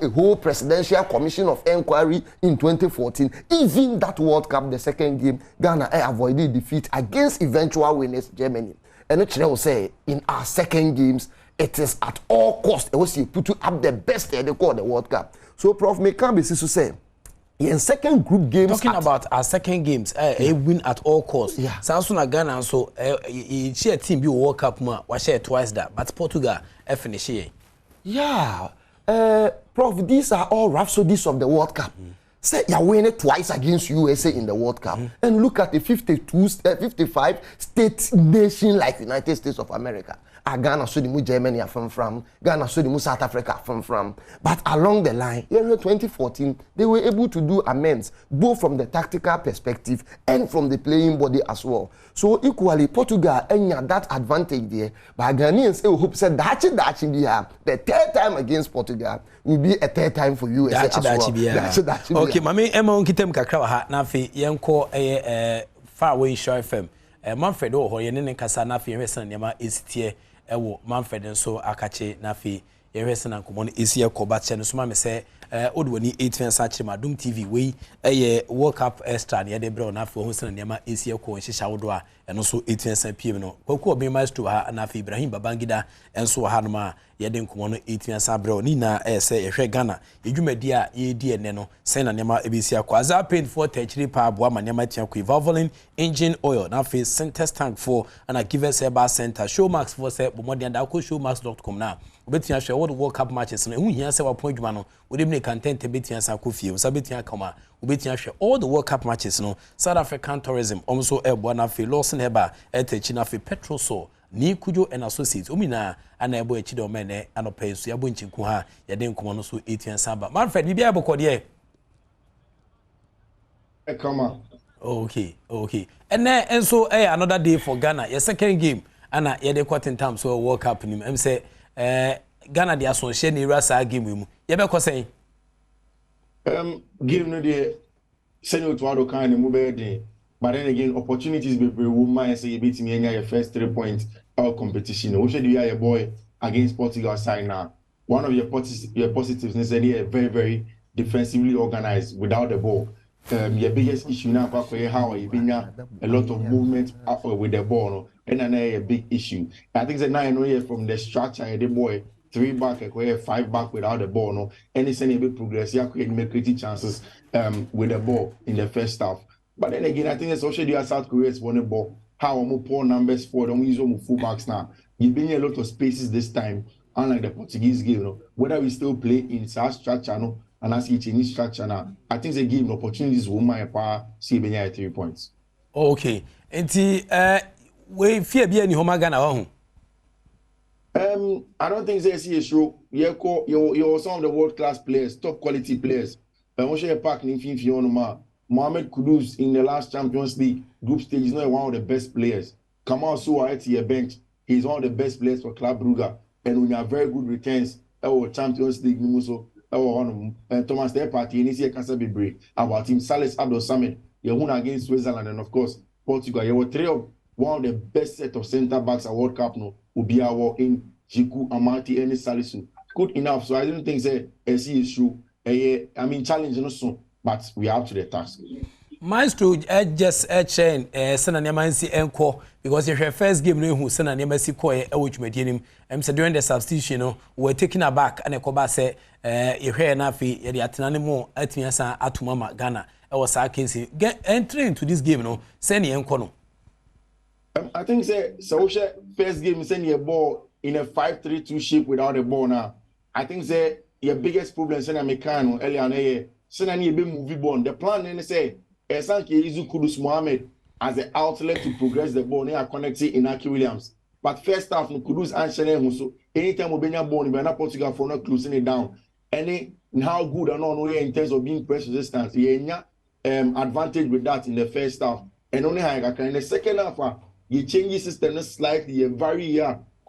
a whole presidential commission of inquiry in 2014. Even that World Cup, the second game, Ghana avoided defeat against eventual winners Germany. And it will say in our second games, it is at all costs. It was put up the best they call the World Cup. So Prof Mekambi Sisu say. in second group games. Talking about our second games, a win at all costs. Yeah. Samsung Ghana so share team be World Cup ma we share twice that, but Portugal finish here. Yeah. Prof, these are all rhapsodies of the World Cup. Say you're winning twice against USA in the World Cup, and look at the 55 state nation like United States of America. Ghana so the Germany are from Ghana so the South Africa from. But along the line, in 2014, they were able to do amends both from the tactical perspective and from the playing body as well. So equally, Portugal and that advantage there. But Ghanaians hope said that the third time against Portugal will be a third time for USA as well. Okay, mami Emma onkitem kakra ha na fe yenko far away show FM. Manfred o ho ye ne kasa na fe yehwesa nema esitie ewo Manfred nso akache na fe yehwesa na nkomo no esie koba che no so ma me se odwani 8 sa chire Adom TV we World Cup extra ne de bro na fe ho sena nema esie ko nhihya wodo a eno so 8 sa pm no kwaku obi maestro ha na fe Ibrahim Babangida enso ha no ma yede nkomo no 8 sa bro ni na se yehwe Ghana edwumadi a yedi ene no se na nema ebisi akwa za paint for techiri pa aboa ma nema tia ko Valvoline engine oil na fe center tank for and give us a center Showmax for say bomodian da ko showmax.com na obetia hwe World Cup matches no ehu hia se wa point dwuma no odemne content betia sa ko fie so betia kama obetia hwe all the World Cup matches no South African tourism also ebo na fe Lawson Heba etechi na fe Petrosol ni kujo and associates omina ana ebo echi de omene anopa so yabo nchinku ha yade nkomo no so 18 samba Manfred bibia abokode e come on. Okay. And so another day for Ghana. Your second game and yede quarter time so World Cup nim. Em say Ghana dey so share ni rasa game mu. Ye be ko say game no dey send you to ado kan mu be dey. But then again opportunities be woman say you beat me your first 3 points out competition. We should do your boy against Portugal side now. One of your positives is that they are very very defensively organized without the ball. Your biggest issue now is how you bring a lot of movement with the ball, no? And a big issue. I think that now I know from the structure, the boy 3 back, 5 back without the ball, no. And it's any big progress. You can make creative chances with the ball in the first half. But then again, I think it's also the South Korea's won the ball. How more poor numbers for them use more fullbacks now. You bring a lot of spaces this time, unlike the Portuguese game, no. Whether we still play in South structure, no. And as each in structure now, I think they give opportunities for my power see Benya 3 points. Okay. Enti we fear be any home Ghana ho. I don't think they see a show. You're some of the world class players, top quality players. But when you pack in Fiona Mohamed Kudus in the last Champions League group stage is not one of the best players. Kamal Soa at your bench, he's one of the best players for Club Brugge. And we have very good returns our Champions League and Thomas their party in this year cancer be break about him Salis Abdul Samad you won against Switzerland and of course Portugal. You were one of the best set of centre backs at World Cup no Ubiawo in Jiku Amati and Salisu. Good enough. So I don't think say SC is true. I mean challenge no soon, but we are up to the task. Maestro just chain sena nyama nsi enko because your first game no hu sena nyama si koye ewotwumadi nim say during the substitution no we taking aback and ekoba say ye hwe na afi ye de atena ne mo atinya san atumama Ghana e was case get entry into this game no say ne enko no. I think say so first game send your ball in a 5-3-2 shape without a ball now. I think say your biggest problem send Americano earlier na ye send any be movie ball. The plan then say Esanke Izu Kudus Mohamed as the outlet to progress the ball. They are connected in Aki Williams. But first half, Kudus and Shane so anytime we bring a ball, we are not Portugal for not closing it down. Any how good or not in terms of being press resistance. Yeah, advantage with that in the first half. And only in the second half, you change the system slightly, you vary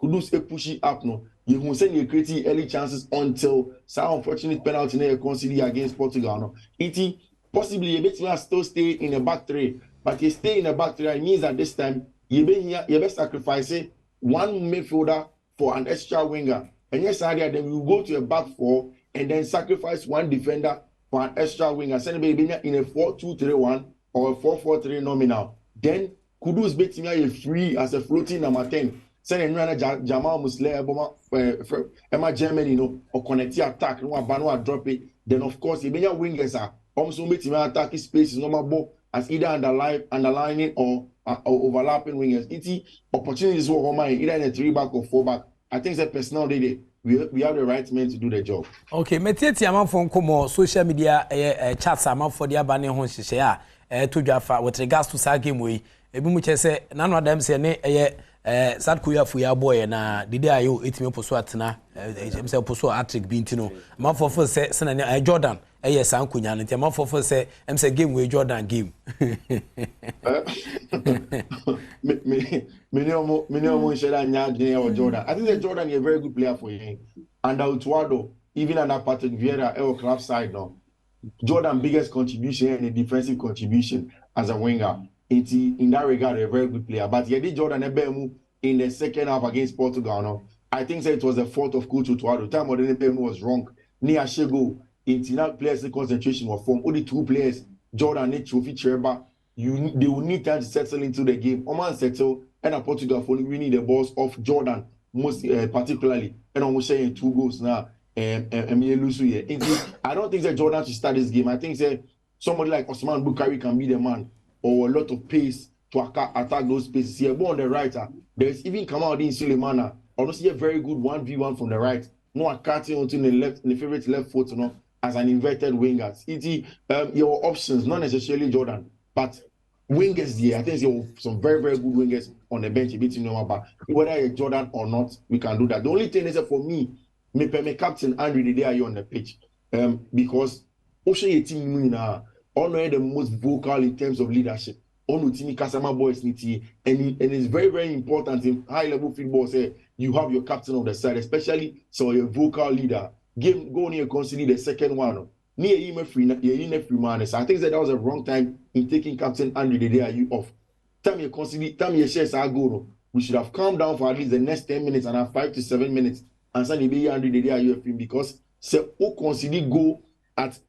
Kudus push it up no. You will send you creating early chances until some unfortunate penalty you consider against Portugal. No. Possibly you better still stay in the back three, but you stay in the back three, it means that this time you be sacrificing one midfielder for an extra winger. And yes, then we will go to a back four and then sacrifice one defender for an extra winger. Send me in a 4-2-3-1 or a 4-4-3 nominal. Then Kudus better me free as a floating number 10. Send a Jamal Musler, Emma Germany, or connect attack, no drop it. Then of course, you wingers are Also make him attack his space is normal ball as either underlining or overlapping wingers. It's opportunities for Homa either in a 3-back or 4-back. I think that personal day we have the right men to do the job. Okay, meteti amanfo nkomo social media chats amanfo dia bane ho hyehyɛ a to dwafa with regards to sa game we ebi mu kyese nanu adam se ne South Korea fu ya boy na dede ayo etimi poso atena se poso attrick bi ntino amanfo fo se na Jordan san kunya no ntia amanfo fo se se game we Jordan game Minimum share nya or Jordan. I think that Jordan is a very good player for him. And Utuado, even under Patrick Vieira, our club side now. Jordan biggest contribution and a defensive contribution as a winger. In that regard, a very good player. But he did Jordan Ebemu in the second half against Portugal now. I think that it was the fault of Coach Utuado. Time when Ebemu was wrong. Near Shego, in that players' concentration was from only 2 players. Jordan and Trophy Cherba. They will need time to settle into the game. Oman settle and Portugal for winning the balls off Jordan most particularly and almost saying 2 goals now. I don't think that Jordan should start this game. I think that somebody like Osman Bukari can be the man or a lot of pace to attack those spaces. Here, on the right, there's even Kamaldeen Sulemana. Honestly, a very good 1v1 from the right. No cutting onto the left, the favorite left foot, as an inverted winger. Your options, not necessarily Jordan, but wingers there. I think there are some very, very good wingers on the bench. But whether it's Jordan or not, we can do that. The only thing is that for me, my captain Andrew the day are you on the pitch. Because Oshe team now the most vocal in terms of leadership. Onu Timi Kasama boys niti and it's very, very important in high level football. Say you have your captain on the side, especially so your vocal leader. Game go near consider the second one. Near you free man. So I think that was a wrong time in taking Captain Andrew the day are you off. Time you shares our goal. We should have calmed down for at least the next 10 minutes and have 5 to 7 minutes. And suddenly be Andrew the day are you because say who consider go at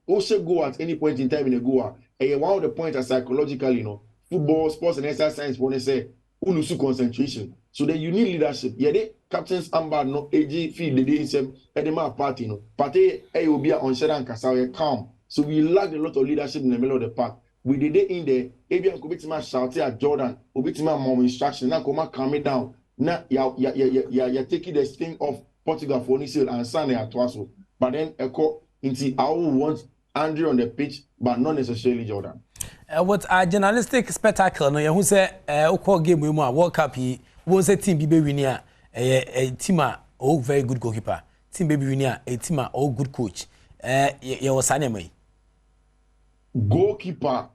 any point in time in a goal. And one of the points are psychologically, football, sports, and exercise science want to say ulusu concentration. So then you need leadership. Yeah, the captains amber no AG feel the day in some edema party party will be on Sheran Kasau calm. So we lacked a lot of leadership in the middle of the park. We did it in there. Abian Kubitima shouted at Jordan, Kubitima mom instruction. Now come calm it down. Now you're taking the sting of Portugal for Nisil and Sunday at Twaso. But then echo into I will want Andrew on the pitch, but not necessarily Jordan. What a journalistic spectacle no who say o game we World Cup he won say team be winning a team very good goalkeeper, team be winning a team good coach. You was anime. Goalkeeper,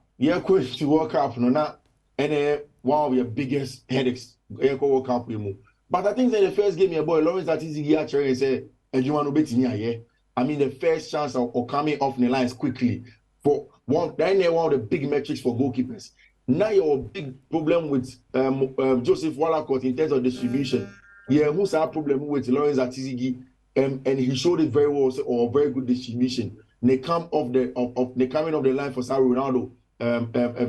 coach to World Cup no na and one of your biggest headaches World Cup we move. But I think that the first game your boy Lawrence that is actually say you want to bet in here. I mean the first chance of coming off the lines quickly for one of the big metrics for goalkeepers. Now your big problem with Joseph Wallacott in terms of distribution. Yeah, who's our problem with Lawrence Atizigi, and he showed it very well, or very good distribution. They come off the coming off the line for Sao Ronaldo.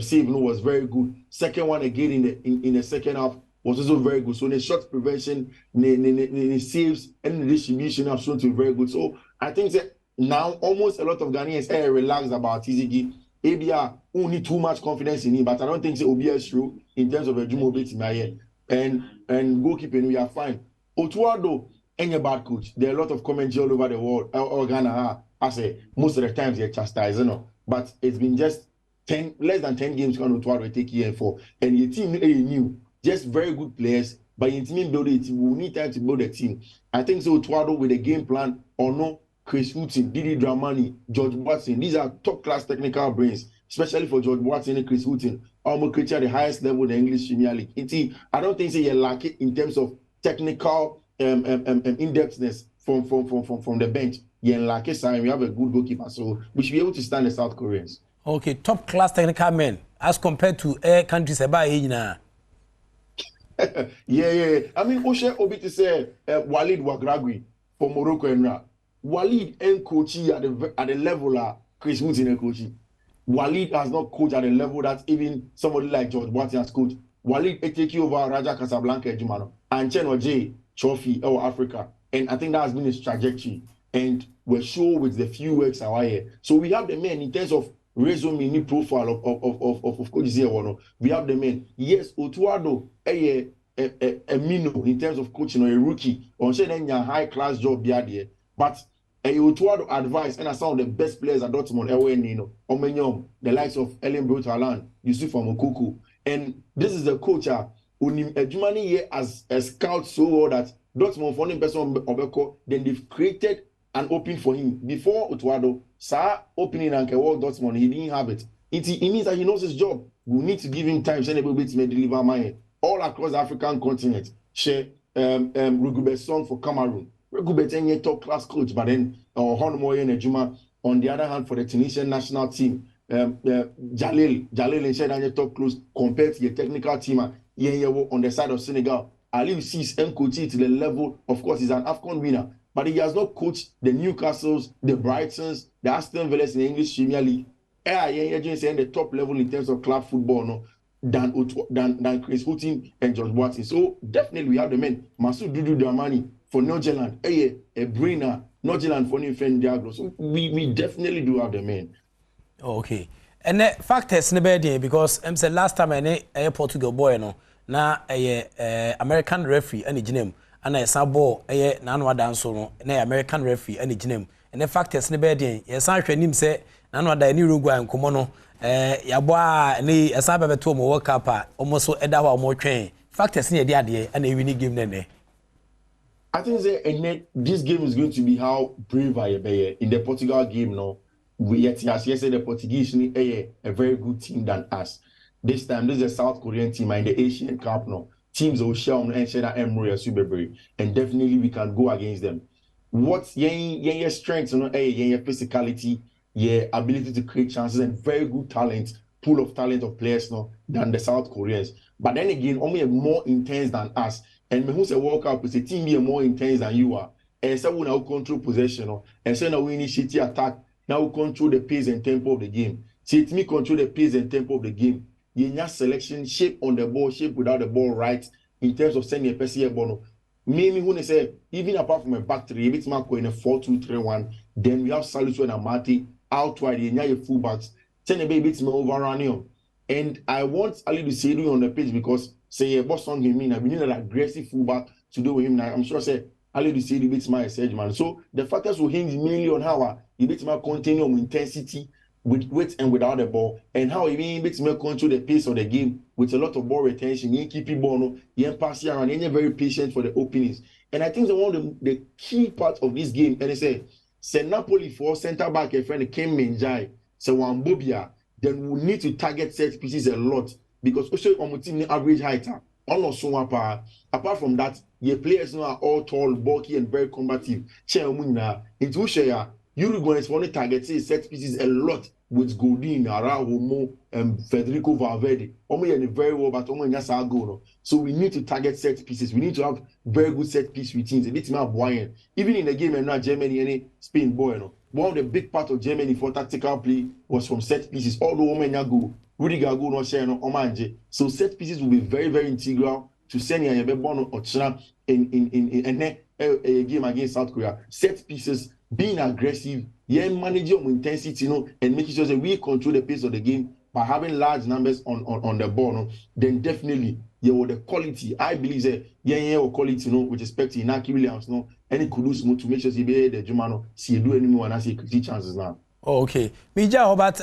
Save was very good. Second one again in the second half was also very good. So the shot prevention, the saves, and the distribution have shown to be very good. So I think that now almost a lot of Ghanaians are relaxed about Tizigi. ABR only too much confidence in him, but I don't think so OBS is true in terms of a Jumo bit in my head. And goalkeeping, we are fine. Otuado, any bad coach. There are a lot of comments all over the world. Or Ghana, I say most of the times they're chastised, But it's been just less than 10 games on Otuado take here for. And your team new, just very good players. But in team building, we need time to build a team. I think so Otuado with a game plan or no. Chris Wooten, Didi Dramani, George Watson. These are top-class technical brains, especially for George Watson and Chris Wooten. Almost created at the highest level in the English Premier League. I don't think you're lacking in terms of technical in-depthness from the bench. You're lacking, we have a good goalkeeper, so we should be able to stand the South Koreans. Okay, top-class technical men as compared to countries about now. Yeah. I mean, Oshe Obiti say Walid Wagragui for Morocco and Ra. Walid and coaching at the level Chris Wooten and coaching. Walid has not coached at the level that even somebody like George Watson has coached. Walid take over Raja Casablanca Jumano and Chen J Trophy or Africa. And I think that has been his trajectory. And we're sure with the few works our here. So we have the men in terms of resume ni profile of coaches here one. We have the men. Yes, Otuado a minnow in terms of coaching or a rookie on saying a high class job there. But Otuado advice and some of the best players at Dortmund Omenyom, the likes of Ellen Brutalan, Yusuf Mokuku. And this is the coach Unim Ejumani here as a scout so well that Dortmund for one person Obeko, then they've created an opening for him. Before Otuado, Sa opening and World Dortmund, he didn't have it. It means that he knows his job. We need to give him time, send a bit to deliver money all across the African continent. Share Rugube song for Cameroon. Rugube is top class coach, but then Honomoye Nejuma on the other hand for the Tunisian national team. Jalil and top close compared to the technical team on the side of Senegal. Ali sees coach to the level, of course, he's an AFCON winner, but he has not coached the Newcastles, the Brightons, the Aston Villas in the English Premier League. The top level in terms of club football no, than Chris Houghton and George Boateng. So definitely we have the men. Masud Dudu Dramani for Norgeland, a brainer, Norgeland for Newfoundland Diaglo. So we definitely do have the men. Okay. And the factors in the because I'm saying last time I Portugal boy no na American referee and the and I sabo nanwa danso no na American referee and the and the factors in the bed yes I him say nanwa da ni Uruguay nkomo no yabo ni asabe beto mo World Cup almost so eda wa mo twen factors in the ade and we need game nene. I think this game is going to be how brave I be in the Portugal game no. We as yesterday the Portuguese a very good team than us. This time this is a South Korean team in the Asian Cup now. Teams will share and share that and definitely we can go against them. What's your strength, your physicality, your ability to create chances and very good talent, pool of talent of players now than the South Koreans. But then again, only more intense than us. And who's a World Cup is a team be more intense than you are. And so we now control possession and so now we initiate the attack. Now we control the pace and tempo of the game. See, it me control the pace and tempo of the game. You have selection, shape on the ball, shape without the ball right in terms of sending a PCA ball. Maybe when I say, even apart from a back three, if it's Marco in a 4-2-3-1, then we have Salisu and Amati out wide, you have fullbacks. Send a baby it's more overrunning. And I want Ali to say on the pitch because say a boss on him, I need an aggressive fullback to do with him. Now I'm sure say Ali to say the bits my man. So the factors will hinge mainly on how he bits my continuum intensity with and without the ball, and how he bits me control the pace of the game with a lot of ball retention. He keep it ball, he pass around, he very patient for the openings. And I think one of the key part of this game, and I say Napoli for centre back a friend came Menjai, so Wambobia, then we need to target set pieces a lot because also on team average height. Apart from that, your players now are all tall, bulky, and very combative. Into share, Uruguayans want to target set pieces a lot with Godin, Araujo, and Federico Valverde. Only very well, but only go. So we need to target set pieces. We need to have very good set piece routines. A bit more buoyant. Even in the game and not Germany, any Spain boy. One of the big part of Germany for tactical play was from set pieces. Although women go. Rudiger go no share no omanje. So set pieces will be very, very integral to send a Yabebono or China in a game against South Korea. Set pieces, being aggressive, managing intensity, and making sure that we control the pace of the game by having large numbers on the ball, then definitely the quality. I believe that quality, with respect to Inaki Williams, any kudus to make sure he be the Jumano, see do any more and I see chances now. Oh, okay. Mija, but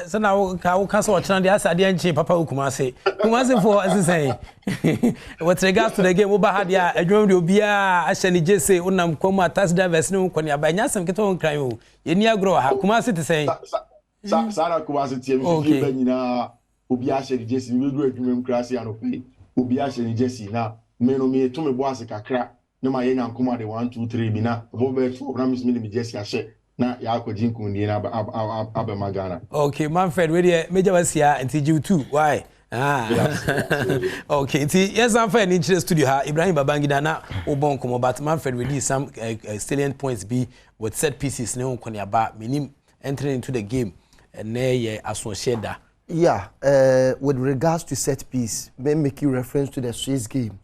so now can cancel watch the answer the engine, Papa Ukumase. Kumase for as I say. With regards to the game, Oba had ya a drum will be a Ashani Jesse, Unam Koma, Tas Davis, no, Konya by Nasan Keton Crime. Yenia grow, Kumase to say. Sarah Kumase, okay. Ubiashi Jesse, we will do him classy and okay. Ubiashi Jesse now. Meno me to me boss a crack. No, my young Kuma, the 1, 2, 3, Bina, Robert, Ramis, me Jesse, I said. Na yako jinku ndi na abe magana. Okay, Manfred, we major was here and you too. Why? Okay, yes, Manfred in the studio ha Ibrahim Babangida na obon komo but Manfred we need some salient points be with set pieces ne on ba minim entering into the game and ne associate. Yeah, with regards to set piece, may make you reference to the Swiss game.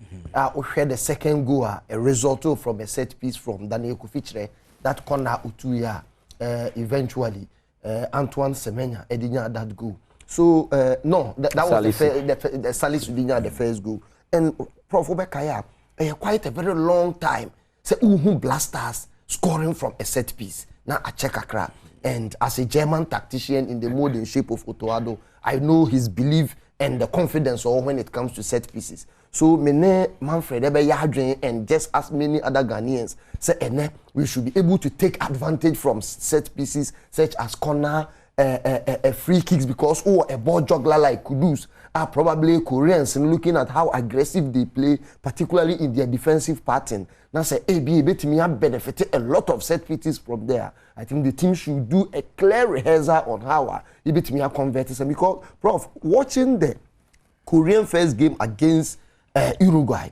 We had the second goal, a result from a set piece from Daniel Kufichre. That corner Utuya eventually Antoine Semenya edinya that goal. So no, that was the Salis edinya the first goal. And Prof Obekaya, quite a very long time. Say Blasters scoring from a set piece. Now I check Accra. And as a German tactician in the mode and shape of Otoado, I know his belief and the confidence when it comes to set pieces. So mene Manfred and just as many other Ghanaians say we should be able to take advantage from set pieces such as corner free kicks, because a ball juggler like Kudus are probably Koreans and looking at how aggressive they play, particularly in their defensive pattern. Now say me have benefited a lot of set pieces from there. I think the team should do a clear rehearsal on how me have converted. Because Prof, watching the Korean first game against Uruguay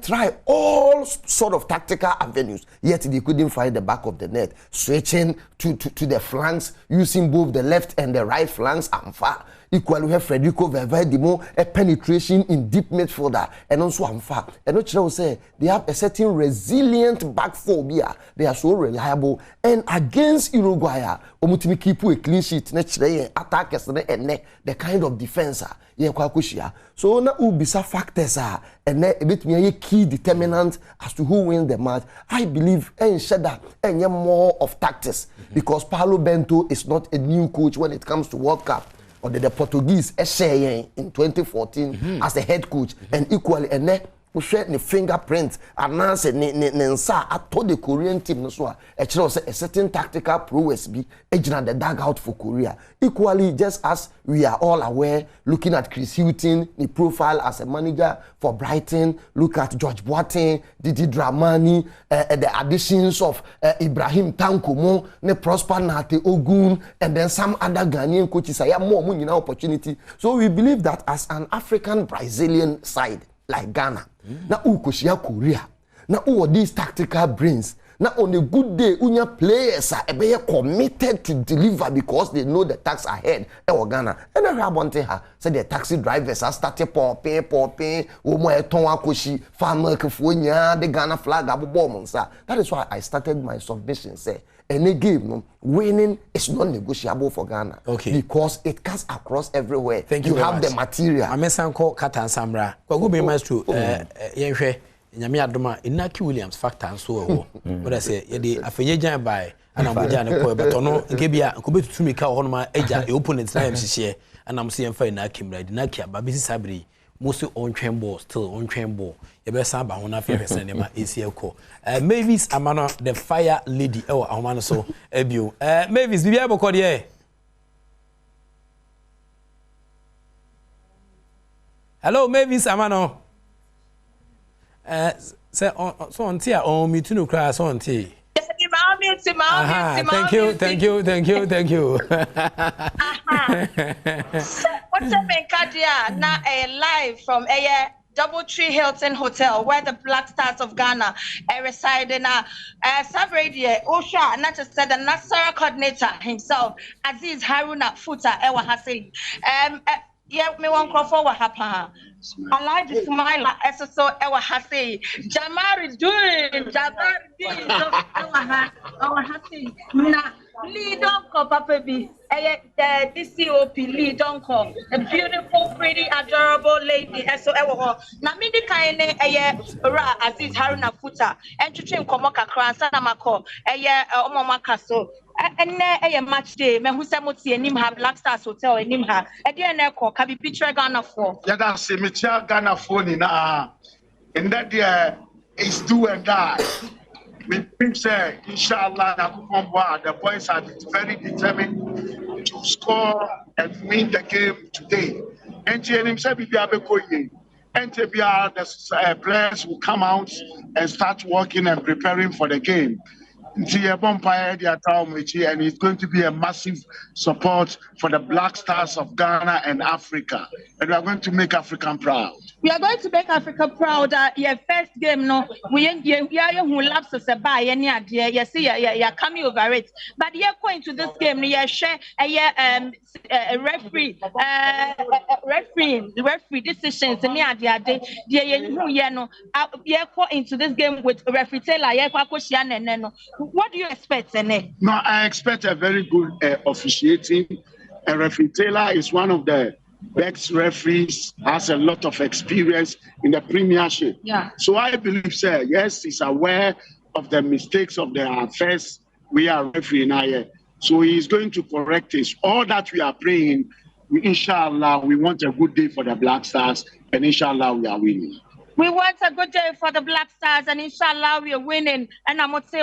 tried all sort of tactical avenues, yet they couldn't find the back of the net, switching to the flanks, using both the left and the right flanks and far. Equally, we have Federico Valverde, a penetration in deep midfielder, and also Amfa. And what I say, they have a certain resilient back four. They are so reliable. And against Uruguay, Omutimi keep a clean sheet, attackers, and the kind of defense. So now ubisa factors are and a bit me a key determinant as to who wins the match. I believe and Shada and more of tactics, because Paulo Bento is not a new coach when it comes to World Cup. Or the Portuguese in 2014 as the head coach, and equally we share the fingerprints and now say I told the Korean team so a certain tactical prowess be agent the dugout for Korea. Equally, just as we are all aware, looking at Chris Hughton, the profile as a manager for Brighton, look at George Boateng, Didi Dramani, the additions of Ibrahim Tankomo, ne Prosper Nate Ogun, and then some other Ghanaian coaches. I have more opportunity. So we believe that as an African Brazilian side like Ghana, now Korea, now these tactical brains. Now on a good day, unya players are committed to deliver because they know the tax ahead. Ghana, and I want to have said the taxi drivers are started popping, farmer the Ghana flag That is why I started my submission. Say any game, winning is not negotiable for Ghana. Okay. Because it cuts across everywhere. Thank you. You have the material. I mean, Sanko Katan Samra. Go be maestro. Nyame adoma Inaki Williams factor so what I say ye afenye jan by ana mo jan ko but no nke bia ko betutu mi ka ho no ma eja e opponent na yamhihye ana mo se yemfa Inaki mra Inaki aba bi sabri mo se on twem ball still on twem ball ye be sa ba ho na fefese ne ma esi eko Mavis Amano the fire lady e wo ahoma so ebio Mavis bibia bokọ de Hello Mavis Amano say so on tia on me to no cry so on tia. Thank you. What's up, Kadia? Now live from Doubletree Hilton Hotel, where the Black Stars of Ghana reside in Sabradia Osha, not just said the Nasser coordinator himself, Aziz Haruna Futa Ewa Hase. Yeah, me one call for what happened. I like the smile SSO Ewa Hase. Jamari doing Ewa Hase. Mina lead on Papa B. DCOP lead on call. A beautiful, pretty, adorable lady. So Ewa. Na midi kaine Ra Aziz Haruna Futa. And to train Komoka Kransana Mako. Omomaka so. And match day, me who say moti enim ha Black Stars Hotel enim ha. Ede na ko ka bi picture Ghana for. Yeah, that's a metia Ghana for ni na. In that year is do and die. We think say inshallah the boys are very determined to score and win the game today. And him say be abekoye. And the players will come out and start working and preparing for the game. And it's going to be a massive support for the Black Stars of Ghana and Africa. And we are going to make Africa proud. We are going to make Africa proud. Your first game, no, we who lapses a buy any idea. You see, you're coming over it. But you're going to this game, you share a referee decisions. Any idea? You're into this game with referee Taylor. What do you expect, Nene? No, I expect a very good officiating. Referee Taylor is one of the best referees, has a lot of experience in the Premiership. Yeah. So I believe, sir, yes, he's aware of the mistakes of the affairs we are refereeing here. So he is going to correct this. All that we are praying, inshallah, we want a good day for the Black Stars, and inshallah, we are winning. We want a good day for the Black Stars, and inshallah, we are winning. And I'm going to say,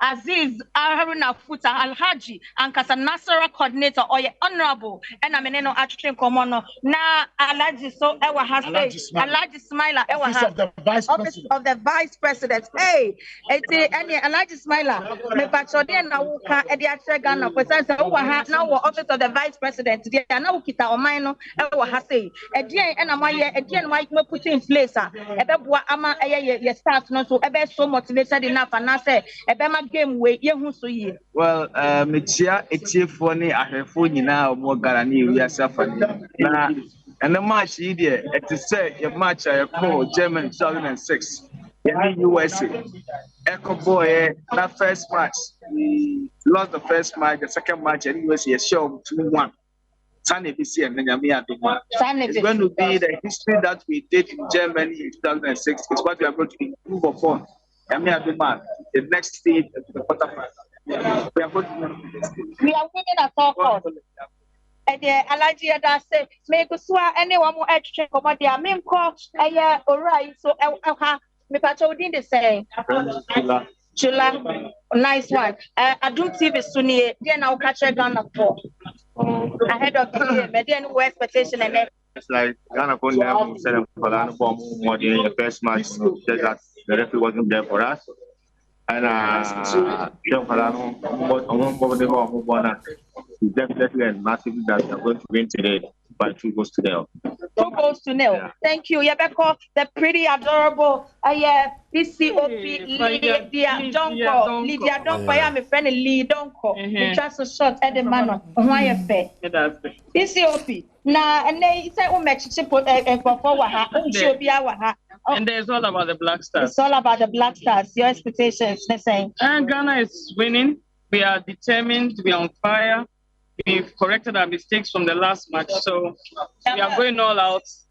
Aziz Haruna Futa Alhaji and Kasa Nasara coordinator or honorable and I'm in action common na Alhaji so ewa has Alhaji Smiler ewa has office of the vice president. Hey, any Alhaji Smiler me patrodie na wuka e dia Ghana person say ewa ha na wo office of the vice president dia na wo kita oman no ewa ha say e dia e na maye e dia na maye put in place e be boa ama ye staff no so e be so motivated enough and say e be ma game way yehu so ye. Well, metia etiefo ni ahwefo nyina omo gara na ewia safani na and the match here it is say a match I call Germany 2006 in the USA. Echo boy that first match we lost the first match, the second match in USA show 2-1. It's going to be the history that we did in Germany in 2006. It's what we are going to improve upon. The next stage, the quarterfinal. We are going to win. We are winning at all costs. And the Alaji that say, "Make us anyone more extra come there. Me call alright. So me patrol did the same. Chula, nice one. Adom TV Sunni. Then I'll catch a Ghana for ahead of the game. But then no expectation and then. It's like Ghana for them. Set up for Ghana for more than the first match. That the referee wasn't there for us. And definitely and massively that we are going to win today by 2-0. 2-0. Yeah. Thank you. Yabeko, the pretty adorable PCOP Lydia Donko. I am a friend Lee Donko. We just a shot at the man. Why a fair? PCOP. Now, and they say, oh, Mexico put a for and it's all about the Black Stars. It's all about the Black Stars. Your expectations, they're saying. And Ghana is winning. We are determined. We are on fire. We've corrected our mistakes from the last match. So we are going all out